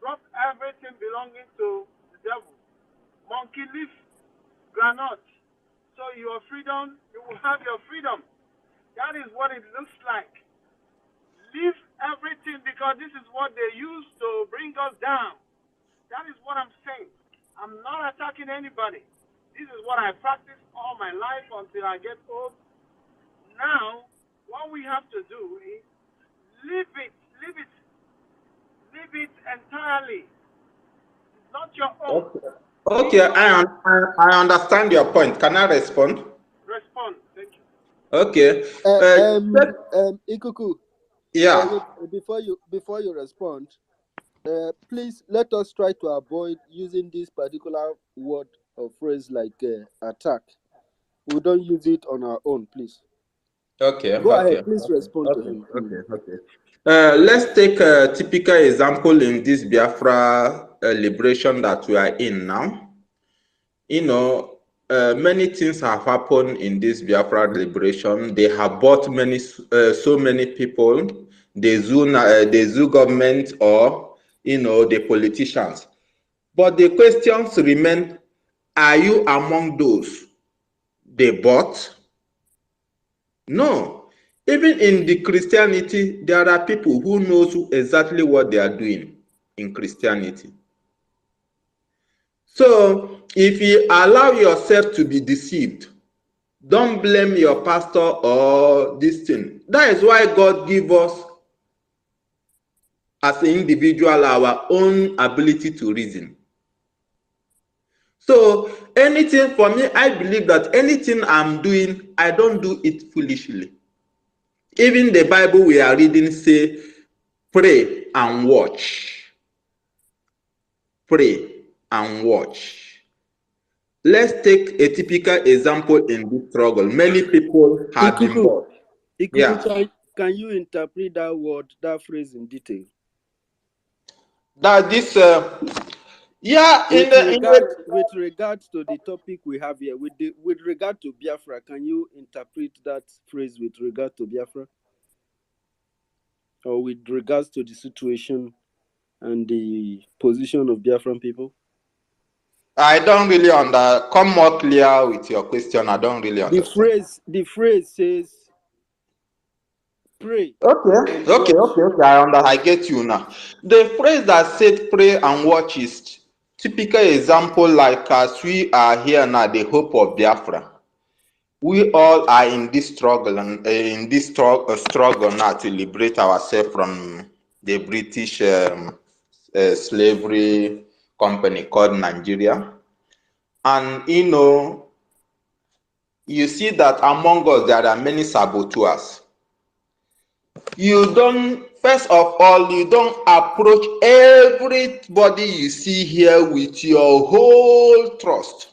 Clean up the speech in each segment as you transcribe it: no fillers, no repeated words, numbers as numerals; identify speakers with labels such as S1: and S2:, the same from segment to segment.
S1: drop everything belonging to the devil. Monkey leaf, granite. So your freedom, you will have your freedom. That is what it looks like. Leave everything because this is what they use to bring us down. That is what I'm saying. I'm not attacking anybody. This is what I practice all my life until I get old. Now, what we have to do is leave it entirely. It's not your own.
S2: Okay, I understand your point. Can I respond?
S1: Respond. Thank you.
S2: Okay.
S3: Ikuku.
S2: Yeah.
S3: Before you respond, please let us try to avoid using this particular word or phrase like attack. We don't use it on our own, please.
S2: Okay.
S3: Go ahead, please respond to him.
S2: Okay. Let's take a typical example in this Biafra liberation that we are in now. You know, many things have happened in this Biafra liberation. They have brought so many people, the zoo government, or the politicians. But the questions remain: are you among those they bought? No. Even in the Christianity, there are people who knows exactly what they are doing in Christianity. So, if you allow yourself to be deceived, don't blame your pastor or this thing. That is why God give us, as an individual, our own ability to reason. So, anything for me, I believe that anything I'm doing, I don't do it foolishly. Even the Bible we are reading say, pray and watch. Pray and watch. Let's take a typical example in this struggle. Many people have been bought.
S3: Yeah. Can you interpret that word, that phrase in detail?
S2: That this,
S3: with regards to the topic we have here, with regard to Biafra, can you interpret that phrase with regard to Biafra, or with regards to the situation and the position of Biafran people?
S2: I don't really come more clear with your question. I don't really understand.
S3: The phrase says, pray.
S2: Okay. I get you now. The phrase that said pray and watch is typical example, like as we are here now, the hope of Biafra. We all are in this struggle and in this struggle now to liberate ourselves from the British slavery company called Nigeria. And you see that among us there are many saboteurs. First of all, you don't approach everybody you see here with your whole trust.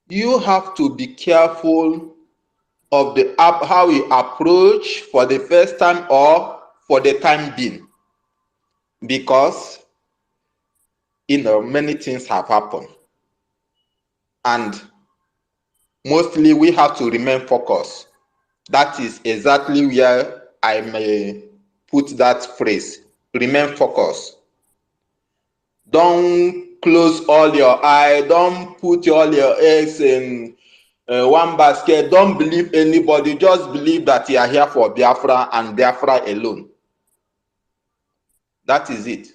S2: You have to be careful of how you approach for the first time or for the time being, because many things have happened, and mostly we have to remain focused. That is exactly where I may put that phrase: remain focused. Don't close all your eyes. Don't put all your eggs in one basket. Don't believe anybody. Just believe that you are here for Biafra and Biafra alone. That is it.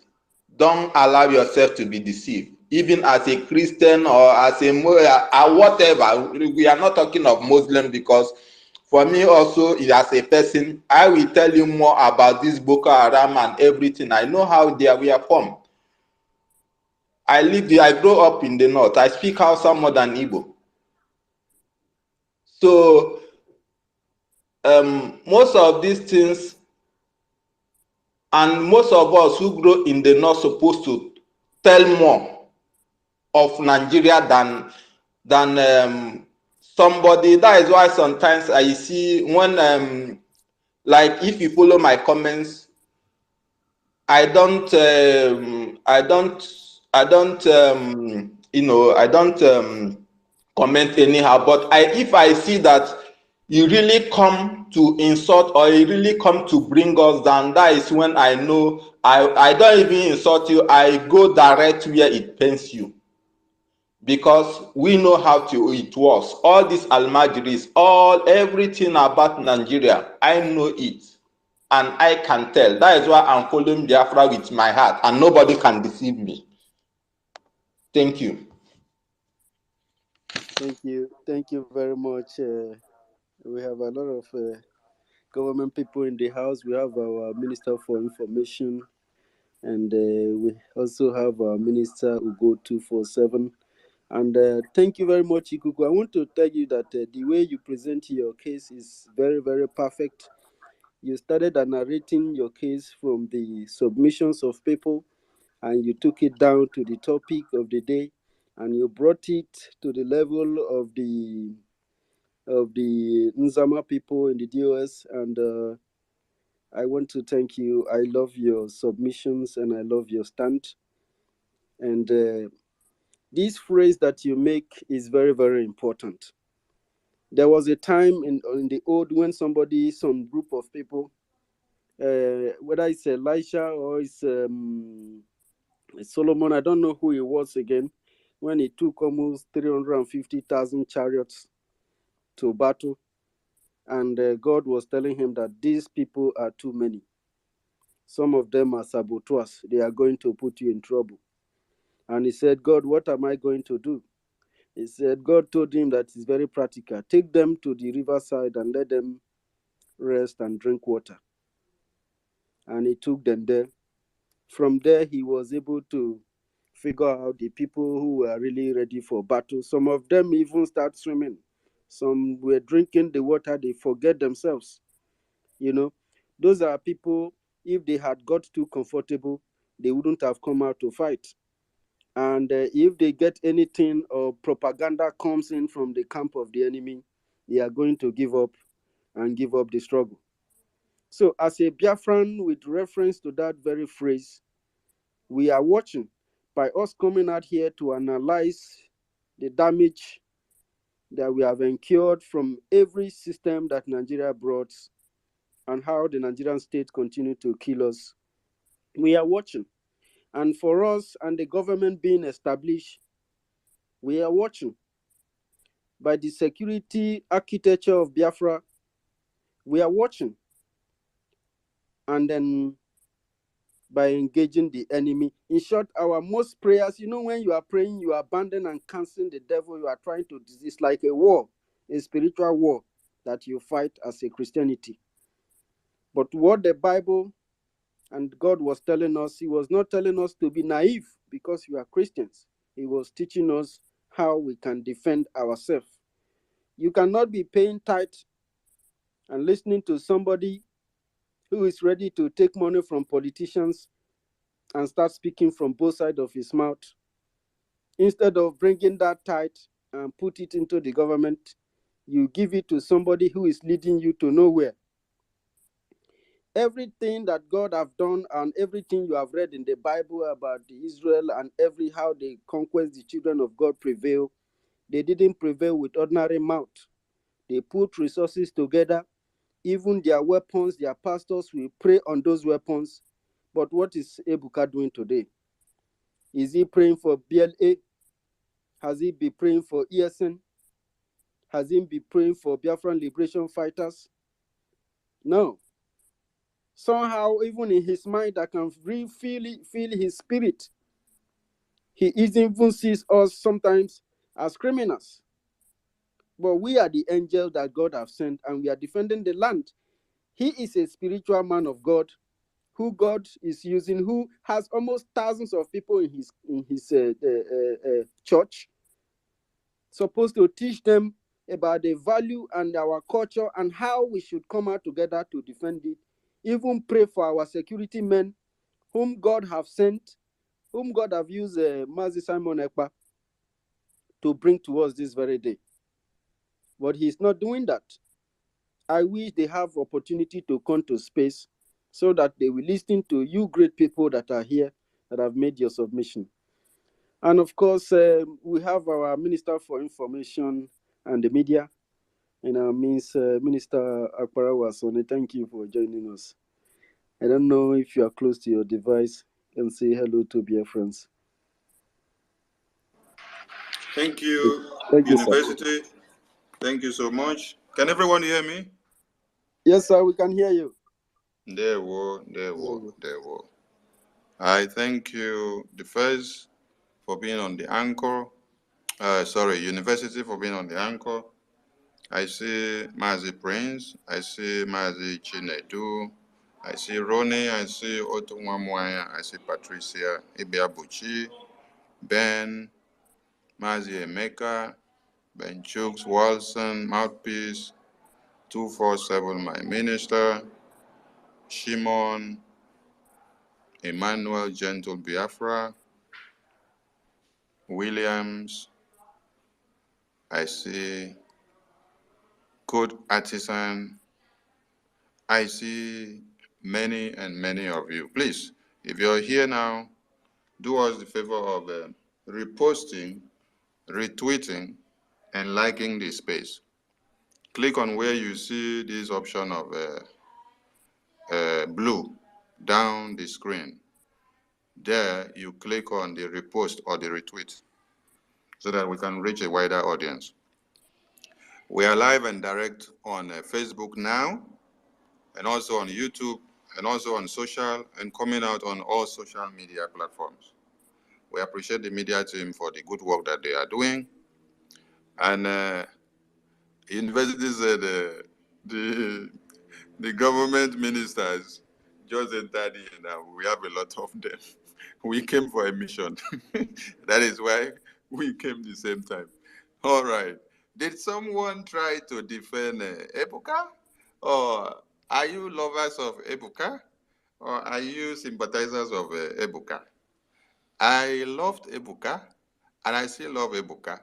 S2: Don't allow yourself to be deceived. Even as a Christian or as a whatever, we are not talking of Muslim, because for me also, as a person, I will tell you more about this Boko Haram and everything. I know how they were formed. I grew up in the north. I speak Hausa more than Igbo. So most of these things, and most of us who grow in the north, supposed to tell more of Nigeria than somebody. That is why sometimes I see when like, if you follow my comments, I don't comment anyhow. But if I see that you really come to insult or you really come to bring us down, that is when I know I don't even insult you. I go direct where it pains you. Because we know how it works. All these almajiris, everything about Nigeria, I know it. And I can tell. That is why I'm following Biafra with my heart. And nobody can deceive me. Thank you.
S3: Thank you. Thank you very much. We have a lot of government people in the house. We have our Minister for Information, and we also have our Minister who go 247. And thank you very much, Ikuku. I want to tell you that the way you present your case is very, very perfect. You started narrating your case from the submissions of people, and you took it down to the topic of the day, and you brought it to the level of the Nzama people in the DOS. And I want to thank you. I love your submissions and I love your stand. And this phrase that you make is very, very important. There was a time in the old when some group of people, whether it's Elisha or it's Solomon, I don't know who it was again, when he took almost 350,000 chariots to battle. And God was telling him that these people are too many. Some of them are saboteurs. They are going to put you in trouble. And he said, God, what am I going to do? He said, God told him that it's very practical. Take them to the riverside and let them rest and drink water. And he took them there. From there, he was able to figure out the people who were really ready for battle. Some of them even start swimming. Some were drinking the water, they forget themselves. Those are people, if they had got too comfortable, they wouldn't have come out to fight. And if they get anything or propaganda comes in from the camp of the enemy, they are going to give up and give up the struggle. So as a Biafran, with reference to that very phrase, we are watching by us coming out here to analyze the damage that we have incurred from every system that Nigeria brought and how the Nigerian state continue to kill us. We are watching. And for us and the government being established, we are watching. By the security architecture of Biafra, we are watching. And then by engaging the enemy. In short, our most prayers, when you are praying, you abandon and cancel the devil. You are trying to, it's like a war, a spiritual war that you fight as a Christianity. But what the Bible and God was telling us, he was not telling us to be naive because we are Christians. He was teaching us how we can defend ourselves. You cannot be paying tithe and listening to somebody who is ready to take money from politicians and start speaking from both sides of his mouth. Instead of bringing that tithe and put it into the government, you give it to somebody who is leading you to nowhere. Everything that God have done and everything you have read in the Bible about the Israel and how they conquest the children of God prevail, they didn't prevail with ordinary mouth. They put resources together. Even their weapons, their pastors will pray on those weapons. But what is Ebuka doing today? Is he praying for BLA? Has he been praying for ESN? Has he been praying for Biafran liberation fighters? No. Somehow, even in his mind, I can really feel his spirit. He even sees us sometimes as criminals. But we are the angels that God has sent, and we are defending the land. He is a spiritual man of God, who God is using, who has almost thousands of people in his church, supposed to teach them about the value and our culture and how we should come out together to defend it. Even pray for our security men, whom God have sent, whom God have used Mazi Simon Ekpa to bring to us this very day. But he's not doing that. I wish they have opportunity to come to space so that they will listen to you great people that are here that have made your submission. And of course, we have our Minister for Information and the Media, Minister Akparawa Sone. Thank you for joining us. I don't know if you are close to your device and say hello to BIAFRANS.
S4: Thank you,
S3: Thank you, sir.
S4: University. Thank you so much. Can everyone hear me?
S3: Yes, sir, we can hear you.
S4: There were. I thank you, the first, for being on the anchor. University for being on the anchor. I see Mazi Prince. I see Mazi Chinedu. I see Ronnie. I see Otunwamwaya. I see Patricia Ibiabuchi. Ben. Mazi Emeka. Ben Chooks, Walson, Mouthpiece. 247, my minister. Shimon. Emmanuel Gentle Biafra. Williams. I see Code Artisan. I see many and many of you. Please, if you're here now, do us the favor of reposting, retweeting, and liking this space. Click on where you see this option of blue down the screen. There, you click on the repost or the retweet so that we can reach a wider audience. We are live and direct on Facebook now, and also on YouTube, and also on social, and coming out on all social media platforms. We appreciate the media team for the good work that they are doing. And University said the government ministers just entered here now. We have a lot of them. We came for a mission. That is why we came the same time. All right. Did someone try to defend Ebuka? Or are you lovers of Ebuka? Or are you sympathizers of Ebuka? I loved Ebuka, and I still love Ebuka.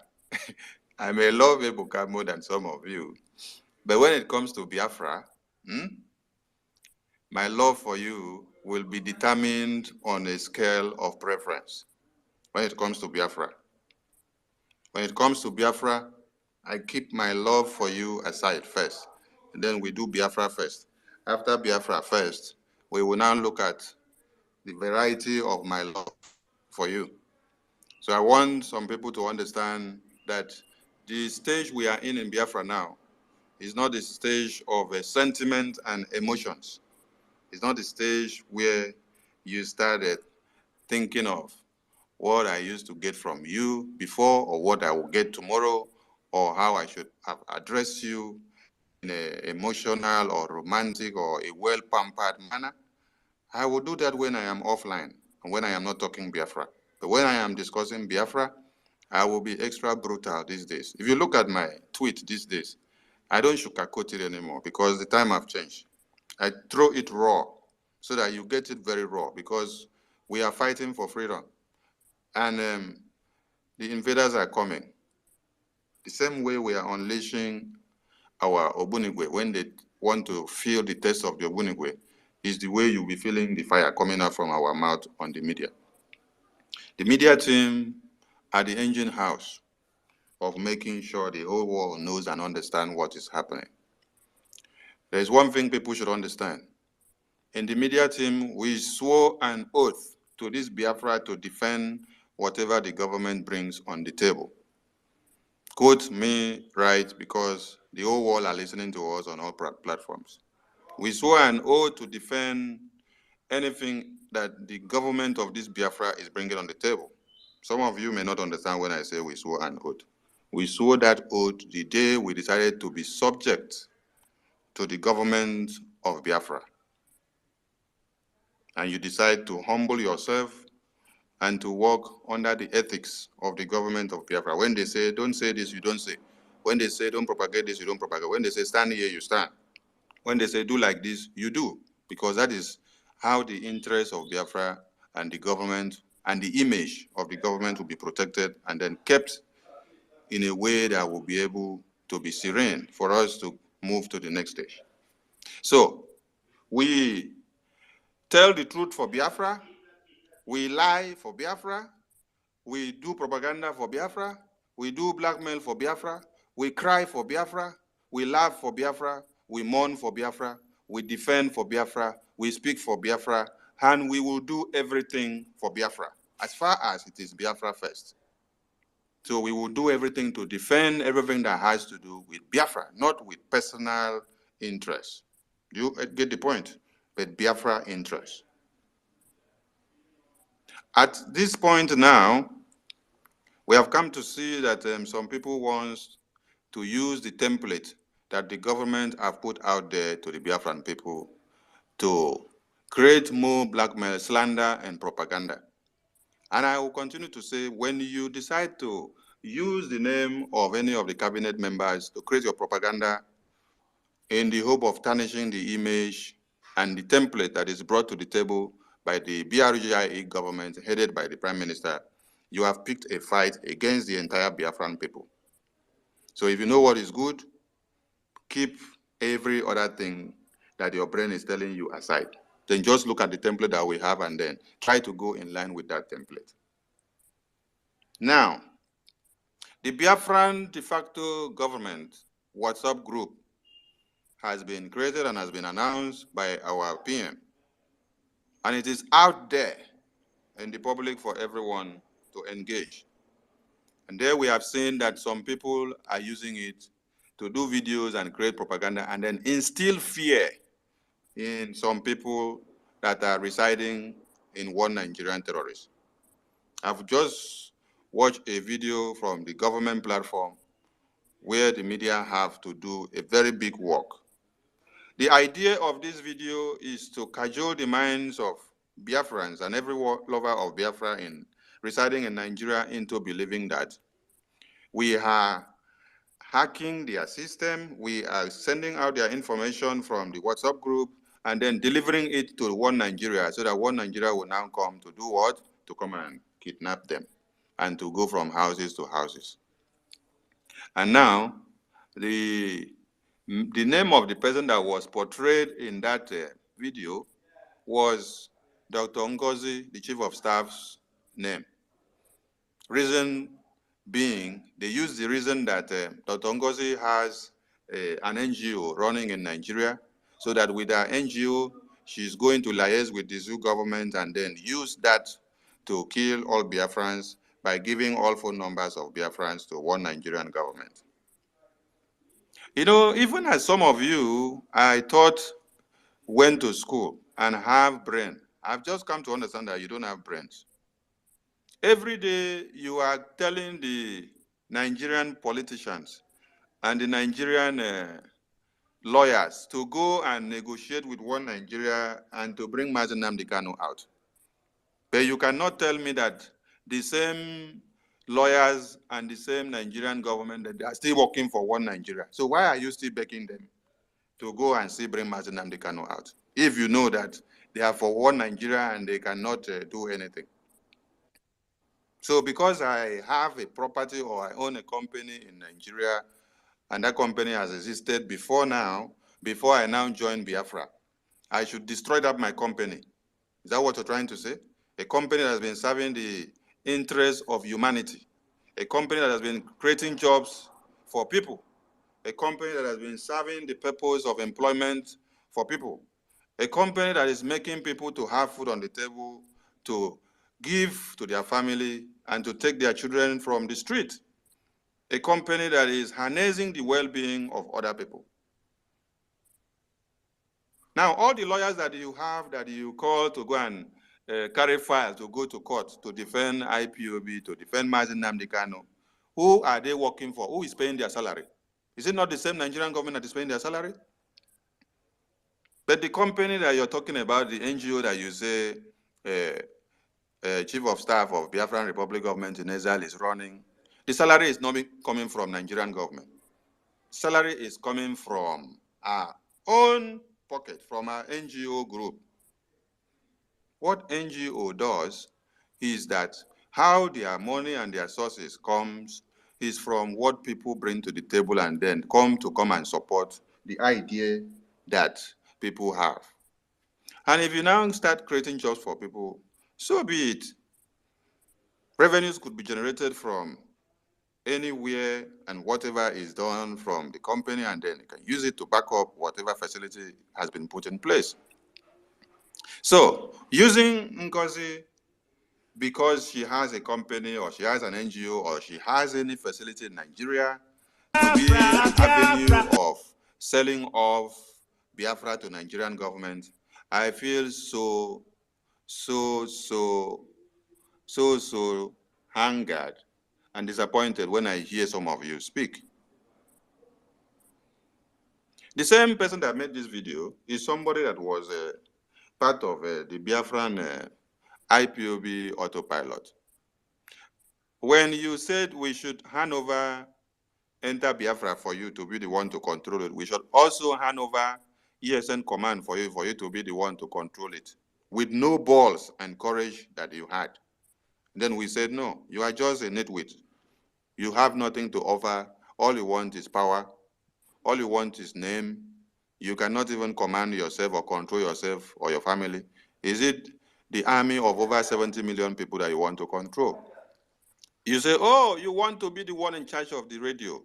S4: I may love Ebuka more than some of you. But when it comes to Biafra, my love for you will be determined on a scale of preference when it comes to Biafra. When it comes to Biafra, I keep my love for you aside first, and then we do Biafra first. After Biafra first, we will now look at the variety of my love for you. So I want some people to understand that the stage we are in Biafra now is not the stage of sentiment and emotions. It's not the stage where you started thinking of what I used to get from you before, or what I will get tomorrow, or how I should address you in an emotional or romantic or a well-pampered manner. I will do that when I am offline and when I am not talking Biafra. But when I am discussing Biafra, I will be extra brutal these days. If you look at my tweet these days, I don't sugarcoat it anymore because the time have changed. I throw it raw so that you get it very raw, because we are fighting for freedom. And the invaders are coming. The same way we are unleashing our Obunigwe when they want to feel the taste of the Obunigwe is the way you'll be feeling the fire coming out from our mouth on the media. The media team are the engine house of making sure the whole world knows and understands what is happening. There's one thing people should understand. In the media team, we swore an oath to this Biafra to defend whatever the government brings on the table. Quote me right, because the whole world are listening to us on all platforms. We swore an oath to defend anything that the government of this Biafra is bringing on the table. Some of you may not understand when I say we swore an oath. We swore that oath the day we decided to be subject to the government of Biafra. And you decide to humble yourself and to work under the ethics of the government of Biafra. When they say, don't say this, you don't say. When they say, don't propagate this, you don't propagate. When they say, stand here, you stand. When they say, do like this, you do. Because that is how the interests of Biafra and the government and the image of the government will be protected and then kept in a way that will be able to be serene for us to move to the next stage. So, we tell the truth for Biafra, we lie for Biafra, we do propaganda for Biafra, we do blackmail for Biafra, we cry for Biafra, we laugh for Biafra, we mourn for Biafra, we defend for Biafra, we speak for Biafra, and we will do everything for Biafra, as far as it is Biafra first. So we will do everything to defend everything that has to do with Biafra, not with personal interests. Do you get the point? But Biafra interests. At this point now, we have come to see that some people want to use the template that the government have put out there to the Biafran people to create more blackmail, slander, and propaganda. And I will continue to say, when you decide to use the name of any of the cabinet members to create your propaganda in the hope of tarnishing the image and the template that is brought to the table by the BRGIE government headed by the Prime Minister, you have picked a fight against the entire Biafran people. So if you know what is good, keep every other thing that your brain is telling you aside. Then just look at the template that we have and then try to go in line with that template. Now, the Biafran de facto government WhatsApp group has been created and has been announced by our PM. And it is out there in the public for everyone to engage. And there we have seen that some people are using it to do videos and create propaganda and then instill fear in some people that are residing in one Nigerian terrorist. I've just watched a video from the government platform where the media have to do a very big work. The idea of this video is to cajole the minds of Biafrans and every lover of Biafra residing in Nigeria into believing that we are hacking their system, we are sending out their information from the WhatsApp group, and then delivering it to one Nigeria so that one Nigeria will now come to do what? To come and kidnap them and to go from houses to houses. And now, the name of the person that was portrayed in that video was Dr. Ngozi, the Chief of Staff's name. Reason being, they use the reason that Dr. Ngozi has an NGO running in Nigeria, so that with her NGO, she's going to liaise with the zoo government and then use that to kill all Biafrans by giving all phone numbers of Biafrans to one Nigerian government. You know, even as some of you, I thought, went to school and have brain, I've just come to understand that you don't have brains. Every day you are telling the Nigerian politicians and the Nigerian lawyers to go and negotiate with one Nigeria and to bring Mazi Nnamdi Kanu out. But you cannot tell me that the same lawyers and the same Nigerian government, that they are still working for one Nigeria. So why are you still begging them to go and see bring Mazi Nnamdi Kanu out, if you know that they are for one Nigeria and they cannot do anything? So because I have a property or I own a company in Nigeria, and that company has existed before I now join Biafra, I should destroy that my company. Is that what you're trying to say? A company that has been serving the interests of humanity, a company that has been creating jobs for people, a company that has been serving the purpose of employment for people, a company that is making people to have food on the table, to give to their family, and to take their children from the street, a company that is harnessing the well-being of other people. Now, all the lawyers that you have, that you call to go and carry files, to go to court, to defend IPOB, to defend Mazi Nnamdi Kanu, who are they working for? Who is paying their salary? Is it not the same Nigerian government that is paying their salary? But the company that you're talking about, the NGO that you say Chief of Staff of Biafran Republic government in Israel is running, the salary is not coming from Nigerian government. Salary is coming from our own pocket, from our NGO group. What NGO does is that how their money and their sources comes is from what people bring to the table and then come and support the idea that people have. And if you now start creating jobs for people, so be it. Revenues could be generated from anywhere, and whatever is done from the company, and then you can use it to back up whatever facility has been put in place. So, using Ngozi because she has a company or she has an NGO or she has any facility in Nigeria to be an avenue of selling off Biafra to Nigerian government, I feel so angered and disappointed when I hear some of you speak. The same person that made this video is somebody that was part of the Biafran IPOB autopilot. When you said we should hand over Enter Biafra for you to be the one to control it, we should also hand over ESN command for you to be the one to control it, with no balls and courage that you had. Then we said, no, you are just a nitwit. You have nothing to offer. All you want is power. All you want is name. You cannot even command yourself or control yourself or your family. Is it the army of over 70 million people that you want to control? You say, oh, you want to be the one in charge of the radio,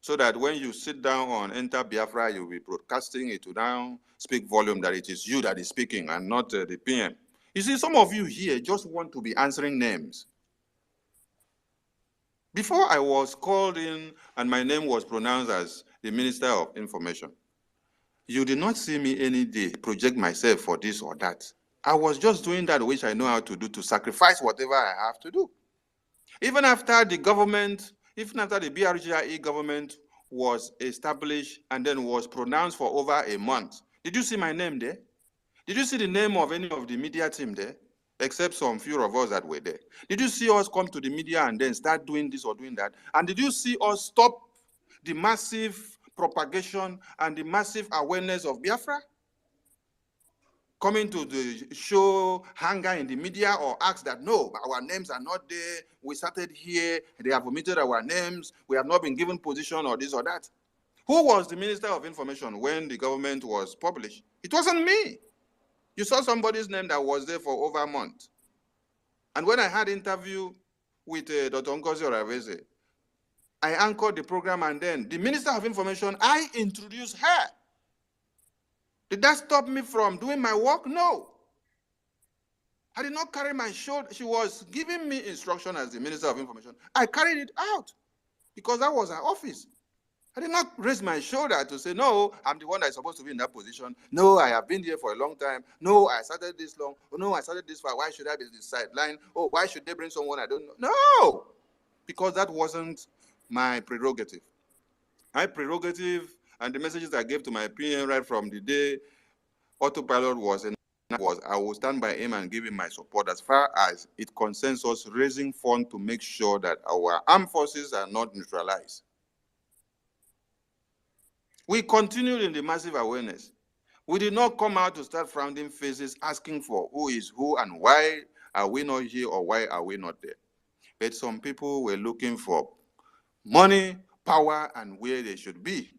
S4: so that when you sit down on Enter Biafra, you'll be broadcasting it to now speak volume that it is you that is speaking and not the PM. You see, some of you here just want to be answering names. Before I was called in and my name was pronounced as the Minister of Information, you did not see me any day project myself for this or that. I was just doing that which I know how to do, to sacrifice whatever I have to do. Even after the government, even after the BRGIE government was established and then was pronounced for over a month, did you see my name there? Did you see the name of any of the media team there? Except some few of us that were there. Did you see us come to the media and then start doing this or doing that? And did you see us stop the massive propagation and the massive awareness of Biafra? Coming to the show hunger in the media or ask that, no, our names are not there. We started here. They have omitted our names. We have not been given position or this or that. Who was the Minister of Information when the government was published? It wasn't me. You saw somebody's name that was there for over a month. And when I had an interview with Dr. Ngozi Oraveze, I anchored the program, and then the Minister of Information, I introduced her. Did that stop me from doing my work? No. I did not carry my shoulder. She was giving me instruction as the Minister of Information. I carried it out because that was her office. I did not raise my shoulder to say, no, I'm the one that is supposed to be in that position. No, I have been here for a long time. No, I started this long. Oh, no, I started this far. Why should I be the sideline? Oh, why should they bring someone I don't know? No, because that wasn't my prerogative. My prerogative and the messages I gave to my PM right from the day autopilot was I will stand by him and give him my support as far as it concerns us raising funds to make sure that our armed forces are not neutralized. We continued in the massive awareness. We did not come out to start frowning faces asking for who is who and why are we not here or why are we not there. But some people were looking for money, power, and where they should be.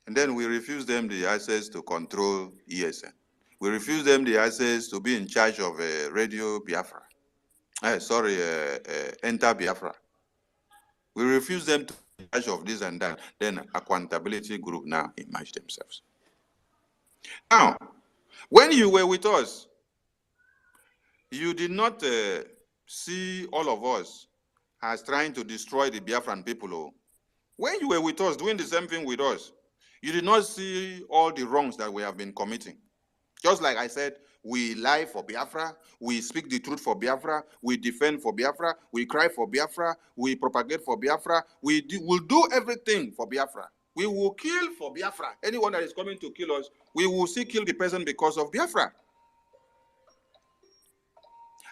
S4: And then we refused them the access to control ESN. We refused them the access to be in charge of Radio Biafra. Enter Biafra. We refused them to be in charge of this and that. Then accountability group now emerged themselves. Now, when you were with us, you did not see all of us as trying to destroy the Biafran people. Oh. When you were with us, doing the same thing with us, you did not see all the wrongs that we have been committing. Just like I said, we lie for Biafra, we speak the truth for Biafra, we defend for Biafra, we cry for Biafra, we propagate for Biafra, we'll do everything for Biafra. We will kill for Biafra. Anyone that is coming to kill us, we will still kill the person because of Biafra.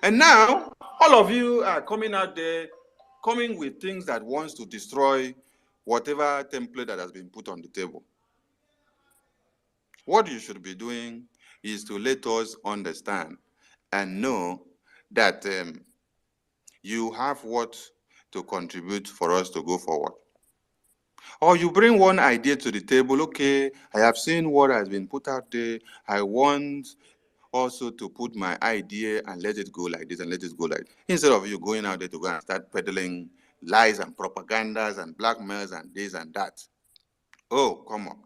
S4: And now, all of you are coming out there, coming with things that wants to destroy whatever template that has been put on the table. What you should be doing is to let us understand and know that you have what to contribute for us to go forward. Or you bring one idea to the table, okay, I have seen what has been put out there, I want also to put my idea and let it go like this and let it go like this. Instead of you going out there to go and start peddling lies and propagandas and blackmails and this and that. Oh, come on.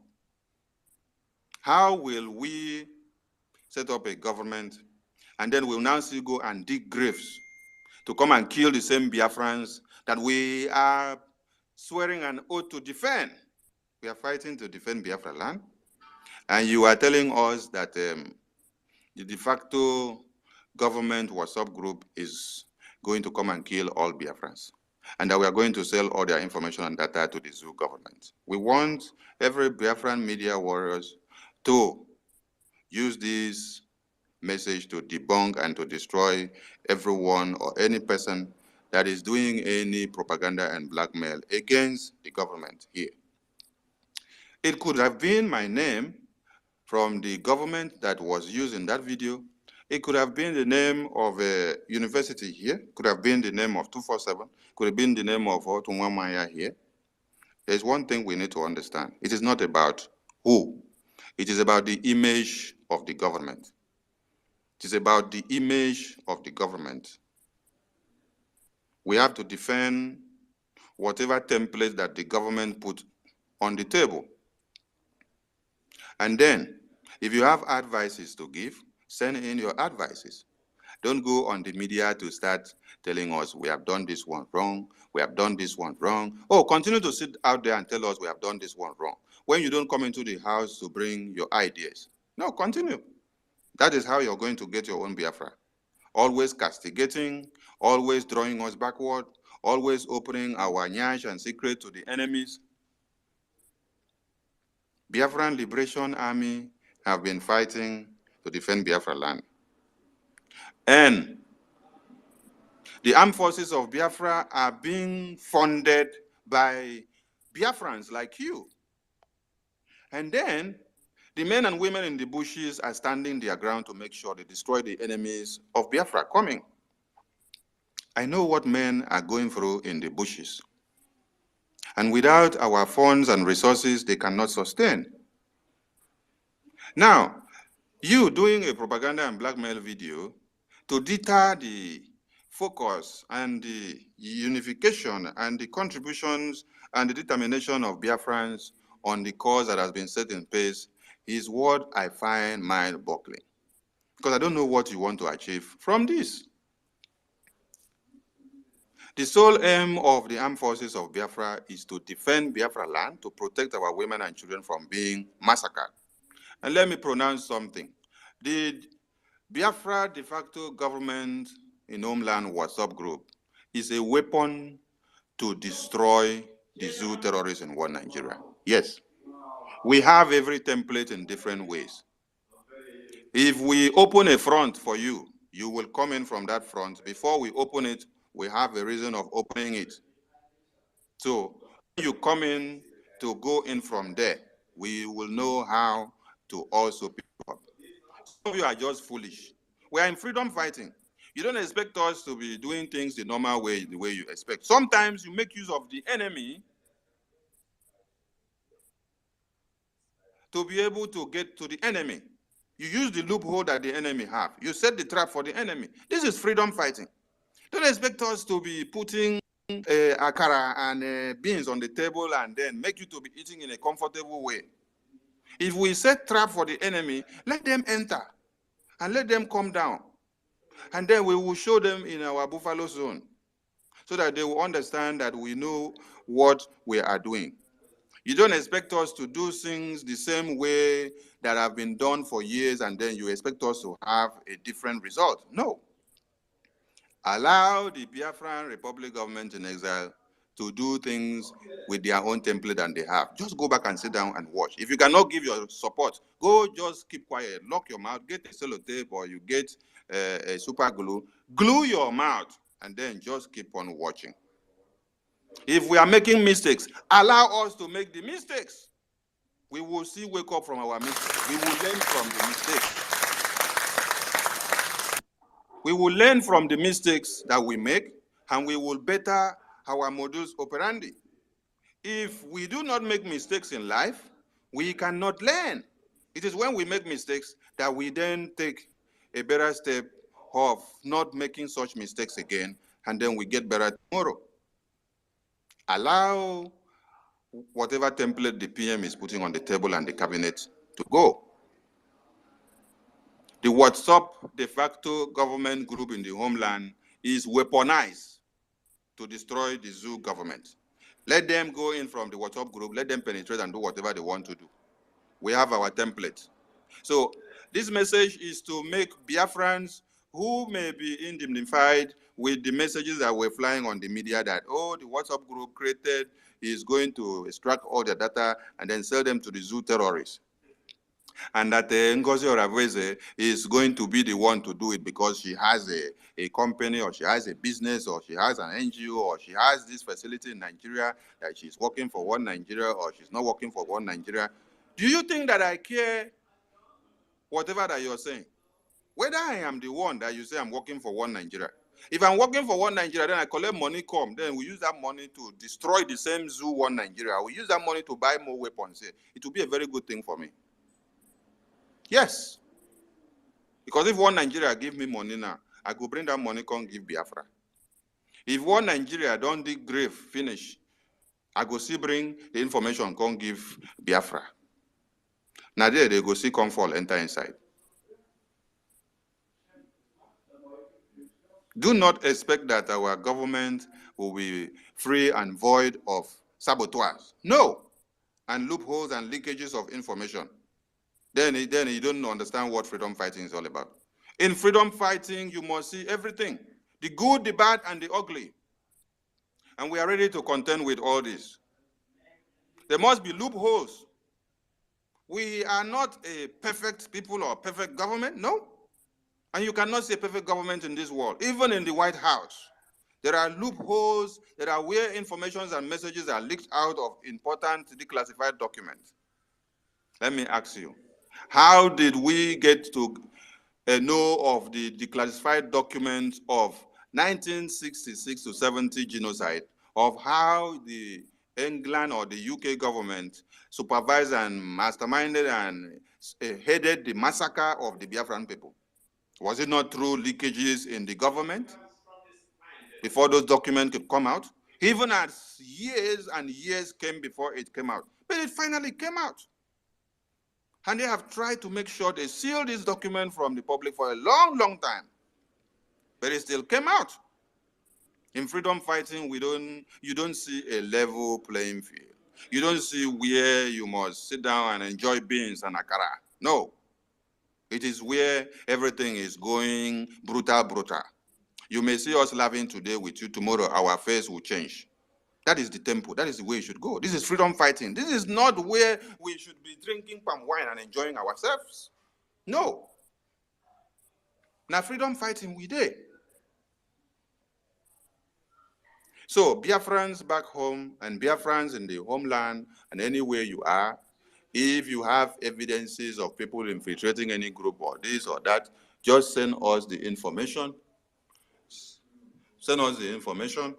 S4: How will we set up a government, and then we'll now still go and dig graves to come and kill the same Biafrans that we are swearing an oath to defend. We are fighting to defend Biafra land. And you are telling us that the de facto government WhatsApp group is going to come and kill all Biafrans, and that we are going to sell all their information and data to the zoo government. We want every Biafran media warriors to use this message to debunk and to destroy everyone or any person that is doing any propaganda and blackmail against the government here. It could have been my name from the government that was used in that video. It could have been the name of a university here, could have been the name of 247, could have been the name of Otunwamaya here. There's one thing we need to understand. It is not about who. It is about the image of the government. It is about the image of the government. We have to defend whatever template that the government put on the table. And then, if you have advices to give, send in your advices. Don't go on the media to start telling us we have done this one wrong, we have done this one wrong. Oh, continue to sit out there and tell us we have done this one wrong. When you don't come into the house to bring your ideas. No, continue. That is how you're going to get your own Biafra. Always castigating, always drawing us backward, always opening our nyash and secret to the enemies. Biafran Liberation Army have been fighting to defend Biafra land. And the armed forces of Biafra are being funded by Biafrans like you. And then the men and women in the bushes are standing their ground to make sure they destroy the enemies of Biafra coming. I know what men are going through in the bushes. And without our funds and resources, they cannot sustain. Now, you doing a propaganda and blackmail video to deter the focus and the unification and the contributions and the determination of Biafrans on the cause that has been set in place is what I find mind-boggling. Because I don't know what you want to achieve from this. The sole aim of the armed forces of Biafra is to defend Biafra land, to protect our women and children from being massacred. And let me pronounce something. The Biafra de facto government in homeland WhatsApp group is a weapon to destroy the zoo terrorists in one Nigeria. Yes, we have every template in different ways. If we open a front for you, you will come in from that front. Before we open it, we have a reason of opening it. So when you come in to go in from there, we will know how to also pick up. Some of you are just foolish. We are in freedom fighting. You don't expect us to be doing things the normal way, the way you expect. Sometimes you make use of the enemy to be able to get to the enemy. You use the loophole that the enemy have. You set the trap for the enemy. This is freedom fighting. Don't expect us to be putting akara and beans on the table and then make you to be eating in a comfortable way. If we set trap for the enemy, let them enter and let them come down. And then we will show them in our buffalo zone so that they will understand that we know what we are doing. You don't expect us to do things the same way that have been done for years and then you expect us to have a different result. No. Allow the Biafran Republic government in exile to do things with their own template than they have. Just go back and sit down and watch. If you cannot give your support, go just keep quiet, lock your mouth, get a sellotape or you get a super glue, glue your mouth and then just keep on watching. If we are making mistakes, allow us to make the mistakes. We will still wake up from our mistakes. We will learn from the mistakes. We will learn from the mistakes that we make, and we will better our modus operandi. If we do not make mistakes in life, we cannot learn. It is when we make mistakes that we then take a better step of not making such mistakes again, and then we get better tomorrow. Allow whatever template the PM is putting on the table and the cabinet to go. The WhatsApp de facto government group in the homeland is weaponized to destroy the zoo government. Let them go in from the WhatsApp group, let them penetrate and do whatever they want to do. We have our template. So this message is to make Biafrans who may be indemnified with the messages that were flying on the media that, oh, the WhatsApp group created is going to extract all their data and then sell them to the zoo terrorists. And that Ngozi Oraveze is going to be the one to do it because she has a company, or she has a business, or she has an NGO, or she has this facility in Nigeria that she's working for one Nigeria, or she's not working for one Nigeria. Do you think that I care whatever that you're saying? Whether I am the one that you say I'm working for one Nigeria. If I'm working for one Nigeria, then I collect money, then we use that money to destroy the same zoo, one Nigeria. We use that money to buy more weapons here. It will be a very good thing for me. Yes. Because if one Nigeria give me money now, I could bring that money, come give Biafra. If one Nigeria don't dig grave, finish, I go see bring the information, come give Biafra. Now there they go see come fall, enter inside. Do not expect that our government will be free and void of saboteurs. No. And loopholes and leakages of information. Then you don't understand what freedom fighting is all about. In freedom fighting, you must see everything. The good, the bad, and the ugly. And we are ready to contend with all this. There must be loopholes. We are not a perfect people or perfect government, no. And you cannot see a perfect government in this world. Even in the White House, there are loopholes, there are where information and messages are leaked out of important declassified documents. Let me ask you, how did we get to know of the declassified documents of 1966 to 70 genocide, of how the England or the UK government supervised and masterminded and headed the massacre of the Biafran people? Was it not through leakages in the government before those documents could come out? Even as years and years came before it came out. But it finally came out. And they have tried to make sure they seal this document from the public for a long, long time. But it still came out. In freedom fighting, you don't see a level playing field. You don't see where you must sit down and enjoy beans and akara. No. It is where everything is going brutal, brutal. You may see us laughing today with you, tomorrow our face will change. That is the tempo. That is the way it should go. This is freedom fighting. This is not where we should be drinking palm wine and enjoying ourselves. No. Now freedom fighting we did. So Biafrans back home and Biafrans in the homeland and anywhere you are, if you have evidences of people infiltrating any group or this or that, just send us the information. Send us the information.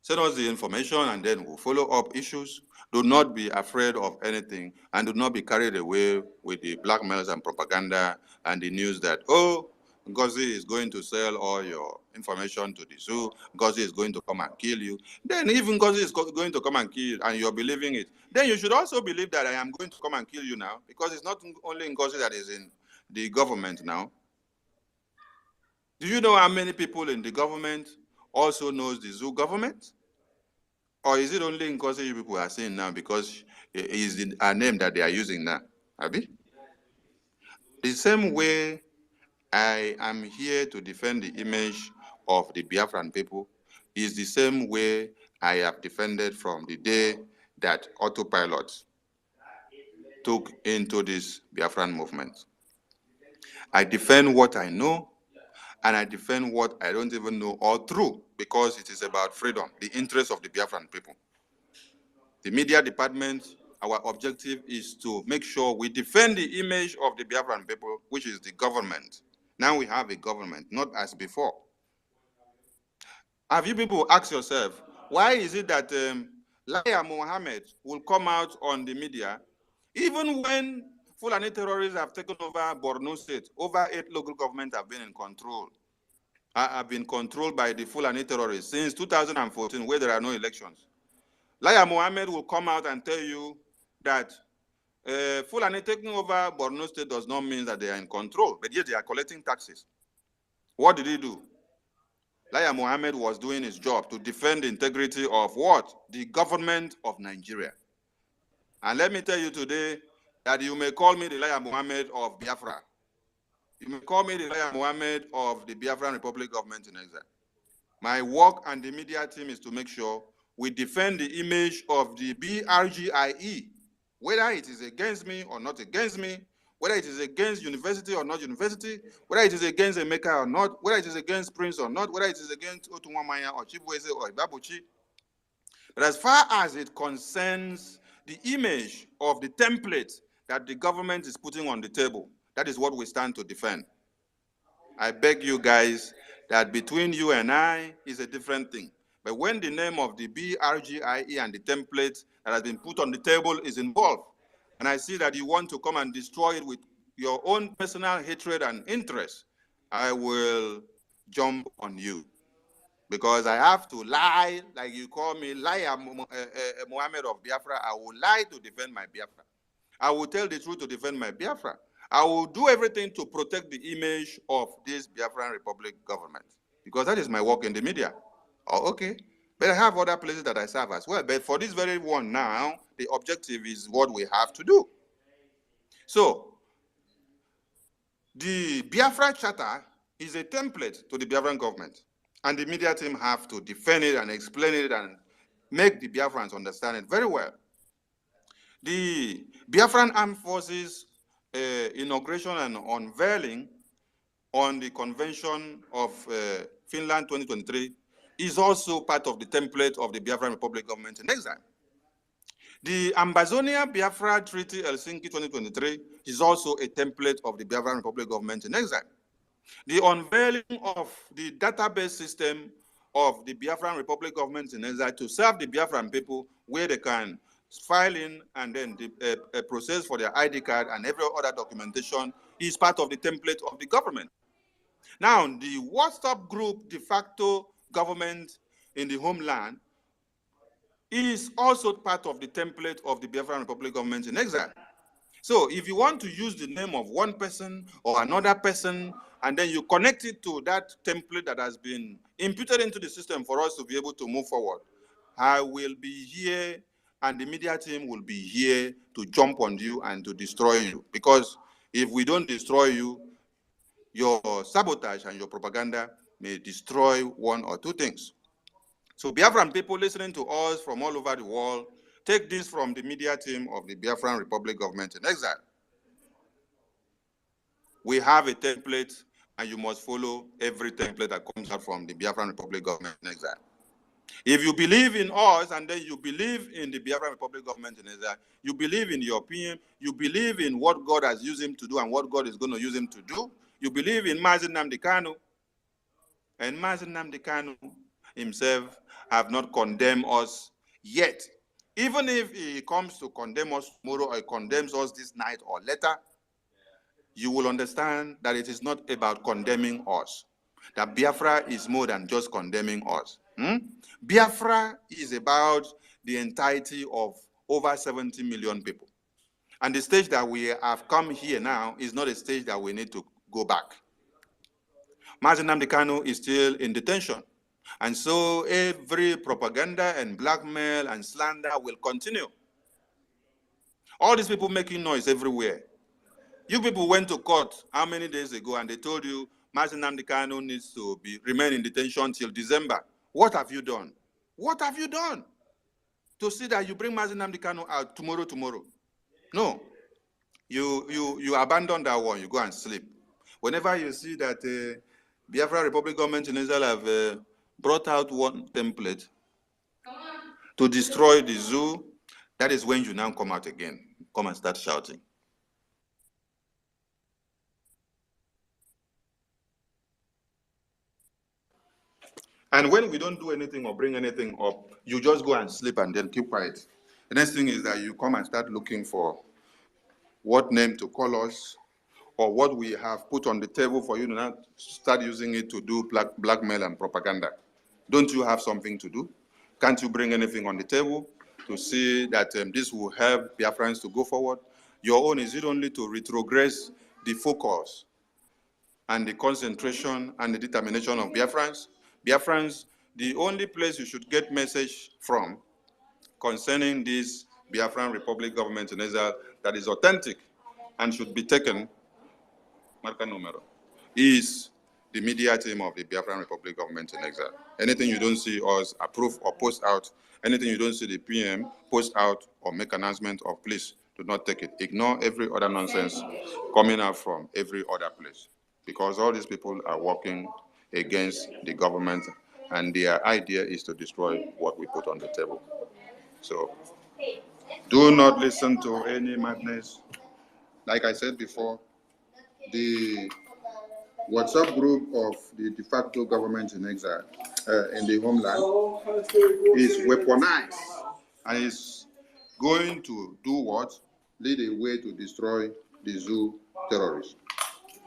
S4: Send us the information and then we'll follow up issues. Do not be afraid of anything and do not be carried away with the blackmails and propaganda and the news that, oh, Ngozi is going to sell all your information to the zoo. Ngozi is going to come and kill you. Then even Ngozi is going to come and kill you and you're believing it. Then you should also believe that I am going to come and kill you now, because it's not only Ngozi that is in the government now. Do you know how many people in the government also knows the zoo government? Or is it only Ngozi you people are saying now because it is a name that they are using now? Abi? The same way I am here to defend the image of the Biafran people is the same way I have defended from the day that autopilot took into this Biafran movement. I defend what I know, and I defend what I don't even know all through, because it is about freedom, the interest of the Biafran people. The media department, our objective is to make sure we defend the image of the Biafran people, which is the government. Now we have a government, not as before. Have you people asked yourself, why is it that Laia Mohammed will come out on the media, even when Fulani terrorists have taken over Borno State, over 8 local governments have been in control, have been controlled by the Fulani terrorists since 2014, where there are no elections. Laia Mohammed will come out and tell you that Fulani taking over Borno State does not mean that they are in control, but yet they are collecting taxes. What did he do? Laya Mohammed was doing his job to defend the integrity of what? The government of Nigeria. And let me tell you today that you may call me the Laya Mohammed of Biafra. You may call me the Laya Mohammed of the Biafran Republic government in exile. My work and the media team is to make sure we defend the image of the BRGIE, whether it is against me or not against me, whether it is against university or not university, whether it is against Emeka or not, whether it is against Prince or not, whether it is against Otunwamaya or Chibweze or Ibabuchi. But as far as it concerns the image of the template that the government is putting on the table, that is what we stand to defend. I beg you guys that between you and I is a different thing. But when the name of the BRGIE and the template that has been put on the table is involved, and I see that you want to come and destroy it with your own personal hatred and interest, I will jump on you. Because I have to lie, like you call me, liar Mohammed of Biafra. I will lie to defend my Biafra. I will tell the truth to defend my Biafra. I will do everything to protect the image of this Biafran Republic government, because that is my work in the media. Oh, okay. But I have other places that I serve as well. But for this very one now, the objective is what we have to do. So, the Biafra Charter is a template to the Biafran government. And the media team have to defend it and explain it and make the Biafrans understand it very well. The Biafran Armed Forces inauguration and unveiling on the Convention of Finland 2023 is also part of the template of the Biafran Republic government in exile. The Ambazonia Biafra Treaty Helsinki 2023 is also a template of the Biafran Republic government in exile. The unveiling of the database system of the Biafran Republic government in exile to serve the Biafran people, where they can file in and then the process for their ID card and every other documentation, is part of the template of the government. Now, the WhatsApp group De-Facto government in the homeland is also part of the template of the Biafran Republic government in exile. So if you want to use the name of one person or another person, and then you connect it to that template that has been imputed into the system for us to be able to move forward, I will be here and the media team will be here to jump on you and to destroy you. Because if we don't destroy you, your sabotage and your propaganda may destroy one or two things. So Biafran people listening to us from all over the world, take this from the media team of the Biafran Republic government in exile. We have a template, and you must follow every template that comes out from the Biafran Republic government in exile. If you believe in us, and then you believe in the Biafran Republic government in exile, you believe in your opinion, you believe in what God has used him to do and what God is going to use him to do, you believe in Mazi Nnamdi Kanu, and Mazi Nnamdi Kanu himself have not condemned us yet. Even if he comes to condemn us tomorrow or he condemns us this night or later, you will understand that it is not about condemning us. That Biafra is more than just condemning us. Biafra is about the entirety of over 70 million people. And the stage that we have come here now is not a stage that we need to go back. Mazi Nnamdi Kanu is still in detention. And so every propaganda and blackmail and slander will continue. All these people making noise everywhere. You people went to court how many days ago and they told you Mazi Nnamdi Kanu needs to remain in detention till December. What have you done? What have you done to see that you bring Mazi Nnamdi Kanu out tomorrow? No. You abandon that one, you go and sleep. Whenever you see that Biafra Republic government in Israel have brought out one template to destroy the zoo, that is when you now come out again. Come and start shouting. And when we don't do anything or bring anything up, you just go and sleep and then keep quiet. The next thing is that you come and start looking for what name to call us or what we have put on the table for you to now start using it to do blackmail and propaganda. Don't you have something to do? Can't you bring anything on the table to see that this will help Biafrans to go forward? Your own, is it only to retrogress the focus and the concentration and the determination of Biafrans? Biafrans, the only place you should get message from concerning this Biafran Republic government in exile that is authentic and should be taken, marca numero, is the media team of the Biafran Republic government in exile. Anything you don't see us approve or post out, anything you don't see the PM post out or make announcement of, please do not take it. Ignore every other nonsense coming out from every other place, because all these people are working against the government and their idea is to destroy what we put on the table. So do not listen to any madness. Like I said before, the WhatsApp group of the de facto government in exile in the homeland is weaponized and is going to do what? Lead a way to destroy the zoo terrorists.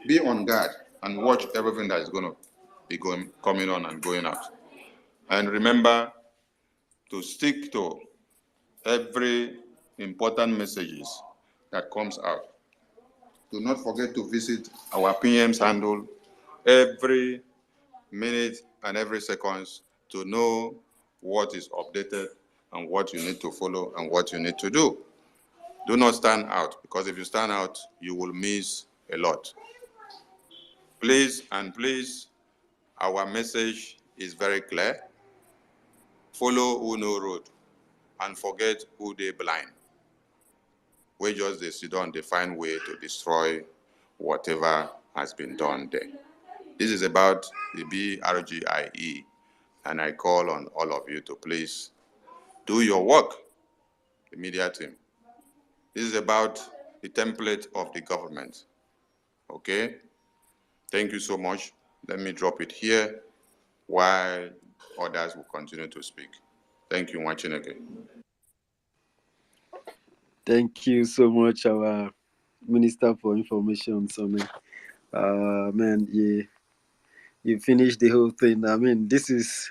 S4: Be on guard and watch everything that is going to be coming on and going out. And remember to stick to every important messages that comes out. Do not forget to visit our PM's handle every minute and every seconds to know what is updated and what you need to follow and what you need to do. Do not stand out, because if you stand out, you will miss a lot. Please, our message is very clear. Follow who know road and forget who they blind. We just they sit down, they find way to destroy whatever has been done there. This is about the BRGIE, and I call on all of you to please do your work, the media team. This is about the template of the government, okay? Thank you so much. Let me drop it here while others will continue to speak. Thank you, Mwachineke.
S3: Thank you so much, our Minister for Information, Sonny. Man, you finished the whole thing. I mean, this is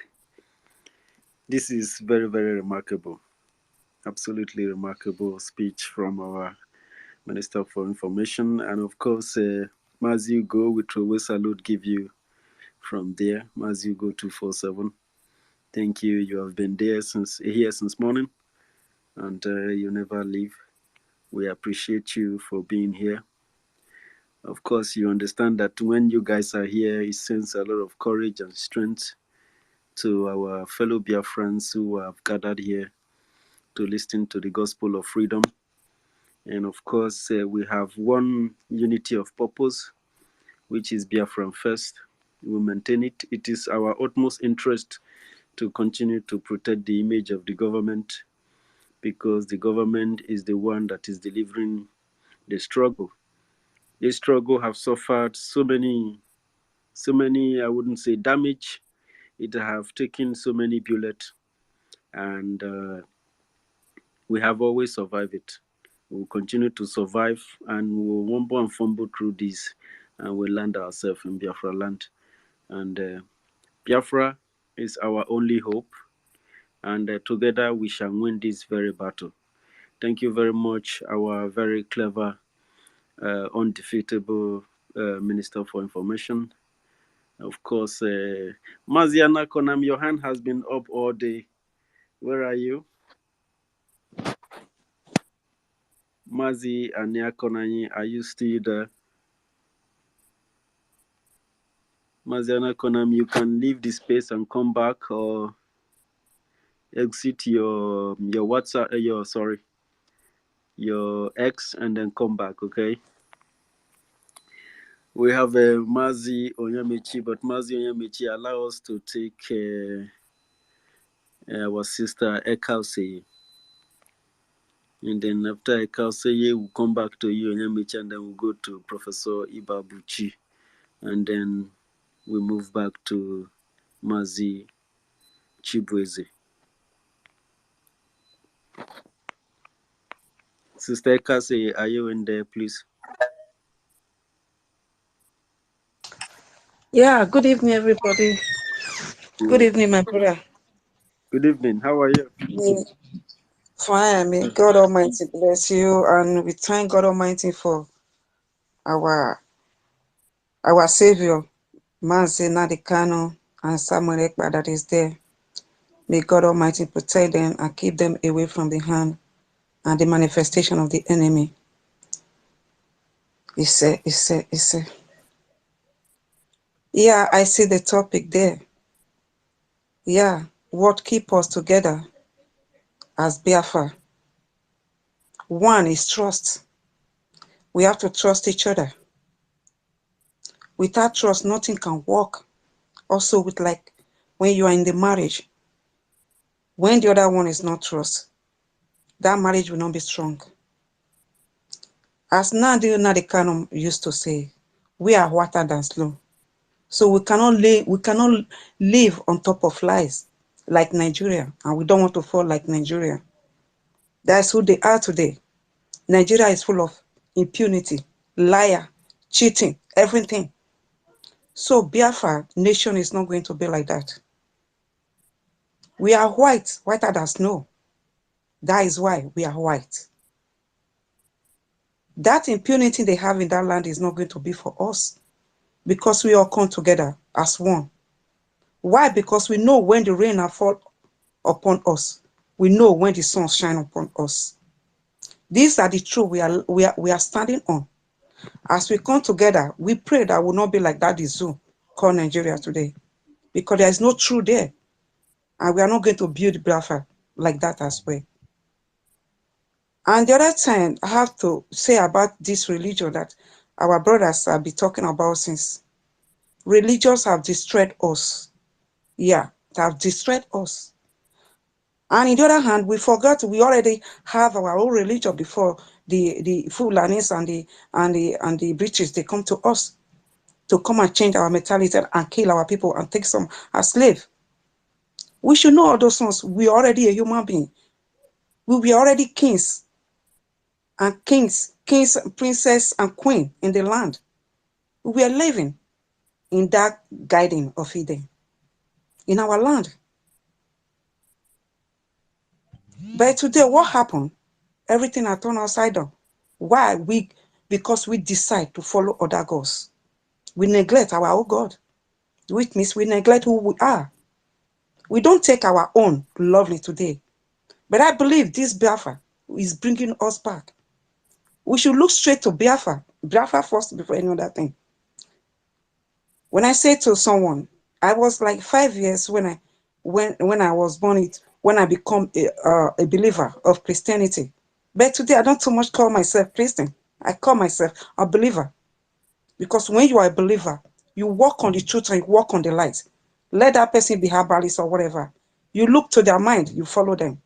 S3: very, very remarkable. Absolutely remarkable speech from our Minister for Information. And of course, as you go, we throw a salute, give you from there. As you go 247. Thank you. You have been here since morning, and you never leave. We appreciate you for being here. Of course, you understand that when you guys are here, it sends a lot of courage and strength to our fellow BIAFRANS who have gathered here to listen to the gospel of freedom. And of course, we have one unity of purpose, which is Biafran first. We maintain it. It is our utmost interest to continue to protect the image of the government, because the government is the one that is delivering the struggle. This struggle have suffered so many, I wouldn't say damage. It have taken so many bullets, and we have always survived it. We'll continue to survive, and we'll wumble and fumble through this, and we'll land ourselves in Biafra land. And Biafra is our only hope, and together we shall win this very battle. Thank you very much, our very clever, undefeatable Minister for Information. Of course, Maziana Konam, your hand has been up all day. Where are you? Mazi Ania Konani, are you still there? Maziana Konam, you can leave the space and come back, or exit your WhatsApp, your X, and then come back, okay? We have Mazi Onyamichi, but Mazi Onyamichi allow us to take our sister Ekauseye. And then after Ekauseye, we'll come back to you, Onyamichi, and then we'll go to Professor Ibabuchi. And then we move back to Mazi Chibweze. Sister Ekauseye, are you in there, please?
S5: Yeah, good evening, everybody. Good evening, my brother.
S3: Good evening. How are you?
S5: Yeah. Fine. May God Almighty bless you, and we thank God Almighty for our Savior, Manse Nadikano, and Samuel Ekpa that is there. May God Almighty protect them and keep them away from the hand and the manifestation of the enemy. Yeah, I see the topic there. Yeah, what keeps us together as Biafra? One is trust. We have to trust each other. Without trust, nothing can work. Also, with like when you are in the marriage, when the other one is not trust, that marriage will not be strong. As Nadi Nadekano used to say, we are hotter than slow. So we cannot live on top of lies like Nigeria, and we don't want to fall like Nigeria. That's who they are today. Nigeria is full of impunity, liar, cheating, everything. So Biafra nation is not going to be like that. We are white, whiter than snow. That is why we are white. That impunity they have in that land is not going to be for us, because we all come together as one. Why? Because we know when the rain will fall upon us. We know when the sun shine upon us. These are the truth we are standing on. As we come together, we pray that will not be like that the zoo called Nigeria today, because there is no truth there, and we are not going to build Biafra like that as well. And the other thing I have to say about this religion that our brothers have been talking about since. Religions have destroyed us. Yeah, they have destroyed us. And on the other hand, we forgot we already have our own religion before the Fulanis and the British, they come to us to come and change our mentality and kill our people and take some as slave. We should know all those ones. We are already a human being. We were already kings, princess, and queen in the land. We are living in that garden of Eden, in our land. But today, what happened? Everything has turned upside down. Why? Because we decide to follow other gods. We neglect our own God, which means we neglect who we are. We don't take our own lovely today. But I believe this Biafra is bringing us back. We should look straight to Biafra. Biafra first before any other thing. When I say to someone, I was like 5 years when I was born, when I become a believer of Christianity. But today I don't so much call myself Christian. I call myself a believer. Because when you are a believer, you walk on the truth and you walk on the light. Let that person be herbalist or whatever. You look to their mind, you follow them.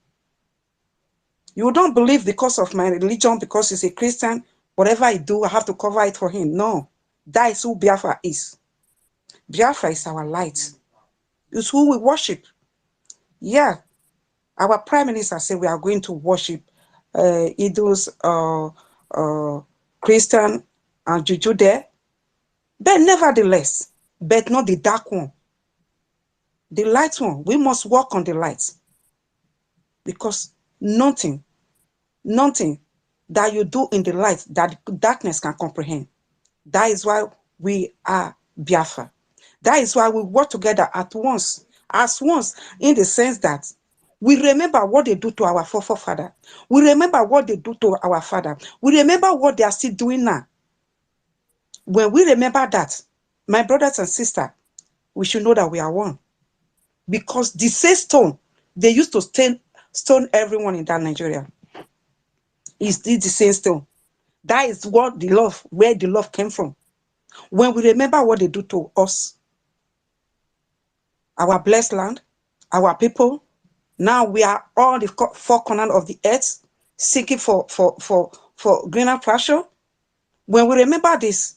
S5: You don't believe because of my religion, because he's a Christian, whatever I do, I have to cover it for him. No, that is who Biafra is. Biafra is our light. It's who we worship. Yeah, our prime minister said we are going to worship idols, Christian and Juju there. But nevertheless, but not the dark one. The light one, we must walk on the light. Because nothing that you do in the light that darkness can comprehend. That is why we are Biafra. That is why we work together at once, as once, in the sense that we remember what they do to our forefather. We remember what they do to our father. We remember what they are still doing now. When we remember that, my brothers and sisters, we should know that we are one. Because the same stone, they used to stone everyone in that Nigeria. It's the same stone. That is what the love, where the love came from. When we remember what they do to us, our blessed land, our people, now we are all the four corners of the earth seeking for greener pasture. When we remember this,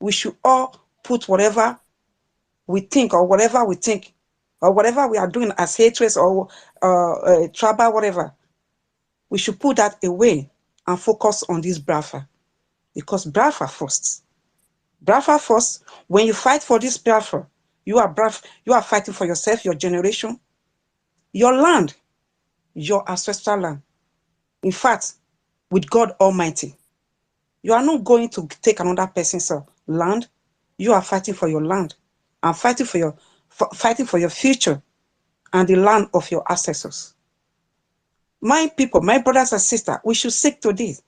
S5: we should all put whatever we think or whatever we are doing as hatred or tribal, whatever. We should put that away and focus on this Biafra. Because Biafra first. Biafra first, when you fight for this Biafra, you are fighting for yourself, your generation, your land, your ancestral land. In fact, with God Almighty, you are not going to take another person's land. You are fighting for your land and fighting for your future and the land of your ancestors. My people, my brothers and sisters, we should seek to this.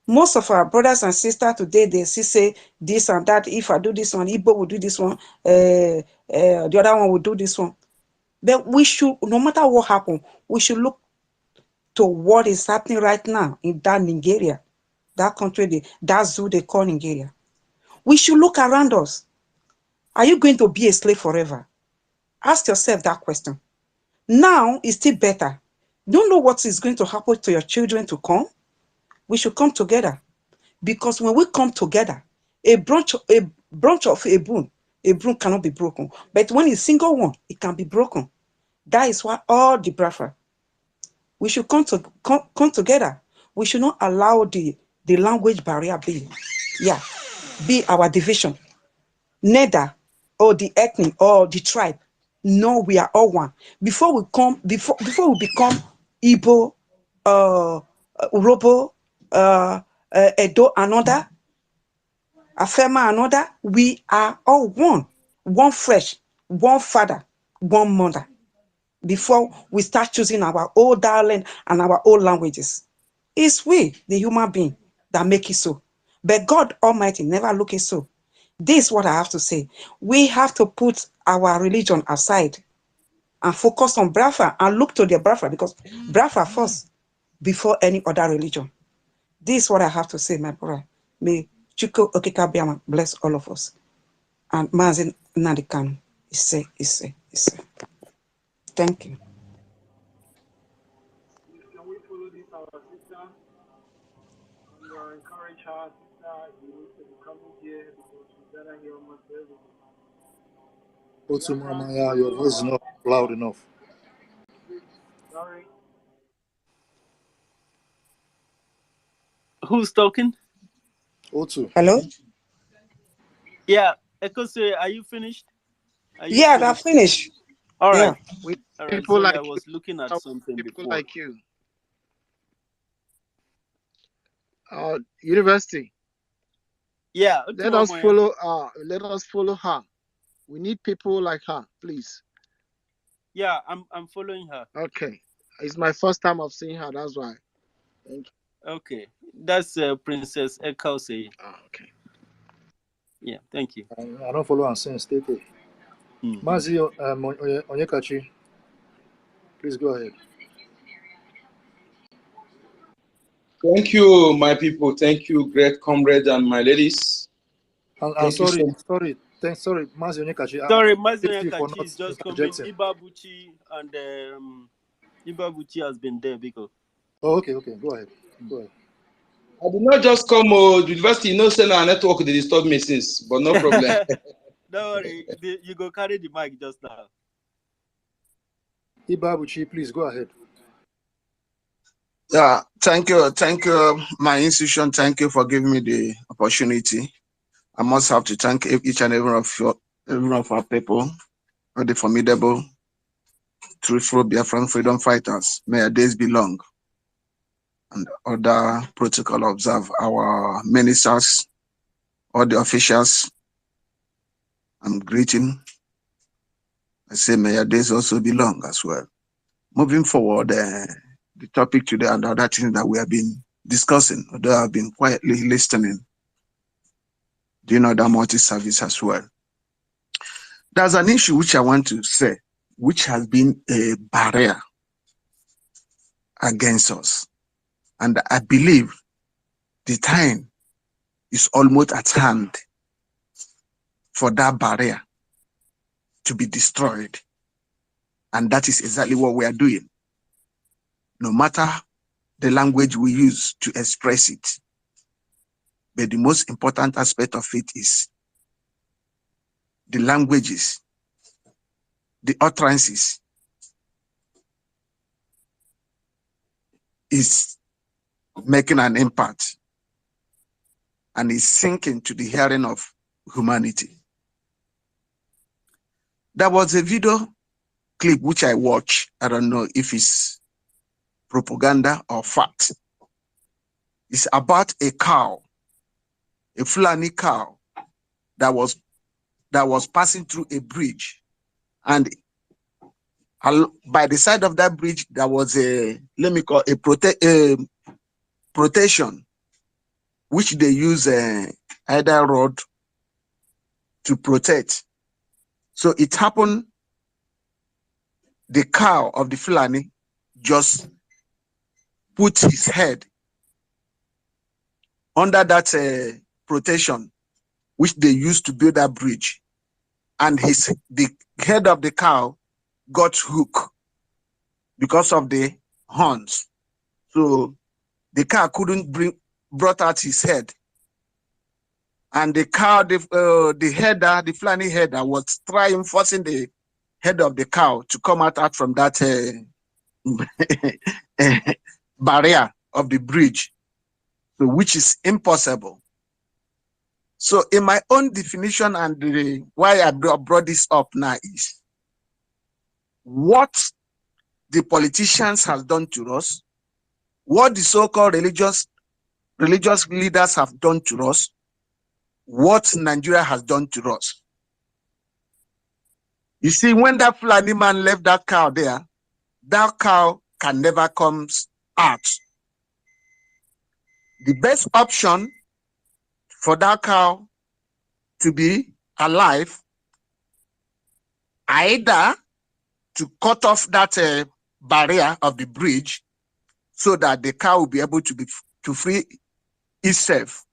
S5: Most of our brothers and sisters today, they say this and that. If I do this one, Igbo will do this one. The other one will do this one. But we should, no matter what happens, we should look to what is happening right now in that Nigeria, that country, that zoo they call Nigeria. We should look around us. Are you going to be a slave forever? Ask yourself that question. Now is still better. Don't know what is going to happen to your children to come. We should come together, because when we come together, a branch of a broom cannot be broken. But when it's single one, it can be broken. That is why all the Biafra, we should come together. We should not allow the language barrier be our division. Neither or the ethnic or the tribe. No, we are all one. Before we become Igbo, Urobo, Edo, another, Afema, another, we are all one. One flesh, one father, one mother. Before we start choosing our old dialect and our old languages. It's we, the human being, that make it so. But God Almighty never look it so. This is what I have to say. We have to put our religion aside and focus on Biafra and look to the Biafra, because Biafra first before any other religion. This is what I have to say, my brother. May Chuko Okikabiama bless all of us. And Mazin Nadikanu, say. Thank you.
S1: Can we follow this, our sister? And encourage her, sister, you need to be coming here because we gather here almost every day.
S6: Mama, yeah, your voice is not loud enough.
S1: Sorry.
S7: Who's talking?
S6: Otu.
S5: Hello?
S7: Yeah, Ekose, are you finished?
S5: I'm finished.
S7: All right.
S5: Yeah.
S6: We
S7: All right.
S6: people
S7: Sorry,
S6: like
S7: I was looking at something
S6: people
S7: before.
S6: like you. University.
S7: Yeah.
S6: Let us follow her. We need people like her, please.
S7: Yeah, I'm following her.
S6: Okay. It's my first time of seeing her, that's why. Thank you.
S7: Okay. That's Princess Ekose.
S6: Okay.
S7: Yeah, thank you.
S6: I don't follow her since Tete. Mazi Onyekachi, please go ahead.
S8: Thank you, my people. Thank you, great comrades and my ladies.
S6: Sorry, Mazi Onyekachi. Sorry,
S7: Mazi Onyekachi is just coming. Ibabuchi and Ibabuchi has been there because.
S6: Oh, okay. Go ahead.
S8: I did not just come to the university, no send our network, they disturb me since, but no problem.
S7: Don't worry, you go carry the mic just now.
S6: Ibabuchi, please go ahead.
S9: Yeah, thank you, my institution. Thank you for giving me the opportunity. I must have to thank each and every of our people, all the formidable, truthful Biafran freedom fighters. May our days be long. And other protocol observe, our ministers, all the officials. I'm greeting. I say may your days also be long as well. Moving forward, the topic today and the other things that we have been discussing, although I've been quietly listening, doing other multi-service as well. There's an issue which I want to say, which has been a barrier against us. And I believe the time is almost at hand for that barrier to be destroyed. And that is exactly what we are doing. No matter the language we use to express it. But the most important aspect of it is the languages, the utterances is making an impact and is sinking to the hearing of humanity. There was a video clip which I watched. I don't know if it's propaganda or fact. It's about a cow, a Fulani cow that was passing through a bridge, and by the side of that bridge there was a, let me call a protection, which they use either rod to protect. So it happened, the cow of the Fulani just put his head under that protection, which they used to build that bridge, and the head of the cow got hooked because of the horns. So the cow couldn't brought out his head, and the cow, the Fulani header was forcing the head of the cow to come out from that barrier of the bridge, so which is impossible. So in my own definition, and why I brought this up now is what the politicians have done to us, what the so-called religious leaders have done to us, what Nigeria has done to us. You see, when that Fulani man left that cow there, that cow can never come out. The best option for that cow to be alive, either to cut off that barrier of the bridge so that the cow will be able to free itself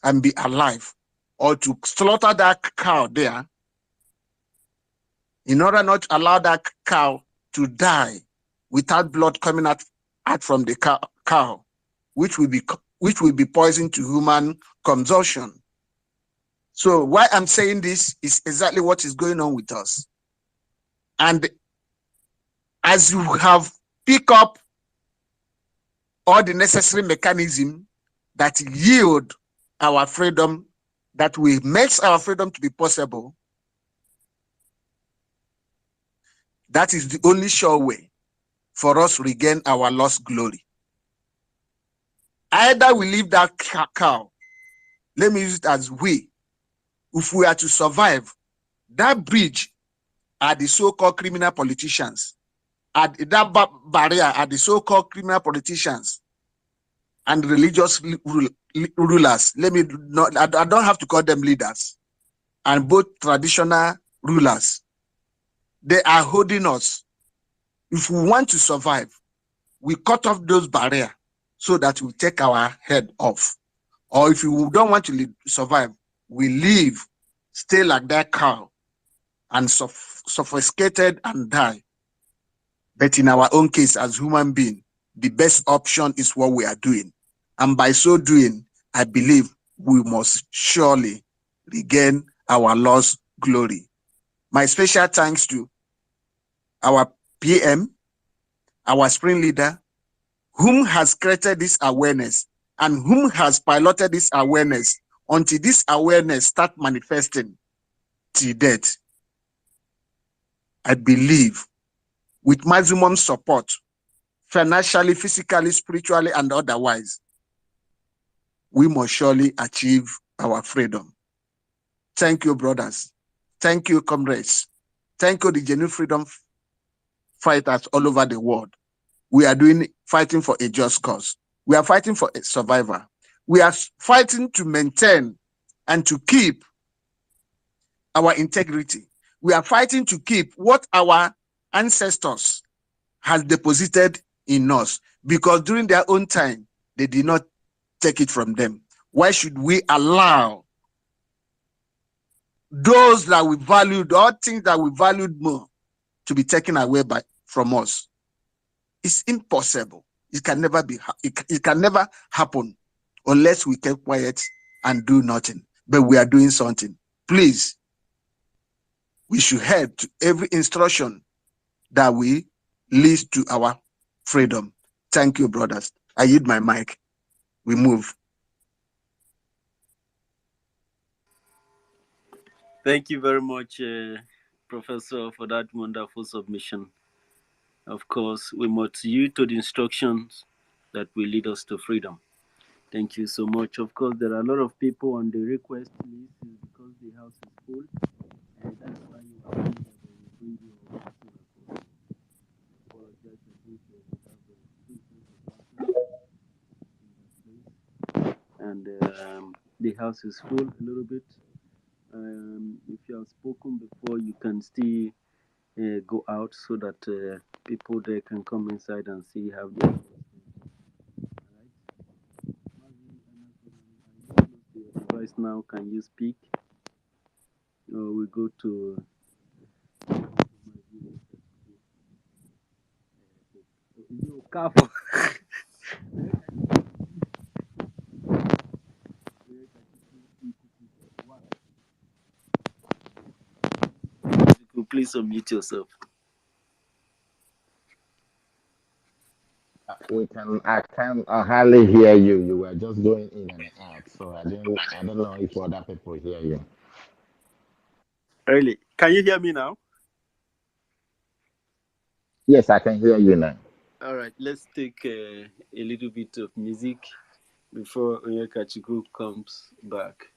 S9: and be alive, or to slaughter that cow there in order not to allow that cow to die without blood coming out from the cow, which will be poison to human consumption. So why I'm saying this is exactly what is going on with us. And as you have picked up all the necessary mechanism that yield our freedom, that will make our freedom to be possible, that is the only sure way for us to regain our lost glory. Either we leave that cow, let me use it as if we are to survive, that bridge are the so-called criminal politicians, at that barrier are the so-called criminal politicians and religious rulers. I don't have to call them leaders, and both traditional rulers. They are holding us. If we want to survive, we cut off those barriers so that we take our head off. Or if we don't want to survive, we live, stay like that cow and suffocated and die. But in our own case, as human beings, the best option is what we are doing. And by so doing, I believe we must surely regain our lost glory. My special thanks to our PM, our spring leader, whom has created this awareness and whom has piloted this awareness until this awareness start manifesting till death. I believe with maximum support, financially, physically, spiritually, and otherwise, we must surely achieve our freedom. Thank you, brothers. Thank you, comrades. Thank you, the genuine freedom fighters all over the world. We are fighting for a just cause. We are fighting for a survivor. We are fighting to maintain and to keep our integrity. We are fighting to keep what our ancestors has deposited in us, because during their own time, they did not take it from them. Why should we allow those that we valued, or things that we valued more, to be taken away from us? It's impossible. It can never be. It can never happen unless we keep quiet and do nothing. But we are doing something. Please, we should head to every instruction that will lead to our freedom. Thank you, brothers. I yield my mic. We move.
S7: Thank you very much, Professor, for that wonderful submission. Of course, we must yield to the instructions that will lead us to freedom. Thank you so much. Of course, there are a lot of people on the request list because the house is full, and that's why you are here. But we bring you all so that we apologize. I think we have in that place, and the house is full a little bit. If you have spoken before, you can still go out so that people there can come inside and see how they. Device now, can you speak? We go to careful. Please unmute yourself.
S10: I can hardly hear you. You were just going in and out, so I don't know if other people hear you.
S7: Really? Can you hear me now?
S10: Yes, I can hear you now.
S7: All right, let's take a little bit of music before Onyekachiku comes back.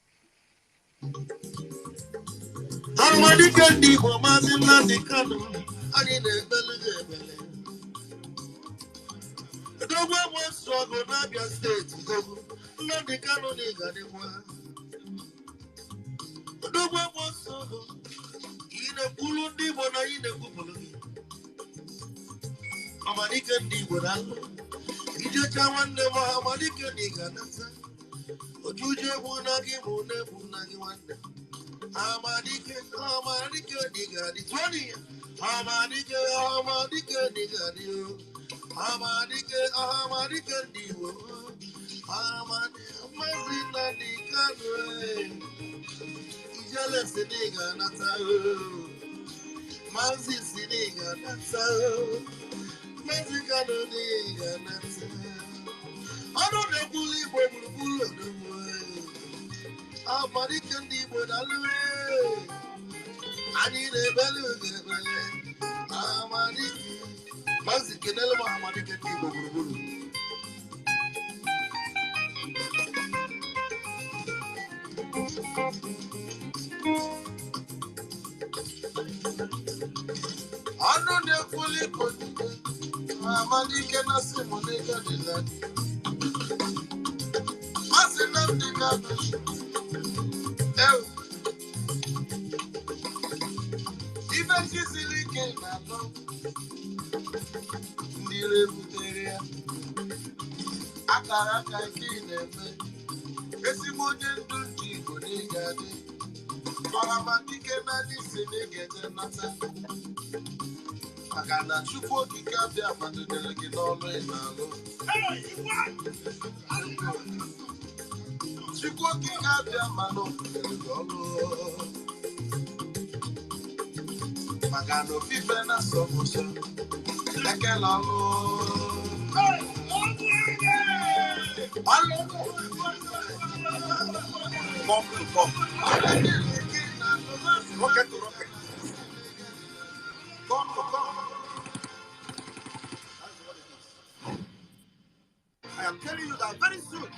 S11: I am telling you that very soon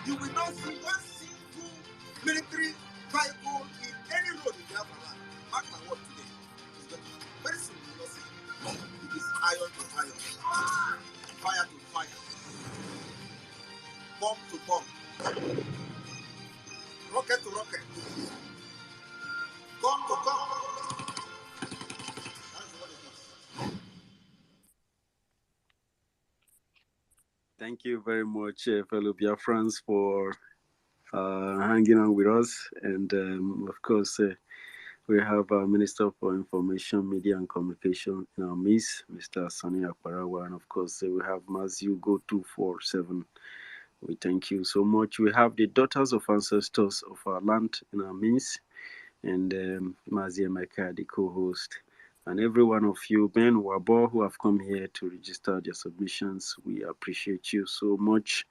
S11: you will not see one single military vehicle in any road in Biafra. Mark my word today. Very soon you will not see. It is iron to iron, fire to fire, bomb to bomb, rocket to rocket, gun to gun. That's what it is.
S7: Thank you very much, fellow Biafrans, for hanging on with us. And of course, we have our Minister for Information, Media and Communication in our midst, Mr. Sani Akparawa. And of course, we have Maziu Go 247. We thank you so much. We have the daughters of ancestors of our land in our midst, and Mazi Emeka, the co-host. And every one of you, Ben Wabo, who have come here to register their submissions, we appreciate you so much.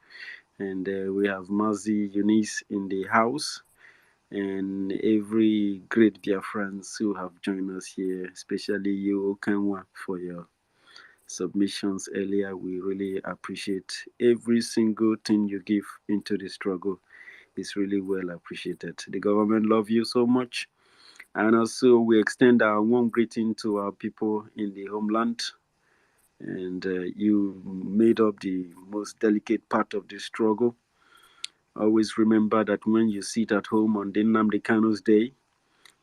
S7: And we have Mazi Eunice in the house, and every great dear friends who have joined us here, especially you, Okanwa, for your submissions earlier. We really appreciate every single thing you give into the struggle. It's really well appreciated. The government love you so much. And also, we extend our warm greeting to our people in the homeland. And you made up the most delicate part of the struggle. Always remember that when you sit at home on the Nnamdi Kanu's day,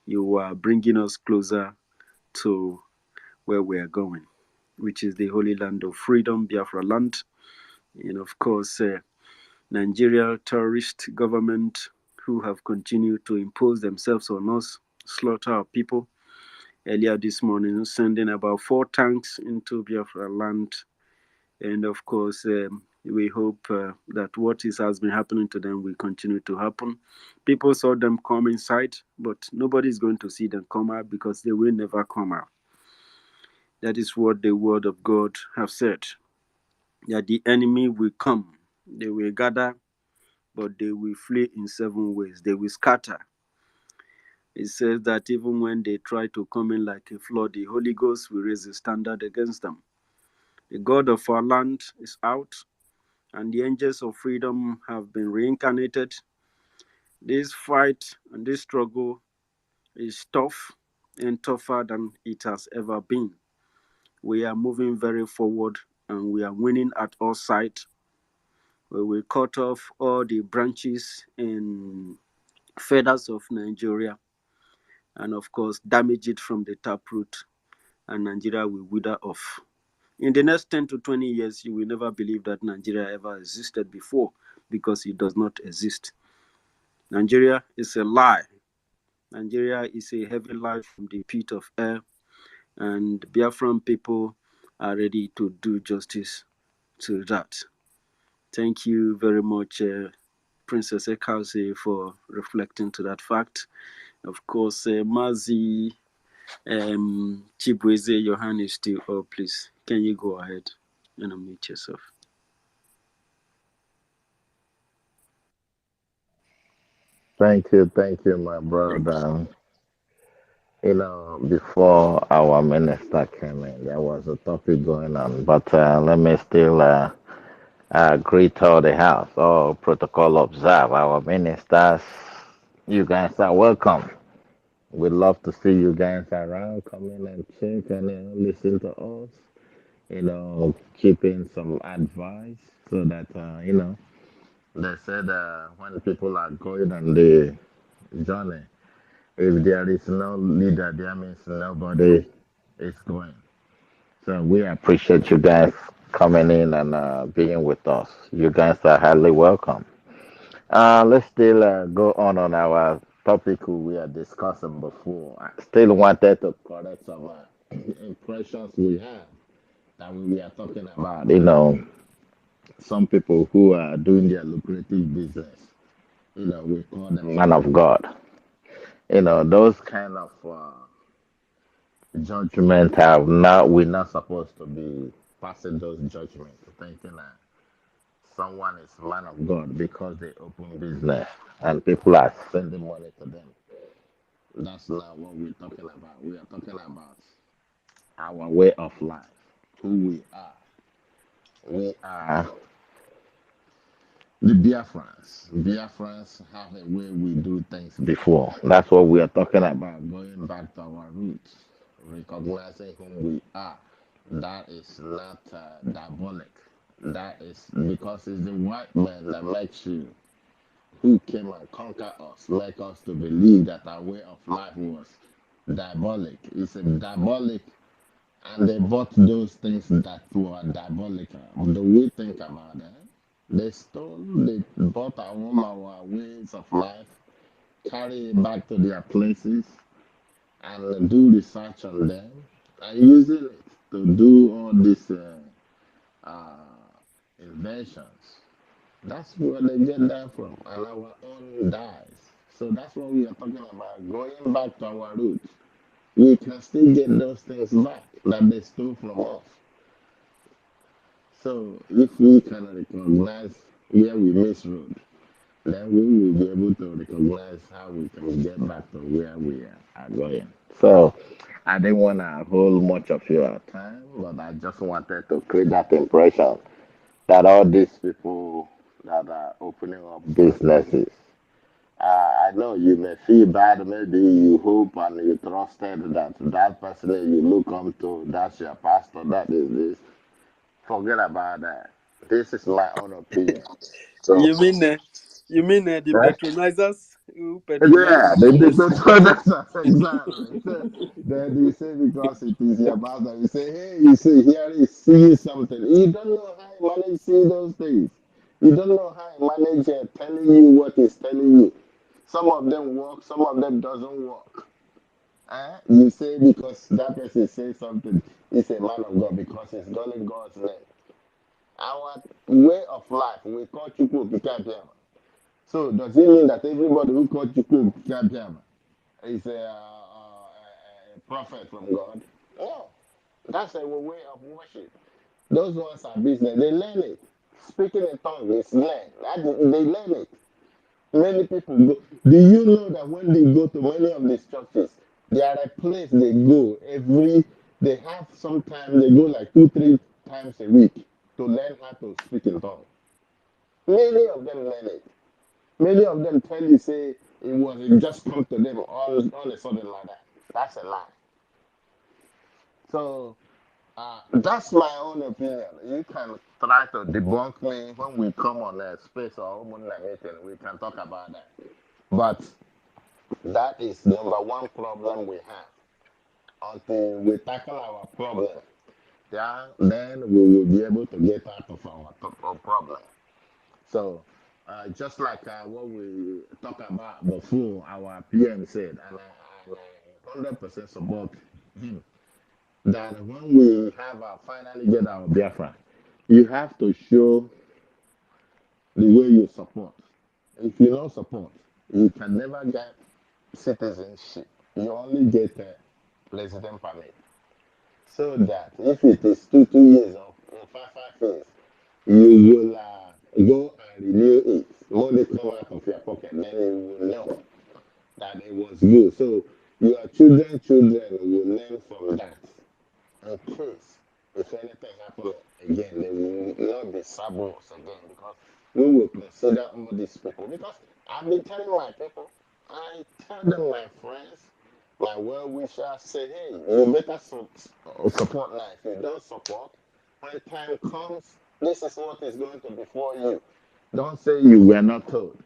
S7: you are bringing us closer to where we are going, which is the Holy Land of Freedom, Biafra land. And of course, Nigeria terrorist government who have continued to impose themselves on us, slaughter our people. Earlier this morning, sending about 4 tanks into Biafra land. And of course, we hope that what has been happening to them will continue to happen. People saw them come inside, but nobody is going to see them come out because they will never come out. That is what the word of God have said, that the enemy will come. They will gather, but they will flee in 7 ways. They will scatter. It says that even when they try to come in like a flood, the Holy Ghost will raise a standard against them. The God of our land is out, and the angels of freedom have been reincarnated. This fight and this struggle is tough and tougher than it has ever been. We are moving very forward, and we are winning at all sides. We will cut off all the branches and feathers of Nigeria, and of course damage it from the taproot, and Nigeria will wither off. In the next 10 to 20 years, you will never believe that Nigeria ever existed before, because it does not exist. Nigeria is a lie. Nigeria is a heavy lie from the pit of hell, and Biafran people are ready to do justice to that. Thank you very much, Princess Ekause, for reflecting to that fact. Of course, Mazi Chibweze, your hand is still up, please. Can you go ahead and unmute yourself?
S10: Thank you, my brother. You know, before our minister came in, there was a topic going on, but let me still greet all the house, all protocol observe, our ministers. You guys are welcome. We'd love to see you guys around, come in and check and listen to us, keeping some advice so that, they said when people are going on the journey, if there is no leader, that means nobody is going. So we appreciate you guys coming in and being with us. You guys are highly welcome. Let's still go on our topic we are discussing before. I still wanted to correct some impressions we have that we are talking about. Some people who are doing their lucrative business. We call them man of God. Those kind of judgment have not. We're not supposed to be passing those judgments, thinking that someone is man of God because they open business and people are sending money to them. That's not what we're talking about. We are talking about our way of life, who we are. We are the Biafrans. Biafrans have a way we do things before. That's what we are talking about, going back to our roots, recognizing who we are. That is not diabolic. That is because it's the white man that makes you, who came and conquered us, make us to believe that our way of life was diabolic. It's a diabolic, and they bought those things that were diabolical. Do we think about that? They bought our ways of life, carry it back to their places, and do research on them, and using it to do all these inventions. That's where they get that from, and our own dies. So that's what we are talking about, going back to our roots. We can still get those things back that they stole from us. So if we can recognize where we misrode, then we will be able to recognize how we can get back to where we are going. So I didn't want to hold much of your time, but I just wanted to create that impression that all these people that are opening up businesses, I know you may feel bad, maybe you hope and you trusted that that person that you look up to, that's your pastor, that is this. Forget about that. This is my own opinion. So,
S7: You mean the
S10: eh?
S7: patronizers who patronize
S10: Yeah, they
S7: business?
S10: that's exactly. So then you say because it is your pastor, you say, hey, you see, here is see something. You don't know how he manage see those things. You don't know how he manage telling you what he's telling you. Some of them work, some of them doesn't work. You say because that person says something, he's a man of God because he's done in God's name. Our way of life, we call Chukwu Kikabiama. So does it mean that everybody who calls Chukwu Kikabiama is a prophet from God? No. That's a way of worship. Those ones are business. They learn it. Speaking in tongues is learned. They learn it. Many people go. Do you know that when they go to many of these churches, there are a place they go every. They have sometimes they go like 2, 3 times a week to learn how to speak in tongues. Many of them learn it. Many of them tell you say it just come to them all a sudden like that. That's a lie. So that's my own opinion. You can try to debunk me when we come on a space or open meeting. We can talk about that. But that is number one problem we have. Until we tackle our problem, yeah, then we will be able to get out of our problem. So, just like what we talked about before, our PM said, and I 100% support him, that when we have finally get our Biafra, you have to show the way you support. If you don't support, you can never get citizenship. You only get a resident permit. So that if it is 2 years or 5 years, you will go and renew it. Money come out of your pocket, then you will know that it was good. So your children will learn from that. In case if anything happens again, they will not be saboteurs again because we will consider all these people. Because I've been telling my people, I tell them my friends, my well wishers, say, hey, you better support life. If you don't support, when time comes, this is what is going to be for you. Don't say you were not told.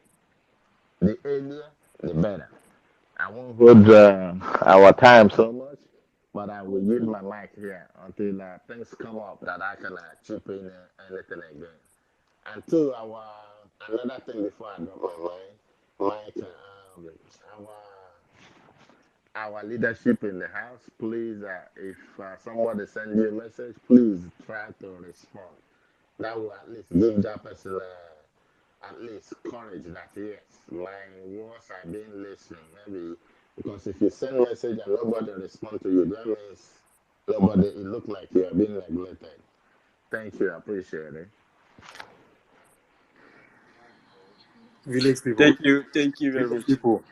S10: The earlier, the better. I won't hold our time so much, but I will use my mic here until things come up that I can chip in anything again. And two, another thing before I drop my mic, our leadership in the house, please, if somebody sends you a message, please try to respond. That will at least give that person at least courage that yes, my words are being listened. Maybe because if you send message and nobody respond to you, that means nobody. It look like you are being neglected. Thank you, I appreciate it.
S6: Village people.
S7: Thank you very
S6: Village
S7: much.
S6: people.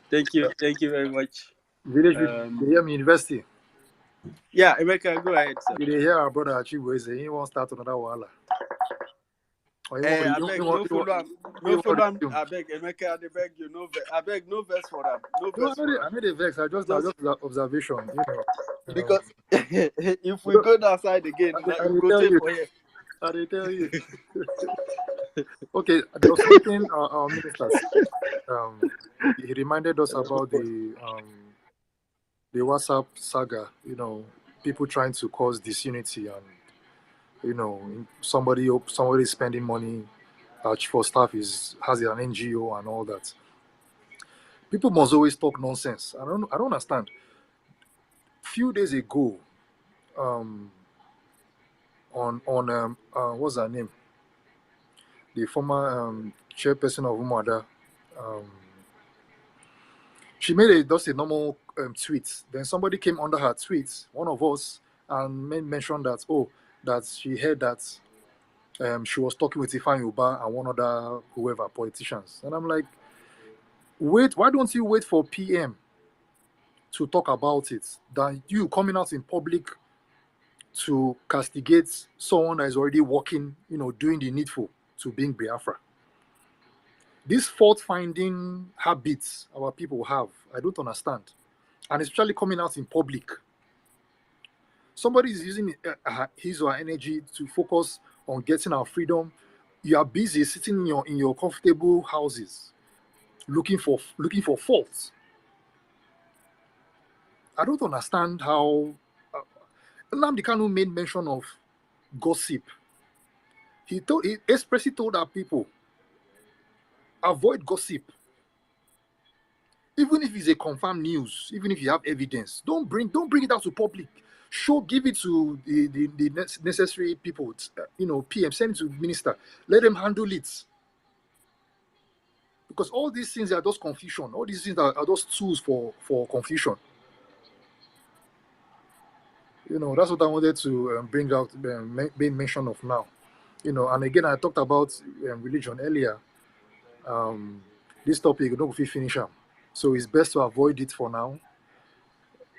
S7: Thank you very much.
S6: Village people. They hear me university.
S7: Yeah, Emeka, go ahead, sir.
S6: They hear our brother Achibu say he won't start another wala.
S7: I beg no follow him. I beg Emeka, I beg you I beg no verse for them. No verse for them.
S6: I made a vex. I just observation,
S7: Because if we go outside again,
S6: I
S7: we go
S6: tell
S7: take
S6: you.
S7: for here.
S6: I tell you. Okay, there was something our minister said. He reminded us about the WhatsApp saga. People trying to cause disunity, and somebody spending money for staff has an NGO and all that. People must always talk nonsense. I don't understand. Few days ago, on what's her name? The former chairperson of Umada, she made just a normal tweet. Then somebody came under her tweet, one of us, and mentioned that that she heard that she was talking with Ifan Yuba and one other whoever politicians, and I'm like, wait, why don't you wait for PM to talk about it than you coming out in public to castigate someone that is already working, doing the needful to being Biafra? These fault-finding habits our people have, I don't understand. And especially coming out in public. Somebody is using his or her energy to focus on getting our freedom. You are busy sitting in your comfortable houses, looking for faults. I don't understand how Nnamdi Kanu made mention of gossip. He expressly told our people, avoid gossip. Even if it's a confirmed news, even if you have evidence, don't bring it out to public. Give it to the necessary people, PM, send it to the minister. Let them handle it. Because all these things are just confusion. All these things are just tools for confusion. That's what I wanted to bring out, make mention of now. And again, I talked about religion earlier. This topic, don't finish them. So it's best to avoid it for now.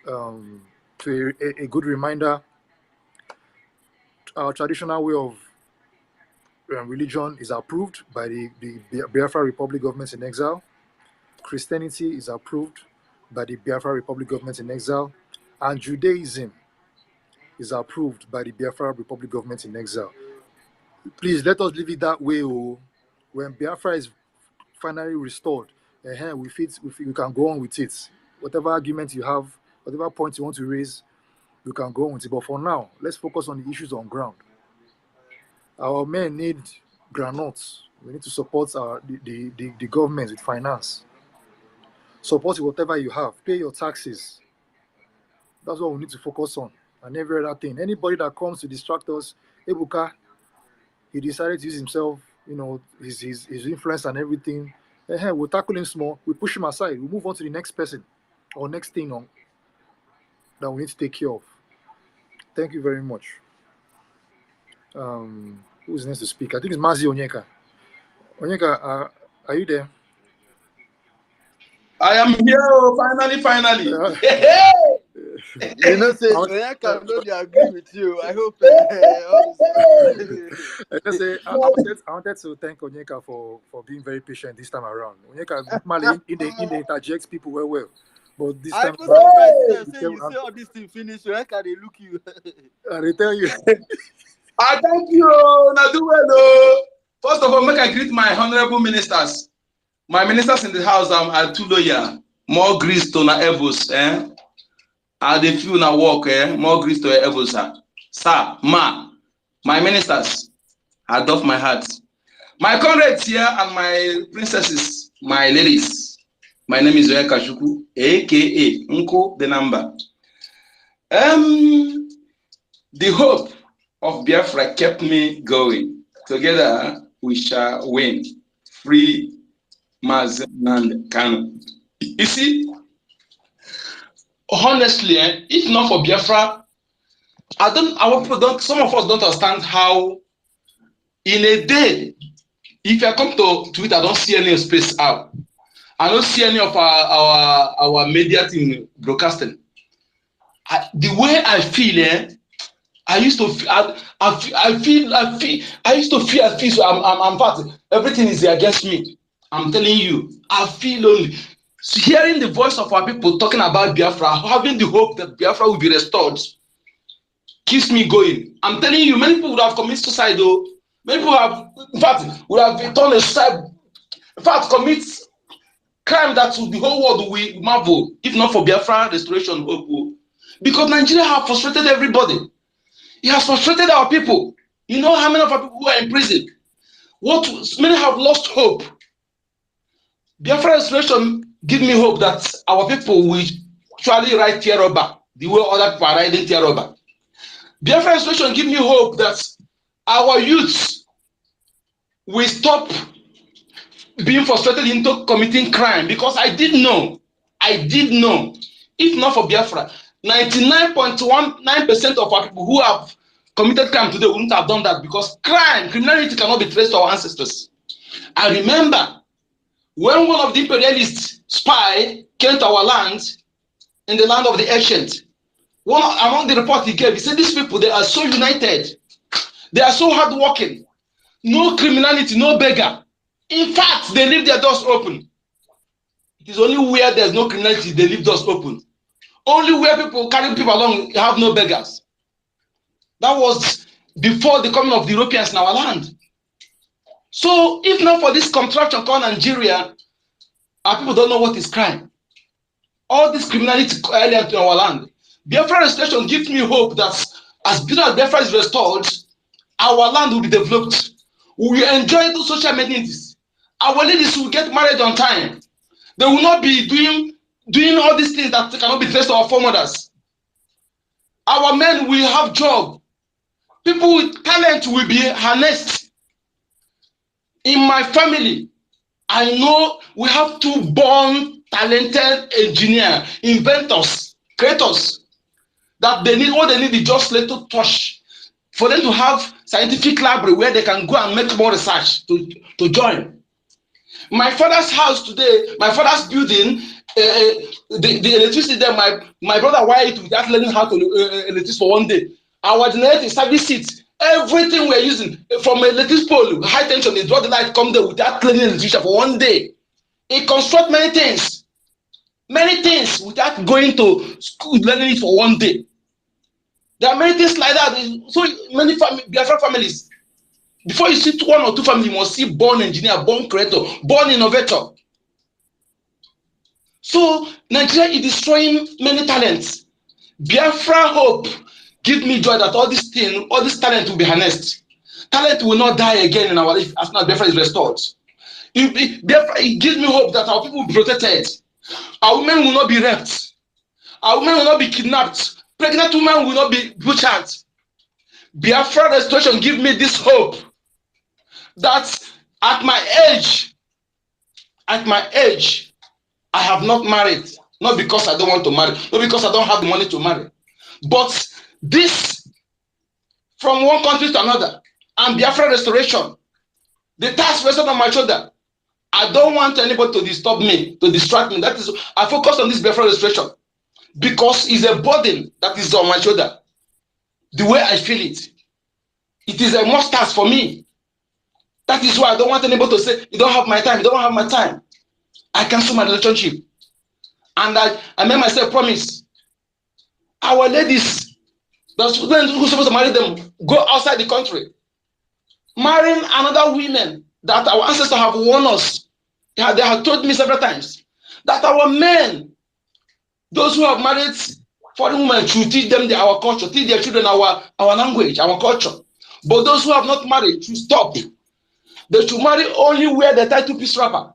S6: To a good reminder, our traditional way of religion is approved by the Biafra Republic governments in exile. Christianity is approved by the Biafra Republic governments in exile. And Judaism is approved by the Biafra Republic government in exile. Please let us leave it that way. When Biafra is finally restored, we can go on with it. Whatever argument you have, whatever point you want to raise, you can go on with it. But for now, let's focus on the issues on ground. Our men need granules. We need to support the government with finance. Support whatever you have. Pay your taxes. That's what we need to focus on. And every other thing. Anybody that comes to distract us, Ebuka, he decided to use himself, his influence and everything. We'll tackle him small. We push him aside. We move on to the next person or next thing that we need to take care of. Thank you very much. Who's next to speak? I think it's Mazi Onyeka. Onyeka, are you there?
S8: I am here, finally.
S3: Say Onyeka don't agree with you. I hope.
S6: I wanted to thank Onyeka for being very patient this time around. Onyeka normally interjects people well. But this time,
S3: you say all this thing finish. Onyeka they look you.
S6: They tell you.
S8: I thank you. Now do well. First of all, make I greet my honorable ministers. My ministers in the house are too loyal. More grease to na evos, they feel na work, more grease to evos, sir, my ministers, I doff my heart. My comrades here and my princesses, my ladies. My name is Zoya Kashuku, aka Unko the number. The hope of Biafra kept me going. Together we shall win. Free Mazen Kano. You see, honestly, if not for Biafra, some of us don't understand how in a day, if I come to Twitter, I don't see any space out. I don't see any of our media team broadcasting. The way I feel, I used to feel so I'm fat. Everything is against me. I'm telling you, I feel lonely. So hearing the voice of our people talking about Biafra, having the hope that Biafra will be restored, keeps me going. I'm telling you, many people would have committed suicide though. Many people have, in fact, would have done a suicide. In fact, commit crime that the whole world will marvel, if not for Biafra restoration hope. Because Nigeria have frustrated everybody. It has frustrated our people. You know how many of our people are in prison? Many have lost hope. Biafra restoration give me hope that our people will actually ride Tieroba the way other people are riding Tieroba. Biafra restoration give me hope that our youths will stop being frustrated into committing crime, because I did know, if not for Biafra, 99.19% of our people who have committed crime today, we wouldn't have done that, because criminality cannot be traced to our ancestors. I remember when one of the imperialist spy came to our land, in the land of the ancient, one among the report he gave, he said, these people, they are so united, they are so hardworking, no criminality, no beggar. In fact, they leave their doors open. It is only where there's no criminality, they leave doors open. Only where people carry people along have no beggars. That was before the coming of the Europeans in our land. So if not for this contraction called Nigeria, our people don't know what is crime. All this criminality earlier in our land. Biafra restoration gives me hope that as Biafra is restored, our land will be developed. We will enjoy the social amenities. Our ladies will get married on time. They will not be doing all these things that cannot be traced to our foremothers. Our men will have job. People with talent will be harnessed. In my family, I know we have 2 born talented engineers, inventors, creators, that they need, what they need is just little touch for them to have scientific library where they can go and make more research to join. My father's house today, my father's building, the electricity there, my brother wired it without learning how to electricity for one day. Our generator service it. Everything we're using from electric pole, high tension, they draw the light, come there without learning electricity for one day. It constructs many things without going to school, learning it for one day. There are many things like that. So many Biafra families, before you see 1 or 2 families, you must see born engineer, born creator, born innovator. So Nigeria is destroying many talents. Biafra hope give me joy that all this talent will be harnessed. Talent will not die again in our life as soon as Biafra is restored. It gives me hope that our people will be protected. Our women will not be raped. Our women will not be kidnapped. Pregnant women will not be butchered. Biafra restoration gives me this hope that at my age, I have not married. Not because I don't want to marry, not because I don't have the money to marry. But this, from one country to another, and Biafra restoration, the task rested on my shoulder. I don't want anybody to disturb me, to distract me. That is, I focus on this Biafra restoration because it's a burden that is on my shoulder. The way I feel it, it is a must task for me. That is why I don't want anybody to say, you don't have my time, you don't have my time. I cancel my relationship. And I made myself promise. Our ladies, those who are supposed to marry them, go outside the country. Marrying another women that our ancestors have warned us. They have told me several times that our men, those who have married foreign women, should teach them our culture, teach their children our language, our culture. But those who have not married should stop. They should marry only where the title piece wrapper.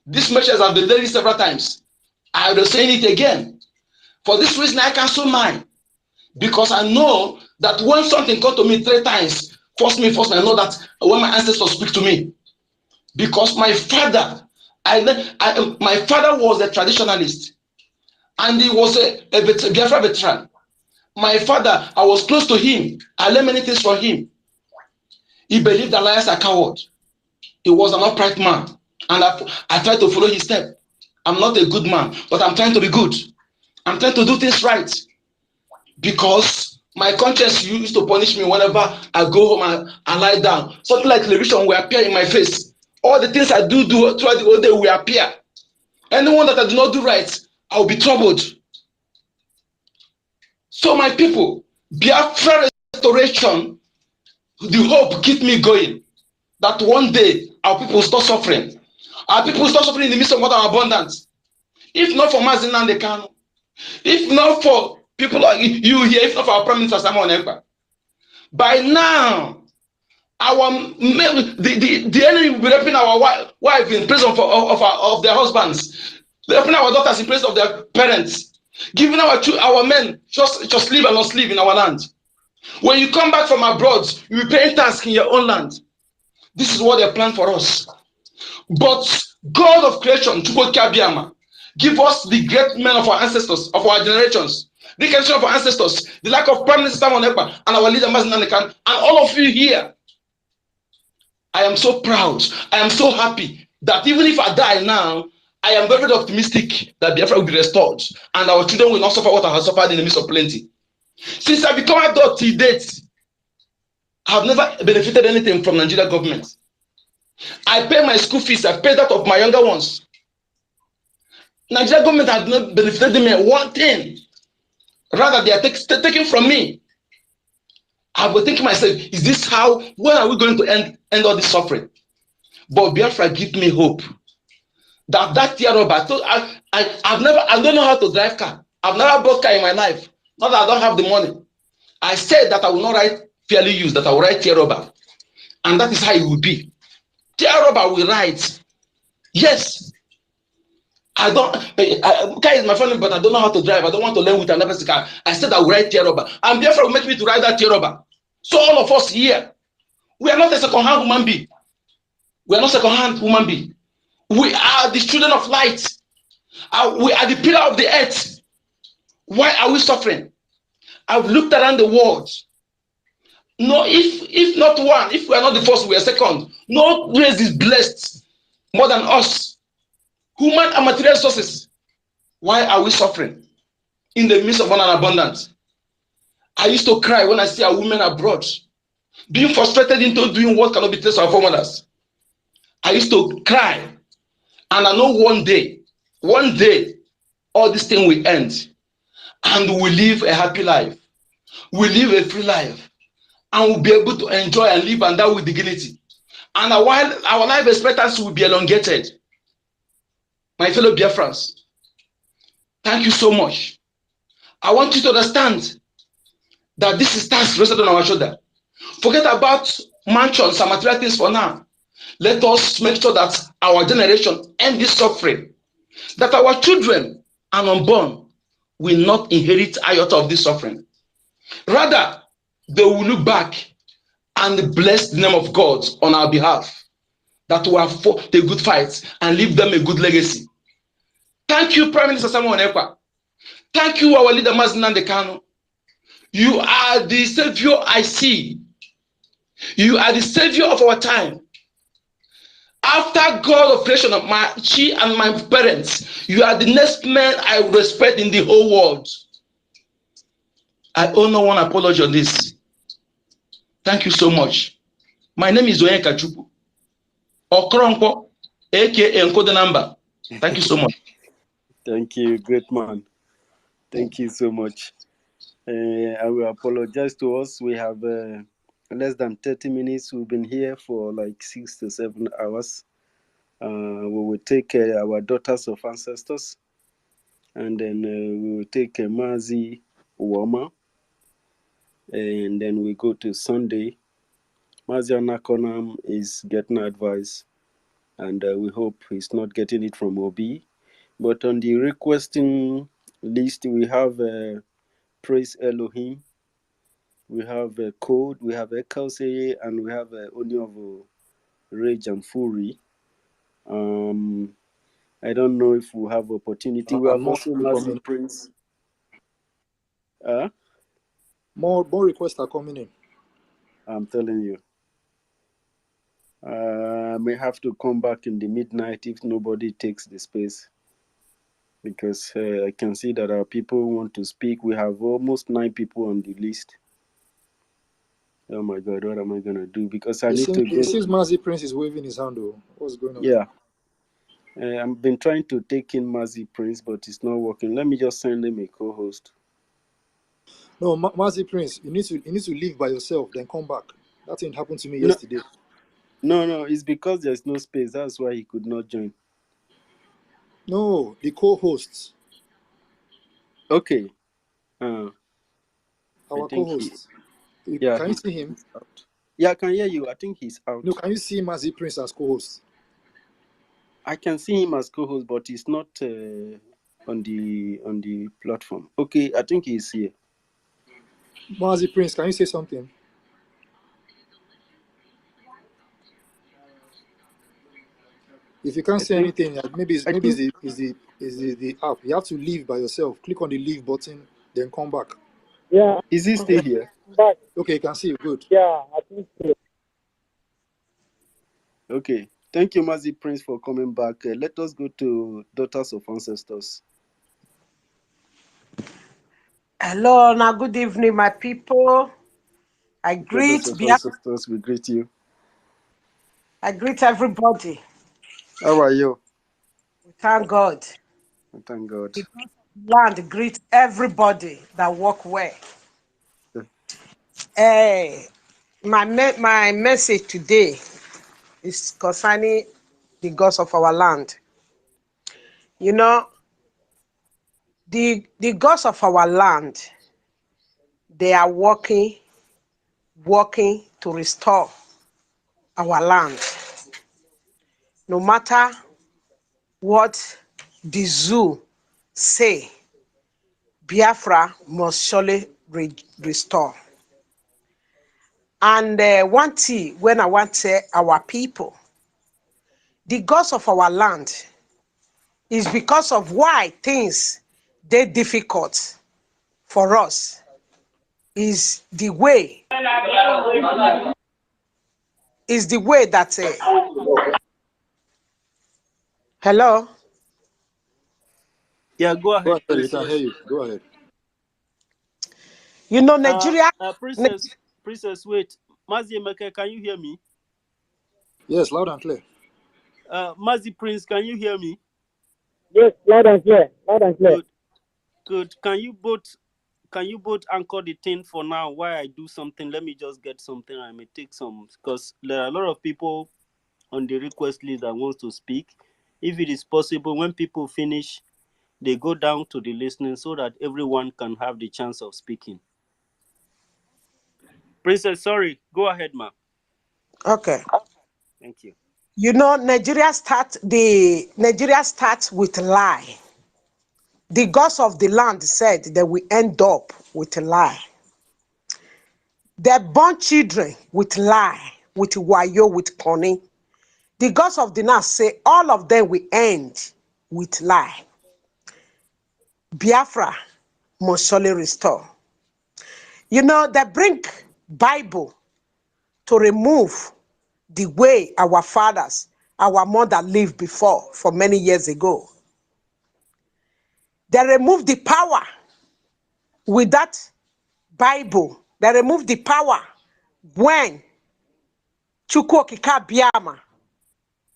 S8: This message has been delivered several times. I will say it again. For this reason, I cancel mine. Because I know that when something comes to me 3 times, force me, I know that when my ancestors speak to me. Because my father, my father was a traditionalist. And he was a Biafra veteran. My father, I was close to him. I learned many things from him. He believed that liars are cowards. He was an upright man. And I tried to follow his step. I'm not a good man, but I'm trying to be good. I'm trying to do things right. Because my conscience used to punish me whenever I go home and lie down. Something like television will appear in my face. All the things I do throughout the whole day will appear. Anyone that I do not do right, I will be troubled. So my people, Biafra restoration, the hope keep me going. That one day our people will stop suffering. Our people will stop suffering in the midst of water abundance. If not for Mazin and the Kano, if not for people like you here, if not for our Prime Minister Simon Ekpa, by now, the enemy will be raping our wife in place of their husbands, raping our daughters in place of their parents, giving our men just live and not live in our land. When you come back from abroad, you will pay tax in your own land. This is what they plan for us. But God of creation, Chukwu Kabiama, give us the great men of our ancestors, of our generations, the condition of our ancestors, the lack of Prime Minister Simon Ekpa, and our leader Mazi Nnamdi Kanu, and all of you here. I am so proud. I am so happy that even if I die now, I am very optimistic that Biafra will be restored and our children will not suffer what I have suffered in the midst of plenty. Since I become adult till date, I have never benefited anything from Nigeria government. I pay my school fees, I pay that of my younger ones. Nigeria government has not benefited me one thing. Rather, they are taking from me. I will think to myself, is this how, when are we going to end all this suffering? But Biafra give me hope. That year over, I don't know how to drive car. I've never bought car in my life. Not that I don't have the money. I said that I will not write fairly used, that I will write tear rubber. And that is how it will be. Tear rubber will write. Yes. Car is my friend, but I don't know how to drive. I don't want to learn with another person's car. I said I will write tear rubber. And Biafra will make me to write that tear rubber. So all of us here, we are not a second-hand human being. We are not second-hand human being. We are the children of light. We are the pillar of the earth. Why are we suffering? I've looked around the world. No, if not one, if we are not the first, we are second. No race is blessed more than us. Human and material sources. Why are we suffering in the midst of an abundance? I used to cry when I see a woman abroad being frustrated into doing what cannot be traced to our foremothers. I used to cry, and I know one day, all this thing will end, and we will live a happy life. We live a free life, and we'll be able to enjoy and live and die with dignity. And our life expectancy will be elongated. My fellow Biafrans, thank you so much. I want you to understand that this is task rested on our shoulder. Forget about mansions and material things for now. Let us make sure that our generation end this suffering, that our children and unborn will not inherit iota of this suffering. Rather, they will look back and bless the name of God on our behalf, that we have fought a good fight and leave them a good legacy. Thank you, Prime Minister Simon Ekpa. Thank you, our leader Mazi Nnamdi Kanu. You are the savior I see. You are the savior of our time. After God of creation, she and my parents, you are the next man I respect in the whole world. I owe no one apology on this. Thank you so much. My name is Oyen Kachuku. Okoronkwo, aka Encodenamba. Thank you so much.
S7: Thank you, great man. Thank you so much. I will apologize to us. We have less than 30 minutes. We've been here for like 6 to 7 hours. We will take our daughters of ancestors, and then we will take Mazi Uwama, and then we go to Sunday. Mazi Anakonam is getting advice, and we hope he's not getting it from Obi. But on the requesting list, we have Praise Elohim, we have Code, we have Ekause, and we have Oni of Rage and Fury. I don't know if we have opportunity. We have also Mazi Prince.
S6: More requests are coming in.
S7: I'm telling you. I may have to come back in the midnight if nobody takes the space, because I can see that our people want to speak. We have almost 9 people on the list. Oh my God, what am I going to do? Because I need to go.
S6: It seems Mazi Prince is waving his hand. What's going on?
S7: Yeah. I've been trying to take in Mazi Prince, but it's not working. Let me just send him a co-host.
S6: No, Mazi Prince, you need to leave by yourself, then come back. That thing happened to me yesterday.
S7: No, it's because there's no space. That's why he could not join.
S6: No, the co-hosts.
S7: Okay.
S6: Our co-host. Can you see him?
S7: Yeah, I can hear you. I think he's out.
S6: No, can you see Mazi Prince as co-host?
S7: I can see him as co-host, but he's not on the platform. Okay, I think he's here.
S6: Mazi Prince, can you say something? If you can't say anything, maybe it's the app. You have to leave by yourself. Click on the leave button Then come back.
S12: Yeah,
S3: Is he still here?
S12: back.
S6: Okay, you can see you. Good.
S12: Yeah, I think so.
S3: Okay. Thank you, Mazi Prince, for coming back. Let us go to Daughters of Ancestors.
S13: Hello, now good evening, my people. I greet
S3: Daughters of Ancestors, we greet you.
S13: I greet everybody.
S3: How are you?
S13: We thank God.
S3: Thank God.
S13: The land greet everybody that walk well. Hey, my message today is concerning the gods of our land. You know, the gods of our land, they are working to restore our land. No matter what the zoo say, Biafra must surely restore. And one thing when I want to say our people, the gods of our land is because of why things they difficult for us is the way that hello.
S7: Yeah, go ahead,
S6: Go ahead. We
S7: Princess.
S6: can hear you. Go ahead.
S13: You know, Nigeria.
S7: Princess, wait. Mazi Emeka, can you hear me?
S6: Yes, loud and clear.
S7: Mazi Prince, can you hear me?
S12: Yes, loud and clear. Loud and clear.
S7: Good. Can you both anchor the thing for now while I do something? Let me just get something. I may take some, because there are a lot of people on the request list that wants to speak. If it is possible, when people finish, they go down to the listening so that everyone can have the chance of speaking. Princess, sorry. Go ahead, ma.
S13: Okay.
S7: Thank you.
S13: You know, Nigeria starts with lie. The gods of the land said that we end up with a lie. They born children with lie, with wayo, with cunning. The gods of the land say all of them will end with lie. Biafra must surely restore. You know, they bring Bible to remove the way our fathers, our mother lived before for many years ago. They remove the power with that Bible. They remove the power when Chukwokika Biama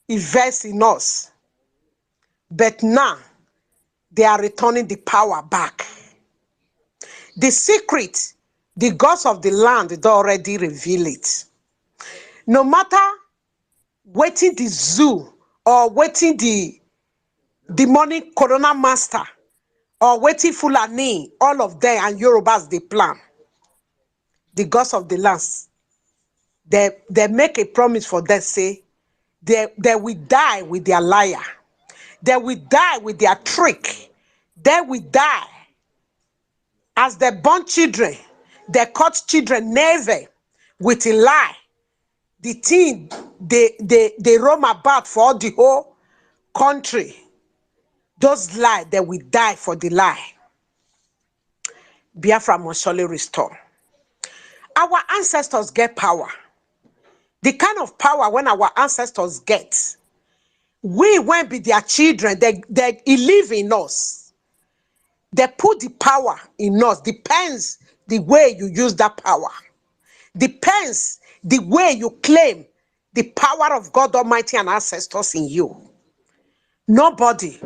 S13: invests in us. But now, they are returning the power back. The secret, the gods of the land, they already reveal it. No matter waiting the zoo or waiting the demonic corona master or waiting Fulani, all of them and Yorubas, they plan. The gods of the lands, they make a promise for them, say, they will die with their liar. They will die with their trick. They will die as they born children. They cut children never with a lie. The thing they roam about for the whole country. Those lie, they will die for the lie. Biafra must surely restore. Our ancestors get power. The kind of power when our ancestors get, we won't be their children. They live in us. They put the power in us. Depends the way you use that power. Depends the way you claim the power of God Almighty and ancestors in you. Nobody,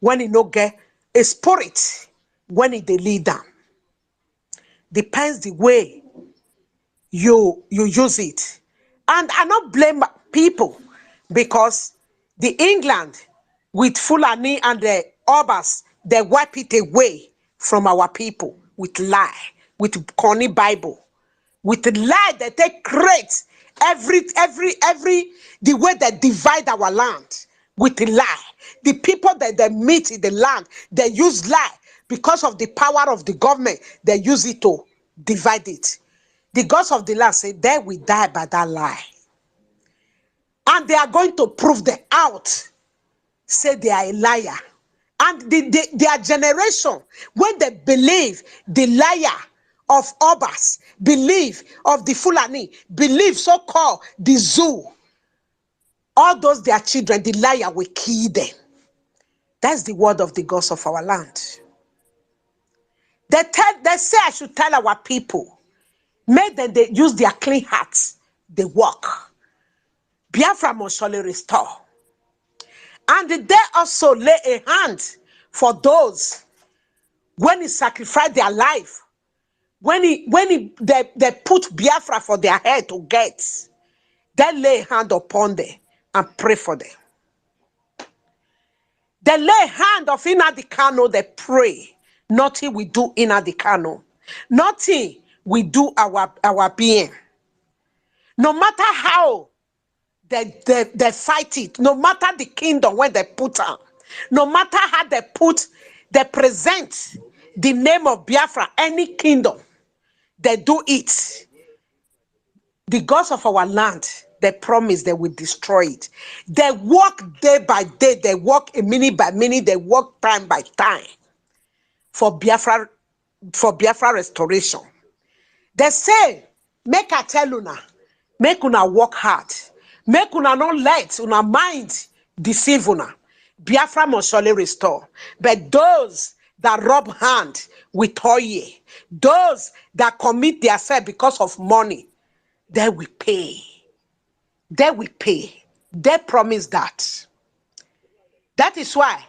S13: when he no get a spirit, when he they lead them. Depends the way you use it. And I not blame people, because the England with Fulani and the Obas, they wipe it away from our people with lie, with corny Bible, with lie that they create every the way they divide our land with lie. The people that they meet in the land, they use lie because of the power of the government. They use it to divide it. The gods of the land say they will die by that lie. And they are going to prove them out. Say they are a liar And their generation, when they believe the liar of Obas, believe of the Fulani, believe so-called the zoo, all those their children, the liar will kill them. That's the word of the gods of our land. They say I should tell our people, make them they use their clean hearts, they walk. Biafra must surely restore. And they also lay a hand for those when he sacrificed their life, they put Biafra for their head to get, they lay a hand upon them and pray for them. They lay hand of Inadikano, they pray. Nothing we do Inadikano. Nothing we do our being. No matter how they fight it, no matter the kingdom where they put on, no matter how they present the name of Biafra, any kingdom, they do it. The gods of our land, they promise they will destroy it. They walk day by day, they walk a minute by minute, they walk time by time for Biafra restoration. They say, make I tell una, make una work hard, make una not let una mind deceive una. Biafra must surely restore. But those that rub hand with oil, those that commit themselves because of money, they will pay. They will pay. They promise that. That is why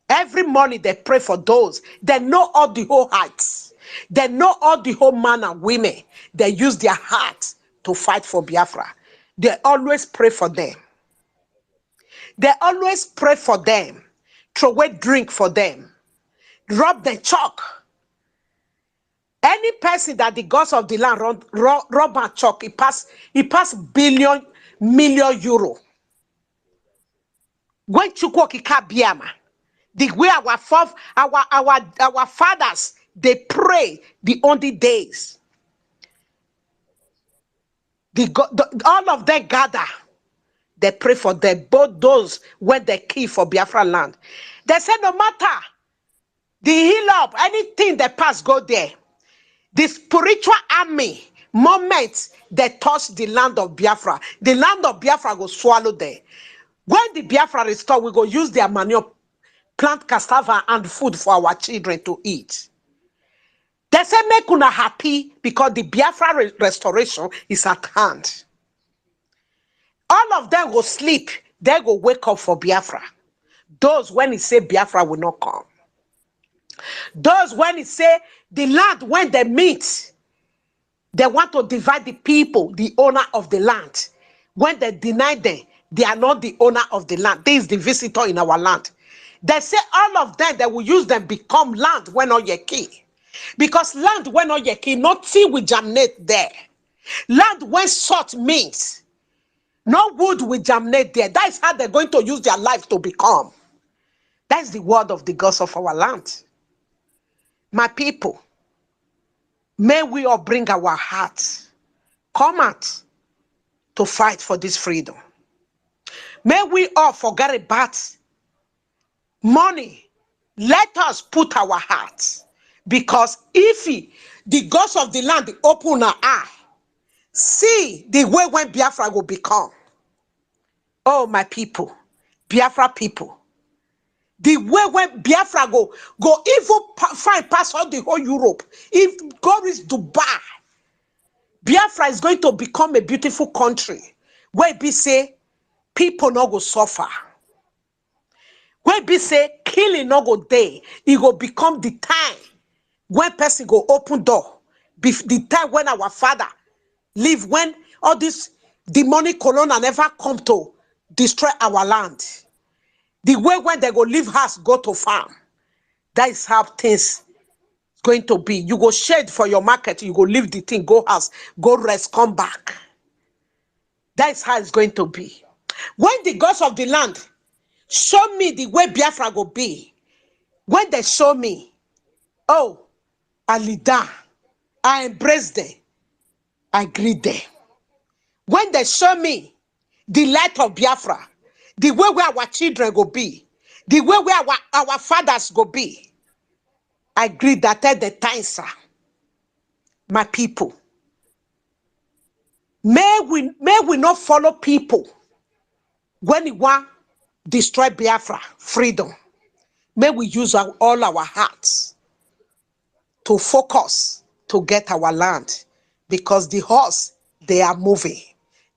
S13: every morning they pray for those. They know all the whole heights. They know all the whole men and women. They use their heart to fight for Biafra. They always pray for them. They always pray for them. Throw away drink for them. Rub the chalk. Any person that the gods of the land rub and chalk, he pass billion, million euro. When Chukwoki Kabiama, the way our fathers they pray the only days. All of them gather. They pray for them, both those when they kill for Biafra land. They say no matter the hill up, anything they pass, go there. The spiritual army, moment they touch the land of Biafra, the land of Biafra go swallow them. When the Biafra restore, we go use their manure, plant cassava and food for our children to eat. They say make una happy because the Biafra restoration is at hand. All of them go sleep, they go wake up for Biafra. Those when he say Biafra will not come. Those when he say the land when they meet, they want to divide the people, the owner of the land. When they deny them, they are not the owner of the land. This is the visitor in our land. They say all of them, they will use them become land when not your key. Because land when not your key, nothing will germinate there. Land when salt means, no wood will germinate there. That is how they're going to use their life to become. That's the word of the gods of our land. My people, may we all bring our hearts, come out to fight for this freedom. May we all forget about money. Let us put our hearts. Because if the gods of the land open our eye, see the way when Biafra will become. Oh, my people, Biafra people. The way when Biafra go even find pass all the whole Europe. If God is Dubai, Biafra is going to become a beautiful country where we say people not go suffer. Where we say killing not go day, it will become the time when person go open door. The time when our father live, when all this demonic corona never come to destroy our land. The way when they go leave house, go to farm. That is how things going to be. You go shade for your market, you go leave the thing, go house, go rest, come back. That is how it's going to be. When the gods of the land show me the way Biafra go be, when they show me, oh, I lead them, I embrace them, I greet them. When they show me the light of Biafra, the way where our children go be, the way where our fathers go be. I agree that at the time, sir, my people, may we not follow people when we want destroy Biafra freedom. May we use all our hearts to focus to get our land, because the horse, they are moving.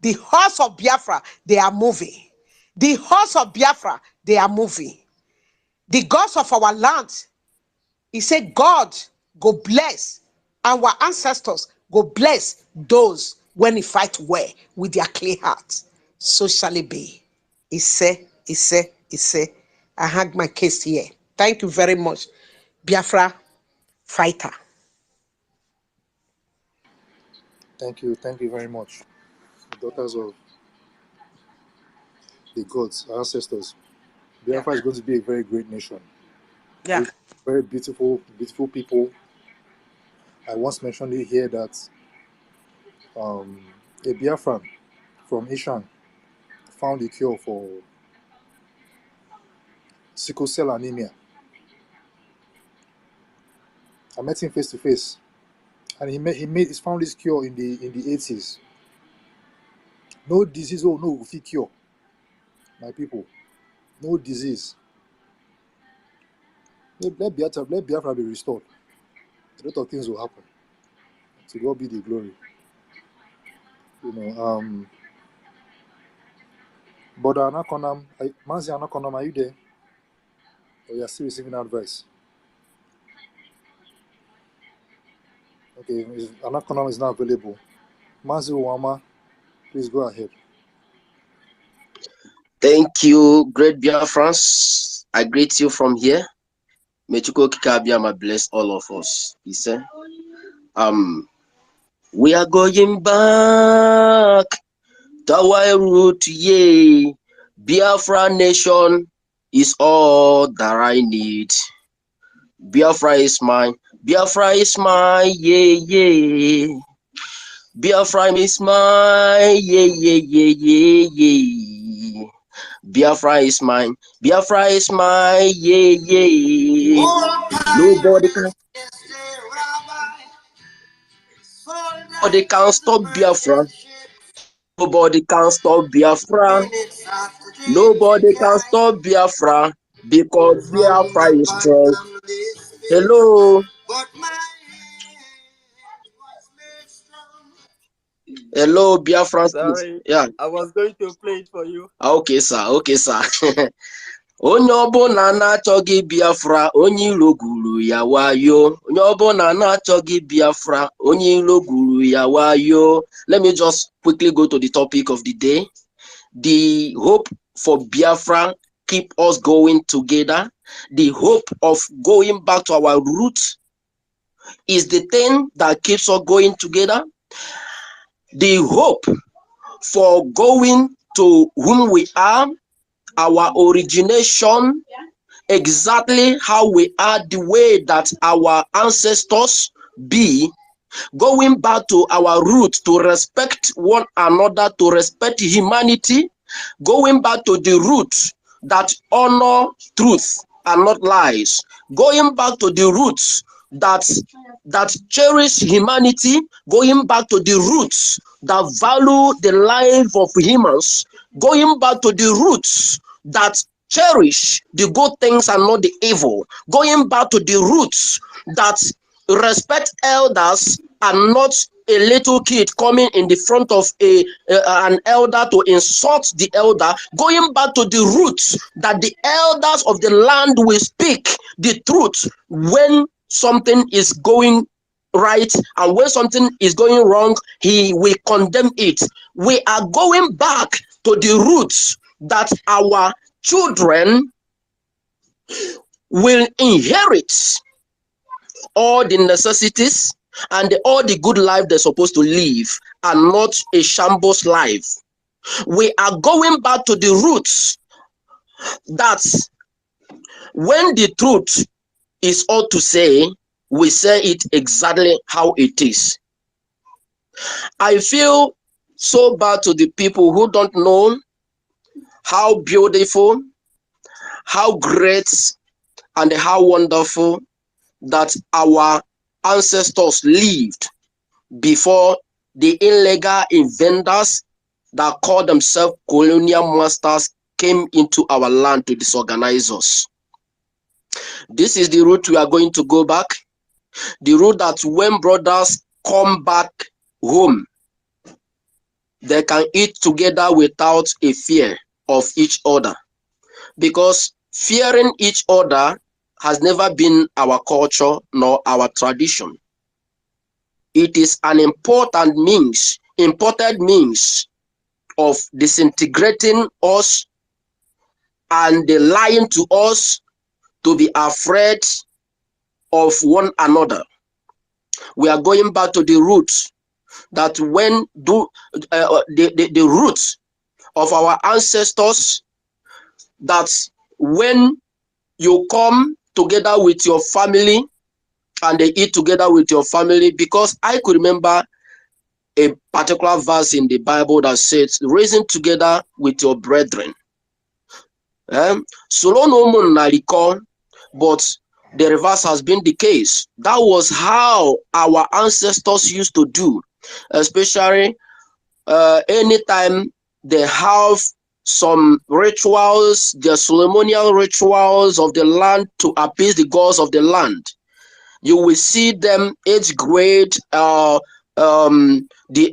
S13: The horse of Biafra, they are moving. The horse of Biafra, they are moving. The gods of our land, he said, God go bless our ancestors, go bless those when he fight well with their clear heart. So shall it be. He said, I hang my case here. Thank you very much, Biafra fighter.
S6: Thank you very much, daughters of the gods, our ancestors. Biafra is going to be a very great nation.
S13: Yeah.
S6: Very beautiful people. I once mentioned it here that a Biafran from Ishan found a cure for sickle cell anemia. I met him face to face, and he found this cure in the 80s. No disease, no cure, my people. No disease. Let Biafra be restored. A lot of things will happen. To God be the glory. But Anakonam, Manzi Anakonam, are you there? Or you are still receiving advice? Okay, Anakonam is not available. Manzi Wama, please go ahead.
S14: Thank you, great Biafrans. I greet you from here. May Chuko Kikabiyama bless all of us. He said, we are going back to our root, yay. Biafra nation is all that I need. Biafra is mine. Biafra is mine, yeah. Biafra is mine, yeah. Biafra is mine. Biafra is mine, yeah. Nobody can stop Biafra. Nobody can stop Biafra. Nobody can stop Biafra because Biafra is strong. Hello. Hello, Biafra.
S7: Sorry.
S14: Yeah.
S7: I was going to play it for you.
S14: Okay, sir. Onye ọbụla na-achọghị Biafra, onye iro gwuru ya wayo. Onye ọbụla na-achọghị Biafra, onye iro gwuru ya wayo. Let me just quickly go to the topic of the day. The hope for Biafra keep us going together. The hope of going back to our roots is the thing that keeps us going together. The hope for going to whom we are, our origination, exactly how we are, the way that our ancestors be, going back to our roots, to respect one another, to respect humanity, going back to the roots that honor truth and not lies, going back to the roots that cherish humanity, going back to the roots that value the life of humans, going back to the roots that cherish the good things and not the evil, going back to the roots that respect elders and not a little kid coming in the front of an elder to insult the elder, going back to the roots that the elders of the land will speak the truth when something is going right, and when something is going wrong, he will condemn it. We are going back to the roots that our children will inherit all the necessities and all the good life they're supposed to live, and not a shambles life. We are going back to the roots that when the truth is all to say, we say it exactly how it is. I feel so bad to the people who don't know how beautiful how great and how wonderful that our ancestors lived before the illegal invaders that call themselves colonial masters came into our land to disorganize us. This is the route we are going to go back. The route that when brothers come back home, they can eat together without a fear of each other. Because fearing each other has never been our culture nor our tradition. It is an imported means of disintegrating us and lying to us to be afraid of one another. We are going back to the roots that when the roots of our ancestors, that when you come together with your family and they eat together with your family, because I could remember a particular verse in the Bible that says, reason together with your brethren. So no one recall, but the reverse has been the case. That was how our ancestors used to do, especially anytime they have some rituals, the ceremonial rituals of the land to appease the gods of the land. You will see them age grade, the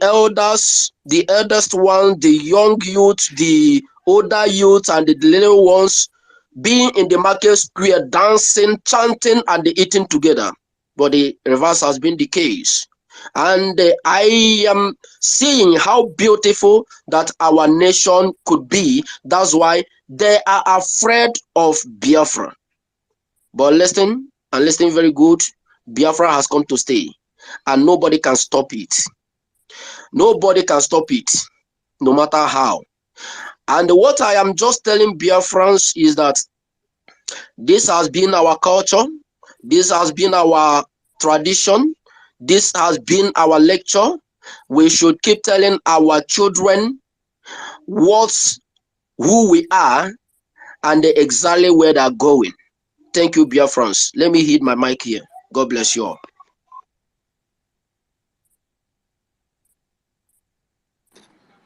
S14: elders, the eldest one, the young youth, the older youth, and the little ones being in the market square, dancing, chanting, and eating together. But the reverse has been the case. And I am seeing how beautiful that our nation could be. That's why they are afraid of Biafra. But listen, and listen very good, Biafra has come to stay. And nobody can stop it. Nobody can stop it, no matter how. And what I am just telling Biafrans is that this has been our culture, this has been our tradition, this has been our lecture. We should keep telling our children who we are and exactly where they're going. Thank you, Biafrans. Let me hit my mic here. God bless you all.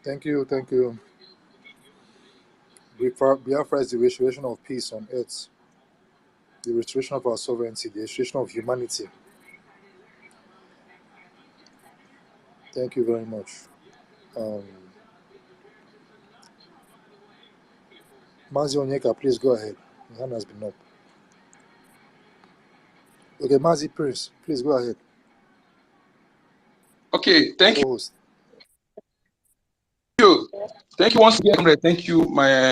S6: Thank you, thank you. Biafra is the restoration of peace on earth, the restoration of our sovereignty, the restoration of humanity. Thank you very much. Mazi Onyeka, please go ahead. Your hand has been up. Okay, Mazi Prince, please go ahead.
S8: Okay, thank you. Thank you once again, comrade. Thank you, my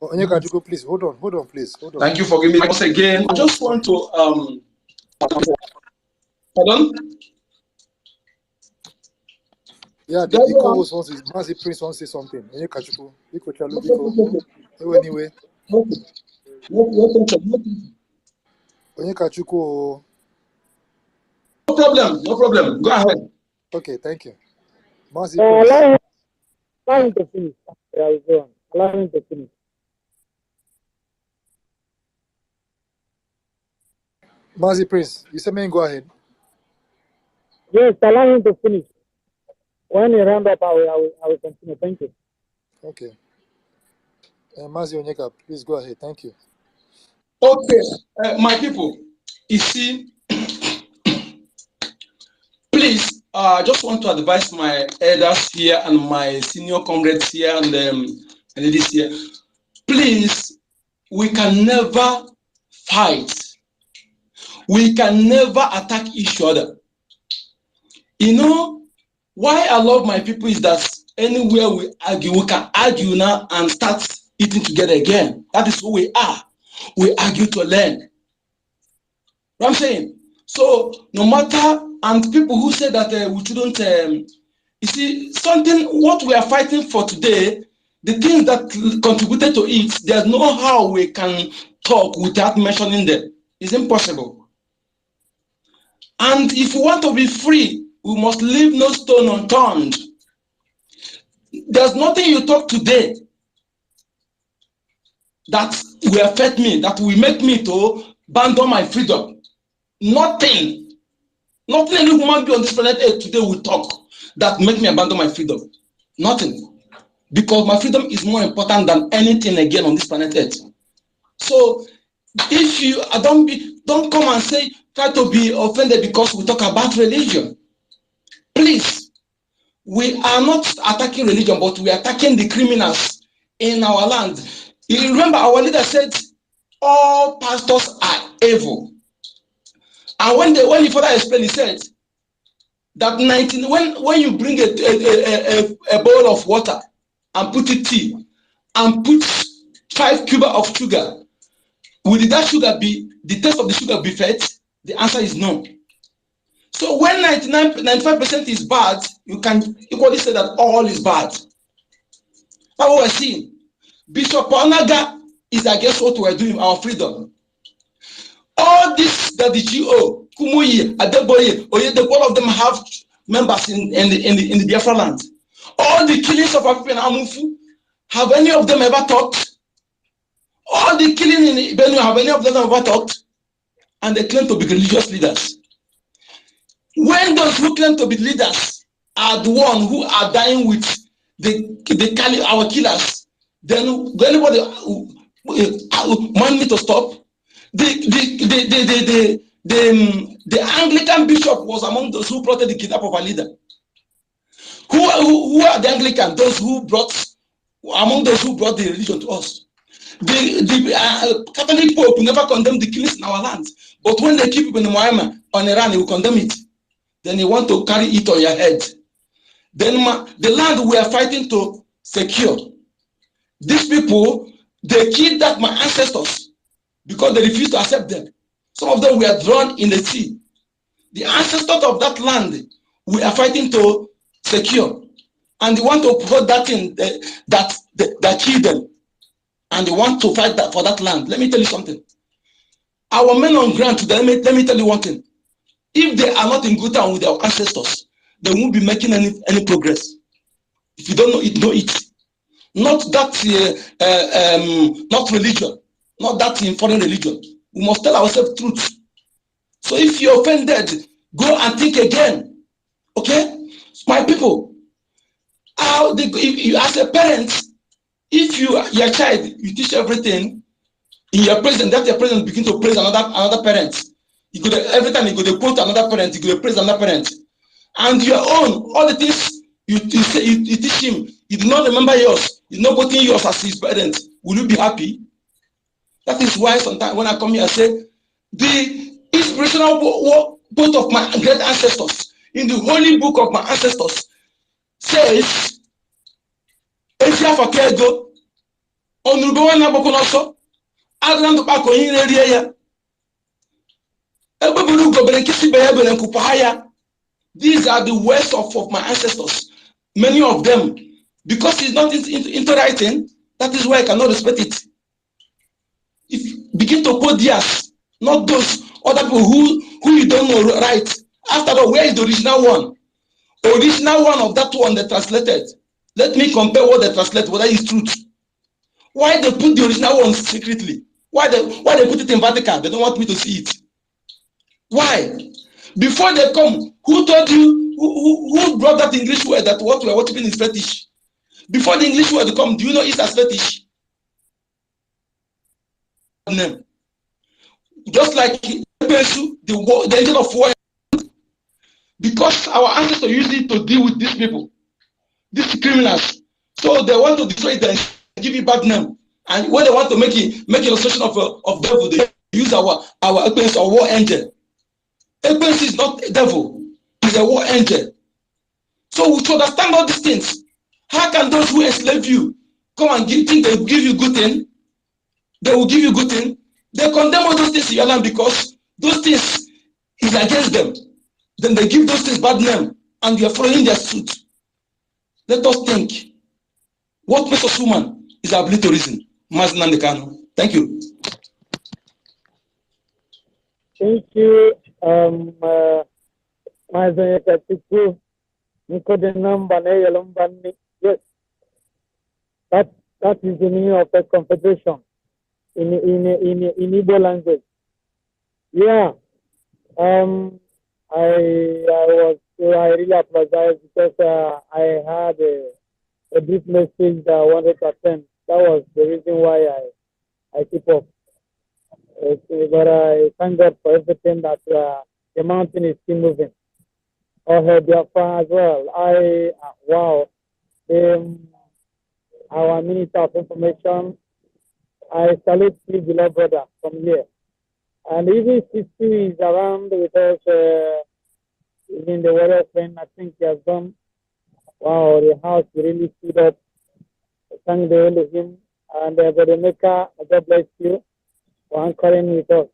S6: Onyeka, please hold on, please. Hold on.
S8: Thank you for giving me once again. I just want to pardon?
S6: Yeah, the co-host wants to, Mazi Prince wants to say something. Anyway.
S8: No problem. Go ahead.
S6: Okay, thank you. Mazi Prince.
S12: Allow him to finish. Allow him to finish.
S6: Mazi Prince, you said, man, go ahead.
S12: Yes, allow him to finish. When you round up, I will continue. Thank you.
S6: Okay. Mazi Onyeka, please go ahead. Thank you.
S8: Okay, my people, you see, please, I just want to advise my elders here and my senior comrades here and ladies here. Please, we can never fight. We can never attack each other. You know, why I love my people is that anywhere we argue, we can argue now and start eating together again. That is who we are. We argue to learn. What I'm saying? So no matter, and people who say that we shouldn't, you see, what we are fighting for today, the things that contributed to it, there's no how we can talk without mentioning them. It's impossible. And if we want to be free, we must leave no stone unturned. There's nothing you talk today that will affect me, that will make me to abandon my freedom. Nothing. Nothing any human being on this planet Earth today will talk that make me abandon my freedom. Nothing. Because my freedom is more important than anything again on this planet Earth. So if you don't come and say, try to be offended because we talk about religion. Please, we are not attacking religion, but we are attacking the criminals in our land. You remember our leader said, all pastors are evil. And when he further explained, he said that when you bring a bowl of water and put it tea and put 5 cubes of sugar, will that sugar be, the taste of the sugar be fed? The answer is no. So when 95% is bad, you can equally say that all is bad. That's what we're seeing. Bishop Onaga is against what we're doing, our freedom. All this that the GO, Kumuyi, Adeboye, Oyede, all of them have members in the Biafra land. All the killings of African Amufu, have any of them ever talked? All the killing in Benue, have any of them ever talked? And they claim to be religious leaders. When those who claim to be leaders are the ones who are dying with our killers, then anybody want me to stop? The Anglican bishop was among those who plotted the kidnap of our leader. Who are the Anglican? Those who among those who brought the religion to us. The Catholic Pope never condemned the killings in our land, but when they keep it in the Muhammad on Iran, he will condemn it. Then you want to carry it on your head. Then the land we are fighting to secure. These people, they kidnapped my ancestors because they refused to accept them. Some of them were drowned in the sea. The ancestors of that land we are fighting to secure. And they want to uphold that thing that killed them. And they want to fight for that land. Let me tell you something. Our men on ground today, let me tell you one thing. If they are not in good time with their ancestors, they won't be making any progress. If you don't know it, know it. Not that not religion, not that in foreign religion. We must tell ourselves truth. So if you're offended, go and think again. Okay, my people. If you as a parent, if your child, you teach everything in your presence, that your presence begin to praise another parent. You could every time you go to quote another parent, you go to praise another parent, and your own all the things you teach him, you do not remember yours. You not putting yours as his parent. Will you be happy? That is why sometimes when I come here, I say the inspirational quote of my great ancestors in the holy book of my ancestors says, "Esia fakego onugo na bokonoso agrandu pako yin ya." These are the words of my ancestors. Many of them, because it's not into writing, that is why I cannot respect it. If you begin to quote theirs, not those other people who you don't know right. After all, where is the original one? The original one of that one they translated. Let me compare what they translate, whether it's truth. Why they put the original one secretly? Why they put it in Vatican? They don't want me to see it. Why? Before they come, who told you, who brought that English word that what we are worshiping is fetish? Before the English word come, do you know it's as fetish? Just like the angel of war. Because our ancestors used it to deal with these people, these criminals. So they want to destroy them, give it bad name. And when they want to make an illustration of devil, they use our war angel. Ekwensu is not a devil, he's a war angel. So we should understand all these things. How can those who enslave you come and think they will give you good thing? They will give you good thing. They condemn all those things in your land because those things is against them. Then they give those things bad name and you are following their suit. Let us think. What makes us human is our ability to reason. Thank you.
S12: Thank you, Yes. That is the meaning of a confederation in Igbo language. Yeah. I really apologize because I had a brief message that I wanted to attend. That was the reason why I keep up. But I thank God for everything that the mountain is still moving. Or her Biafra as well. Wow. Our Minister of Information, I salute you, beloved brother, from here. And even Sisti is around with us, even the warrior friend, I think he has done. Wow, the house really stood up. Thank the Elohim. And Brother Mecca, God bless you for anchoring with us.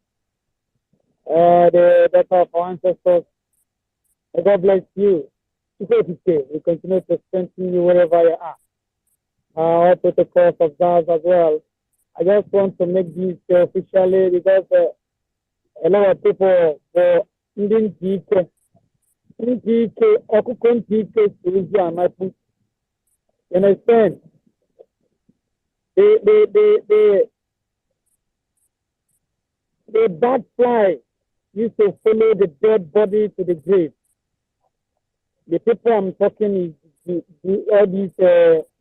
S12: The daughter of our ancestors, God bless you. We continue to strengthen you wherever you are. All protocols observed as well. I just want to make this officially because a lot of people didn't you understand? The bad fly used to follow the dead body to the grave. The people I'm talking is all this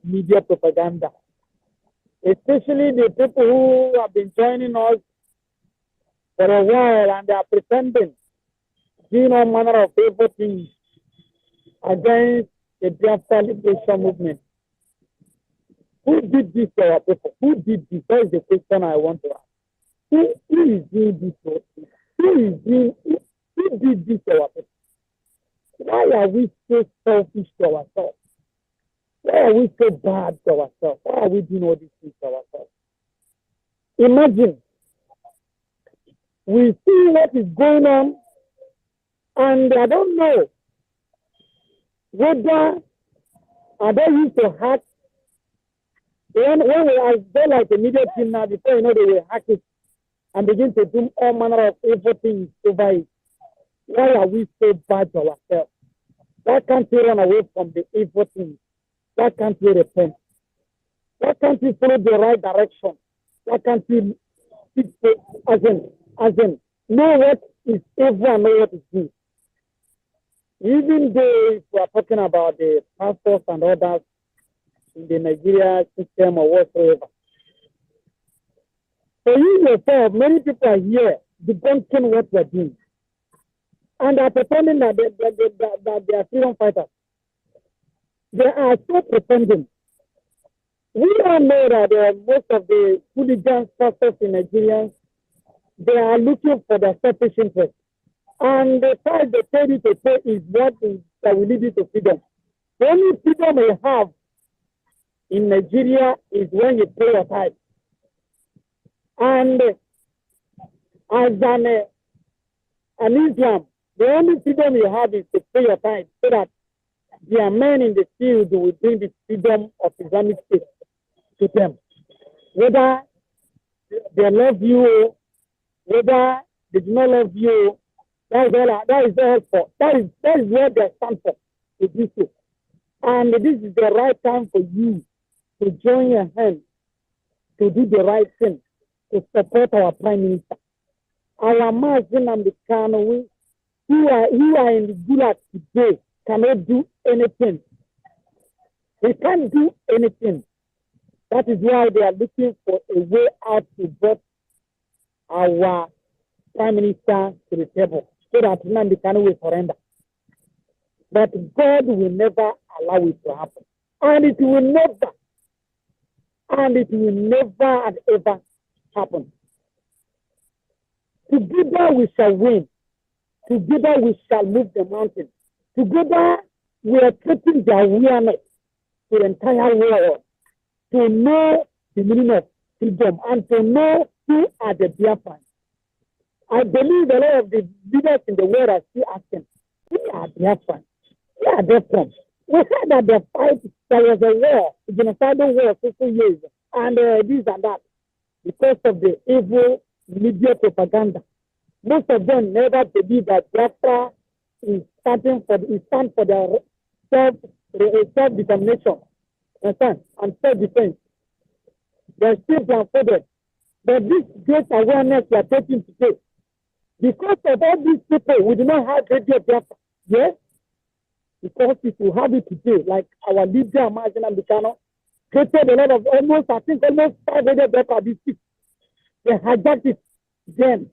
S12: media propaganda, especially the people who have been joining us for a while and they are pretending, doing all manner of evil things against the Biafra liberation movement. Who did this to our people? Who did this? That is the question I want to ask. Who is doing this? Who did this to our people? Why are we so selfish to ourselves? Why are we so bad to ourselves? Why are we doing all these things to ourselves? Imagine, we see what is going on, and I don't know whether are they used to hack. When we are there like a media team now, before you know they will hack it and begin to do all manner of evil things over it. Why are we so bad to ourselves? Why can't we run away from the evil things? Why can't we repent? Why can't we follow the right direction? Why can't we as in know what is evil and know what is good? Even though we are talking about the pastors and others in the Nigeria system or whatsoever. So you yourself, many people are here debunking what we are doing. And are pretending that they are freedom fighters. They are so pretending. We all know that most of the hooligans, pastors in Nigeria, they are looking for their selfish interest. And the price they tell you to pay is what that will lead you to freedom. The only freedom you have in Nigeria is when you pay your tithe. And as an Islam, the only freedom you have is to pay your tithe so that their men in the field will bring the freedom of Islamic State to them. Whether they love you, whether they do not love you, that is what they stand for, to do so. And this is the right time for you to join your hands, to do the right thing, to support our Prime Minister. Our Mazin and the Kano, who are in the Gulag today, cannot do anything. They can't do anything. That is why they are looking for a way out to get our Prime Minister to the table, so that Nnamdi Kanu will surrender. But God will never allow it to happen. And it will never and ever happen. Together we shall win. Together we shall move the mountain. Together we are creating the awareness to the entire world to know the meaning of freedom and to know who are the BIAFRANS. I believe a lot of the leaders in the world are still asking, who are BIAFRANS? Where are they from? We heard that the fight, there was a war, a genocidal war for 2 years, and this and that, because of the evil media propaganda. Most of them never believe that Biafra is stands for their self-determination, and self-defense. They're still blindfolded. But this great awareness we are taking today, because of all these people, we do not have radio Biafra. Yes? Because if we have it today, like our leader, Amazon Ambikano, created a lot of almost 5 radio Biafra this week. They hijacked it then.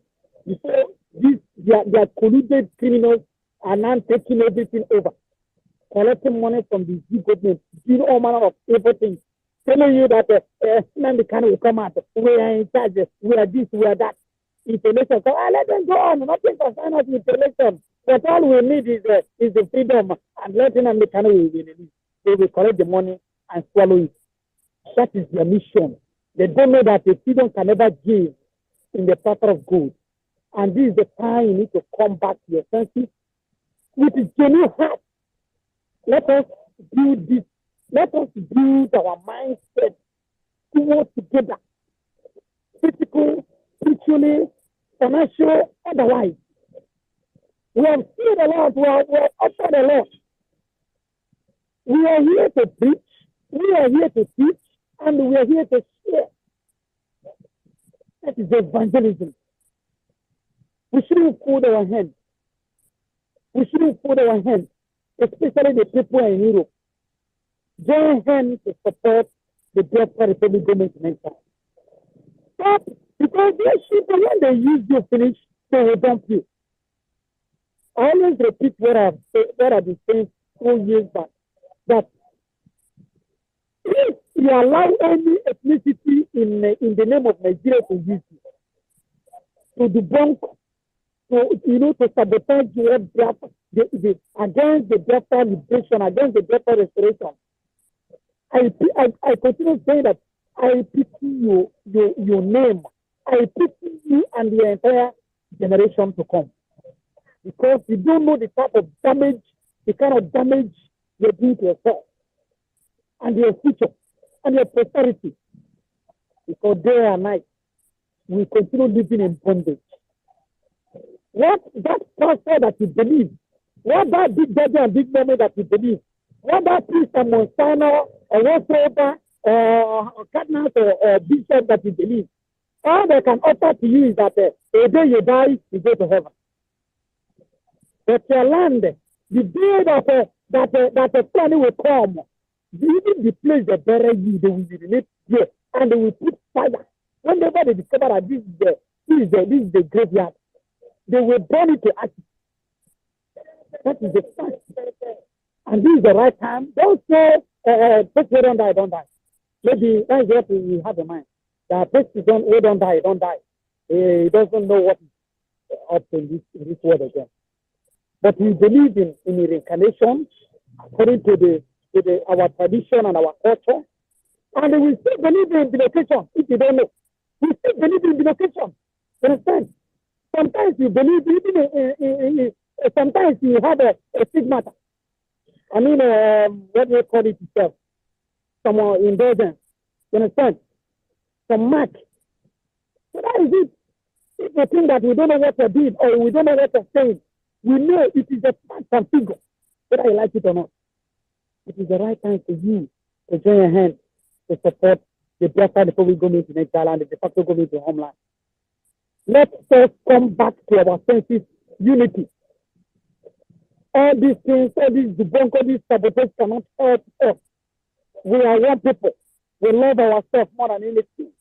S12: Before this, their colluded criminals are now taking everything over, collecting money from the G government, doing all manner of everything, telling you that Ambikano will come out, we are in charge, we are this, we are that. It's election. So let them go on. Nothing concern us with election. But all we need is the freedom, and letting them American will release. They will collect the money and swallow it. That is their mission. They don't know that the freedom can never give in the path of good. And this is the time you need to come back to your senses with a genuine heart. Let us do this. Let us build our mindset to work together. Physical, spiritually, financial, otherwise. We have seen a lot, we have offered a lot. We are here to preach, we are here to teach, and we are here to share. That is evangelism. We shouldn't fold our hands. We shouldn't fold our hands, especially the people in Europe. Join hands to support the Biafra Republic government in Nigeria. Stop. Because these people, when they use you finish, they will dump you. I always repeat what I've been saying 4 years back, that if you allow any ethnicity in the name of Nigeria to use you, to debunk, to sabotage against the Biafra liberation, against the Biafra restoration, I continue saying that I pity your name. I pity you and the entire generation to come. Because you don't know the type of damage, the kind of damage you're doing to yourself and your future and your prosperity. Because day and night, we continue living in bondage. What that pastor that you believe, what that big daddy and big mommy that you believe, what that priest and Monsignor or whatsoever or cardinal or bishop that you believe, all they can offer to you is that the day you die, you go to heaven. But your land, the day that the planet will come, even the place they bury you, they will relate here, and they will put fire. Whenever they discover that this is the graveyard, they will burn it to ashes. That is the fact. And this is the right time. Don't say, don't die. Maybe that's what we have in mind. The person who don't die. He doesn't know what is up in this world again. But we believe in reincarnation according to our tradition and our culture. And we still believe in bilocation, if you don't know. We still believe in bilocation. You understand? Sometimes you believe even sometimes you have a stigmata. I mean, what do you call it itself? Some indulgence. You understand? Some mark. So that is it. If you think that we don't know what we're doing or we don't know what we're saying, we know it is a fact and figure, whether you like it or not. It is the right time for you to join your hand to support the Biafra Republic government in Nigeria and the De-Facto government in homeland. Let us come back to our senses, unity. All these things, all these debunk, all these sabotage cannot help us. We are one people. We love ourselves more than anything.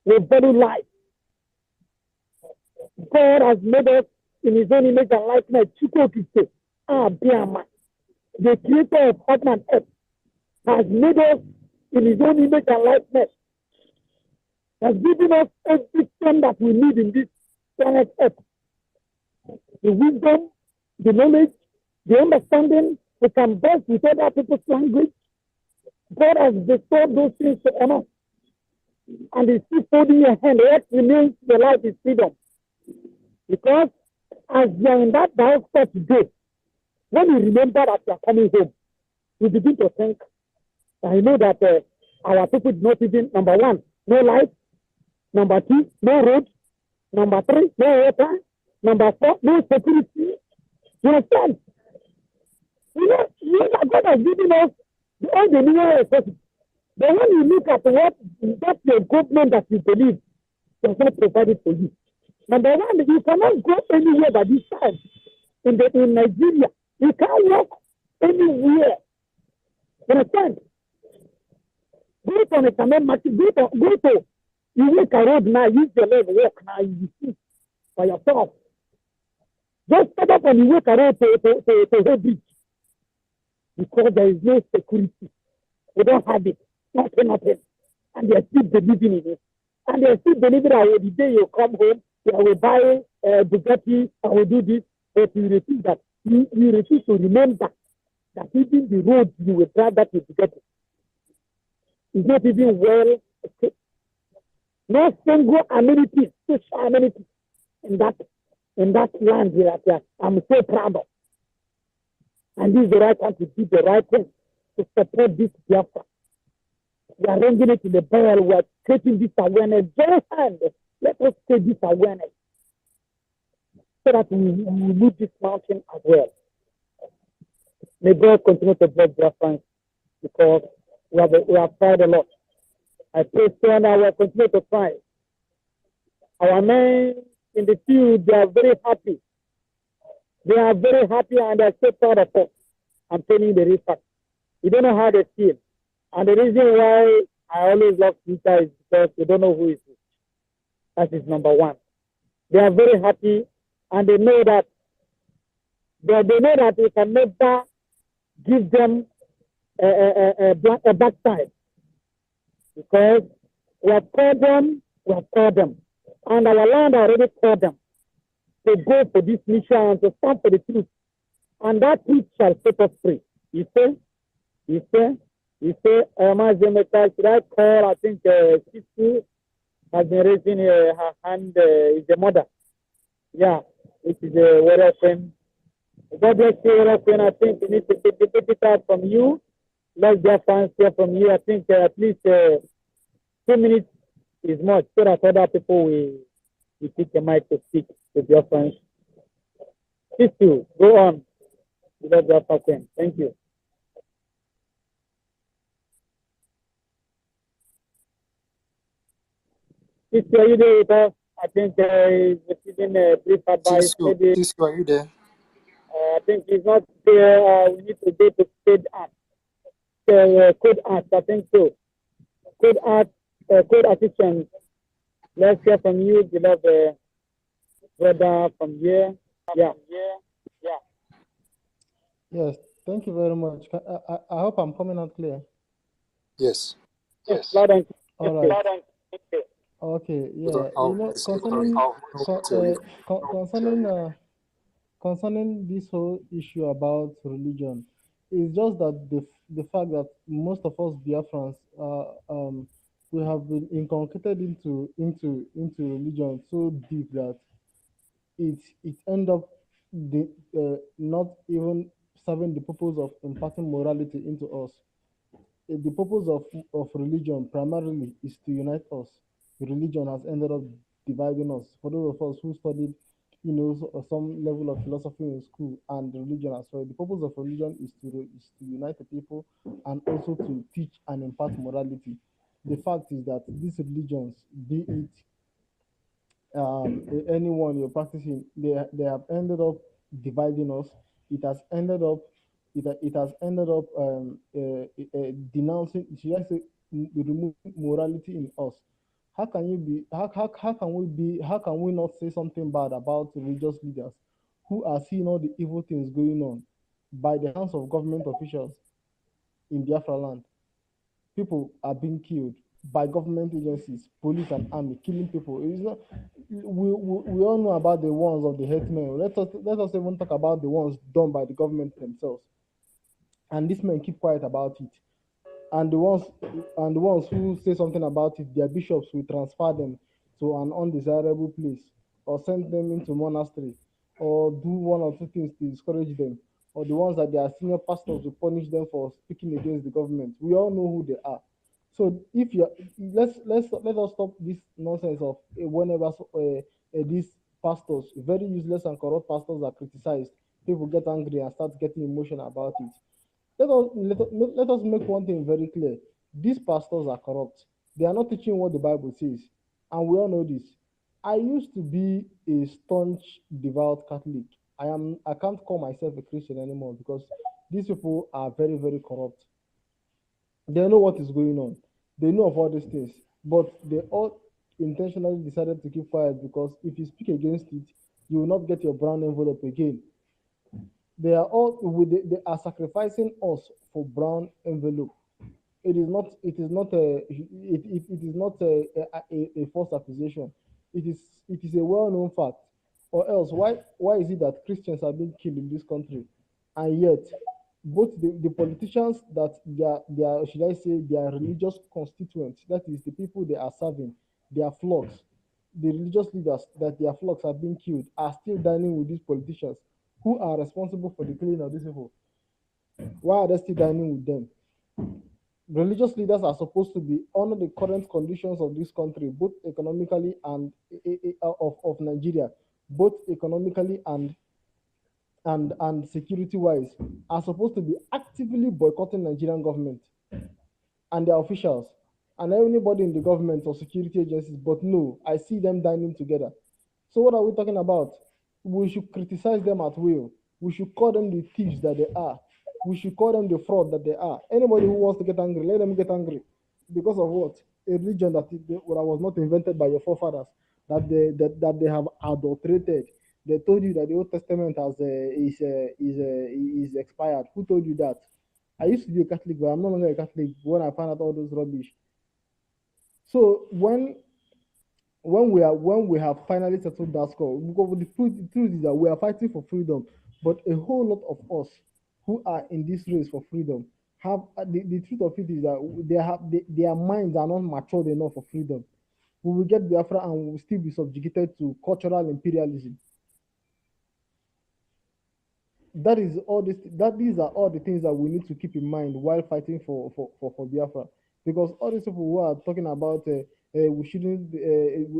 S12: We value life. God has made us in his own image and likeness. The creator of heaven and earth has made us in his own image and likeness. Has given us everything that we need in this planet earth. The wisdom, the knowledge, the understanding, we can best with other people's language. God has bestowed those things on us. And he's still holding your hand. What remains your life is freedom. Because as you are in that diaspora today, when you remember that you are coming home, you begin to think, I know that our people do not even, number one, no light. Number two, no road. Number three, no water. Number four, no security. You understand? You know God has given us all the mineral resources. But when you look at what that's your government that you believe does not provide it for you. Number one, you cannot go anywhere by this time in Nigeria. You can't walk anywhere. You understand? Go to a cement market, go to, you walk a road now, use your leg, walk now, you see by yourself. Just step up and you walk a road to the beach. Because there is no security. We don't have it. Nothing. And they are still believing in it. And they are still believing that the day you come home, I will buy Bugatti, I will do this, but you refuse that. You refuse to remember that even the road you will drive that with Bugatti is not even well equipped. No single amenity, social amenity in that land that I'm so proud of. And this is the right time to do the right thing to support this Biafra. We are ringing it in the bell. We are creating this awareness. Join hands. Let us take this awareness so that we move this mountain as well. May God continue to bless Biafrans because we have tried a lot. I pray so now we will continue to try. Our men in the field, they are very happy. They are very happy and they are so proud of us. I'm telling you the real fact. You don't know how they feel. And the reason why I always love Twitter is because you don't know who is who. That is number one. They are very happy and they know that we can never give them a backside. Because we have called them. And our land already called them to go for this mission and to stand for the truth. And that truth shall set us free. You say, Mazemeka, should I call? I think Sistu has been raising her hand, is the mother. Yeah, it is a warrior friend. God bless you, warrior friend. I think we need to take it out from you. Let Biafrans hear from you. I think at least 2 minutes is much, so that other people will take the mic to speak with Biafrans. Sistu, go on. Thank you. Sister, are you there with us? I think he's receiving a brief advice. Maybe,
S6: Sister, are you there?
S12: I think he's not there. We need to go to Code Art. Code Art, I think so. Code Art, Code Assistant. Let's hear from you, beloved brother from here. Yeah.
S15: Yes, thank you very much. I hope I'm coming out clear.
S6: Yes.
S12: Loud and clear.
S15: All right. Okay, yeah. Concerning this whole issue about religion, it's just that the fact that most of us Biafrans we have been inculcated into religion so deep that it end up not even serving the purpose of imparting morality into us. The purpose of religion primarily is to unite us. Religion has ended up dividing us. For those of us who studied, some level of philosophy in school and religion as well, the purpose of religion is to unite the people and also to teach and impart morality. The fact is that these religions, be it anyone you're practicing, they have ended up dividing us. It has ended up denouncing, should I say, removing morality in us. How can we not say something bad about religious leaders who are seeing all the evil things going on by the hands of government officials in Biafra land? People are being killed by government agencies, police and army, killing people. It's not, we all know about the ones of the headmen. Let us even talk about the ones done by the government themselves. And these men keep quiet about it. And the ones who say something about it, their bishops will transfer them to an undesirable place or send them into monastery or do one or two things to discourage them, or the ones that their senior pastors will punish them for speaking against the government. We all know who they are. So if you let us stop this nonsense of whenever these pastors, very useless and corrupt pastors, are criticized, people get angry and start getting emotional about it. Let us make one thing very clear. These pastors are corrupt. They are not teaching what the Bible says, and we all know this. I used to be a staunch, devout Catholic. I can't call myself a Christian anymore because these people are very, very corrupt. They know what is going on. They know of all these things, but they all intentionally decided to keep quiet because if you speak against it, you will not get your brown envelope again. They are all they are sacrificing us for brown envelope. It is not. It is not a. It is not a false accusation. It is a well-known fact. Or else, why is it that Christians are being killed in this country, and yet both the politicians that their should I say their religious constituents, that is the people they are serving, their flocks, the religious leaders that their flocks are being killed, are still dining with these politicians who are responsible for the killing of these people. Why are they still dining with them? Religious leaders are supposed to be under the current conditions of this country, both economically and of Nigeria, both economically and security wise, are supposed to be actively boycotting Nigerian government and their officials and anybody in the government or security agencies. But no, I see them dining together. So what are we talking about? We should criticize them at will. We should call them the thieves that they are. We should call them the fraud that they are. Anybody who wants to get angry, let them get angry. Because of what? A religion that was not invented by your forefathers, that they have adulterated. They told you that the Old Testament is expired. Who told you that? I used to be a Catholic, but I'm no longer a Catholic when I found out all those rubbish. So when we have finally settled that score, because the truth is that we are fighting for freedom, but a whole lot of us who are in this race for freedom have the truth of it is that their minds are not matured enough for freedom. We will get Biafra and we will still be subjugated to cultural imperialism. These are all the things that we need to keep in mind while fighting for Biafra, because all these people who are talking about we shouldn't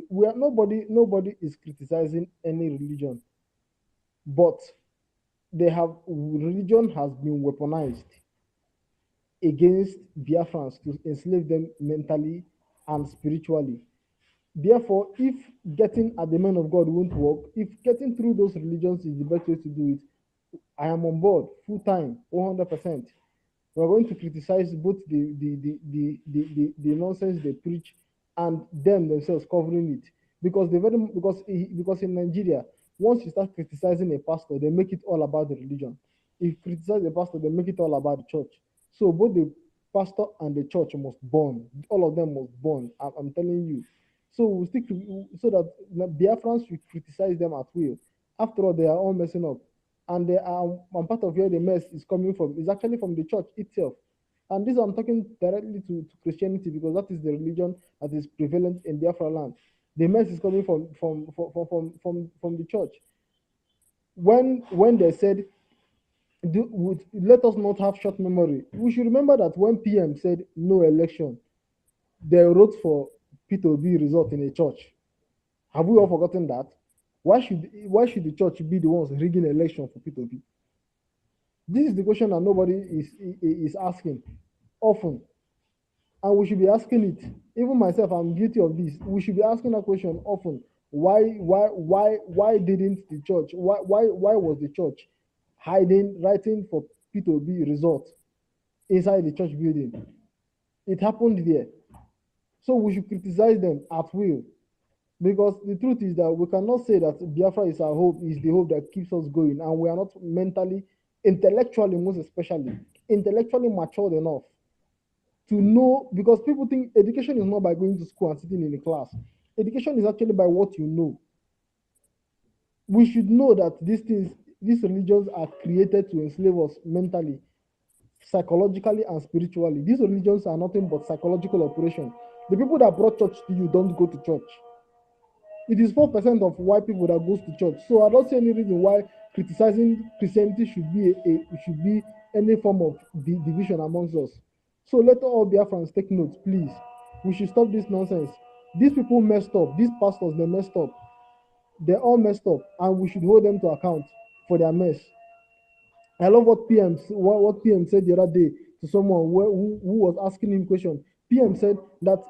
S15: we are nobody is criticizing any religion, but religion has been weaponized against Biafrans to enslave them mentally and spiritually. Therefore, if getting at the men of God won't work, if getting through those religions is the best way to do it, I am on board full time, 100%. We're going to criticize both the nonsense they preach and them themselves covering it, because because in Nigeria, once you start criticizing a pastor, they make it all about the religion. If you criticize a pastor, they make it all about the church. So both the pastor and the church must burn. All of them must burn. I'm telling you. So we stick to so that Biafrans should criticize them at will. After all, they are all messing up, and they are. And part of where the mess is coming from is actually from the church itself. And this I'm talking directly to Christianity, because that is the religion that is prevalent in Biafra land. The mess is coming from the church. When they said, let us not have short memory, we should remember that when PM said no election, they wrote for P2B result in a church. Have we all forgotten that? Why should the church be the ones rigging election for P2B? This is the question that nobody is asking often, and we should be asking it. Even myself, I'm guilty of this. We should be asking that question often. Why didn't the church? Why was the church writing for P2B result inside the church building? It happened there. So we should criticize them at will, because the truth is that we cannot say that Biafra is our hope, is the hope that keeps us going, and we are not mentally, intellectually, most especially, intellectually matured enough to know, because people think education is not by going to school and sitting in a class. Education is actually by what you know. We should know that these religions are created to enslave us mentally, psychologically, and spiritually. These religions are nothing but psychological operation. The people that brought church to you don't go to church. It is 4% of white people that goes to church. So I don't see any reason why criticizing Christianity should be any form of division amongst us. So let all Biafrans take note, please. We should stop this nonsense. These people messed up. These pastors, they messed up. They all messed up, and we should hold them to account for their mess. I love what PM said the other day to someone who was asking him question. PM said that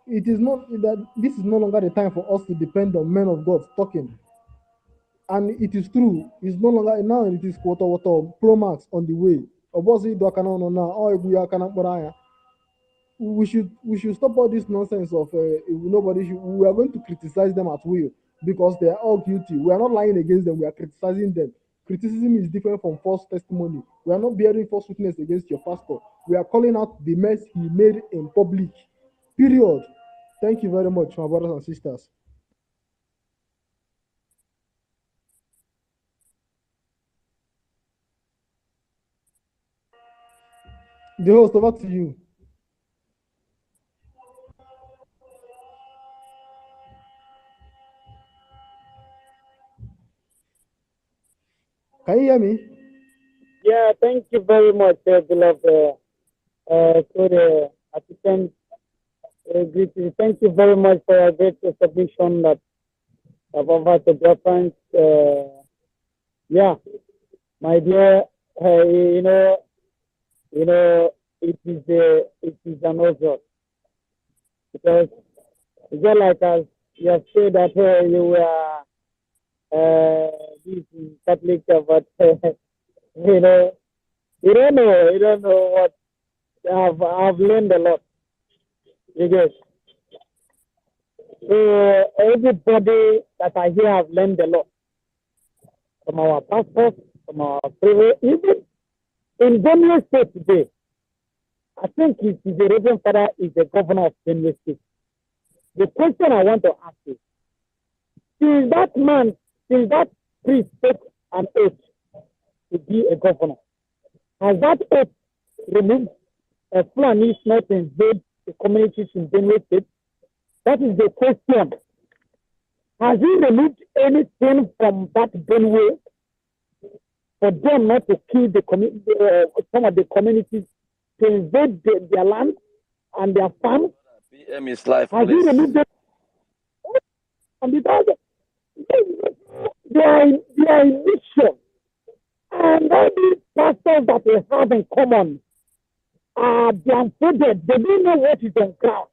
S15: it is not that this is no longer the time for us to depend on men of God talking. And it is true. It's no longer now. It is water Pro Max on the way. We should stop all this nonsense of nobody should. We are going to criticize them at will because they are all guilty. We are not lying against them. We are criticizing them. Criticism is different from false testimony. We are not bearing false witness against your pastor. We are calling out the mess he made in public. Period. Thank you very much, my brothers and sisters. The host, over to you. Can you hear me?
S12: Yeah, thank you very much, beloved to the assistant. Greetings. Thank you very much for a great submission that I've offered to BIAFRANS. Yeah, my dear, it is an honor because it's just like as you have said that you were this is Catholic, but you don't know what I've learned a lot. You get. So everybody that I hear have learned a lot from our pastors, from our previous, even in Benue State today. I think the Reverend Father is the governor of Benue State. The question I want to ask is, since that priest took an oath to be a governor, has that oath removed Fulanis not invade the communities in Benue State? That is the question. Has he removed anything from that Benue for them not to kill some of the communities, to invade their land and their farms?
S16: PM is life,
S12: has he removed them? And because they are in mission. And all these pastors that they have in common are blindfolded. They don't know what is on ground.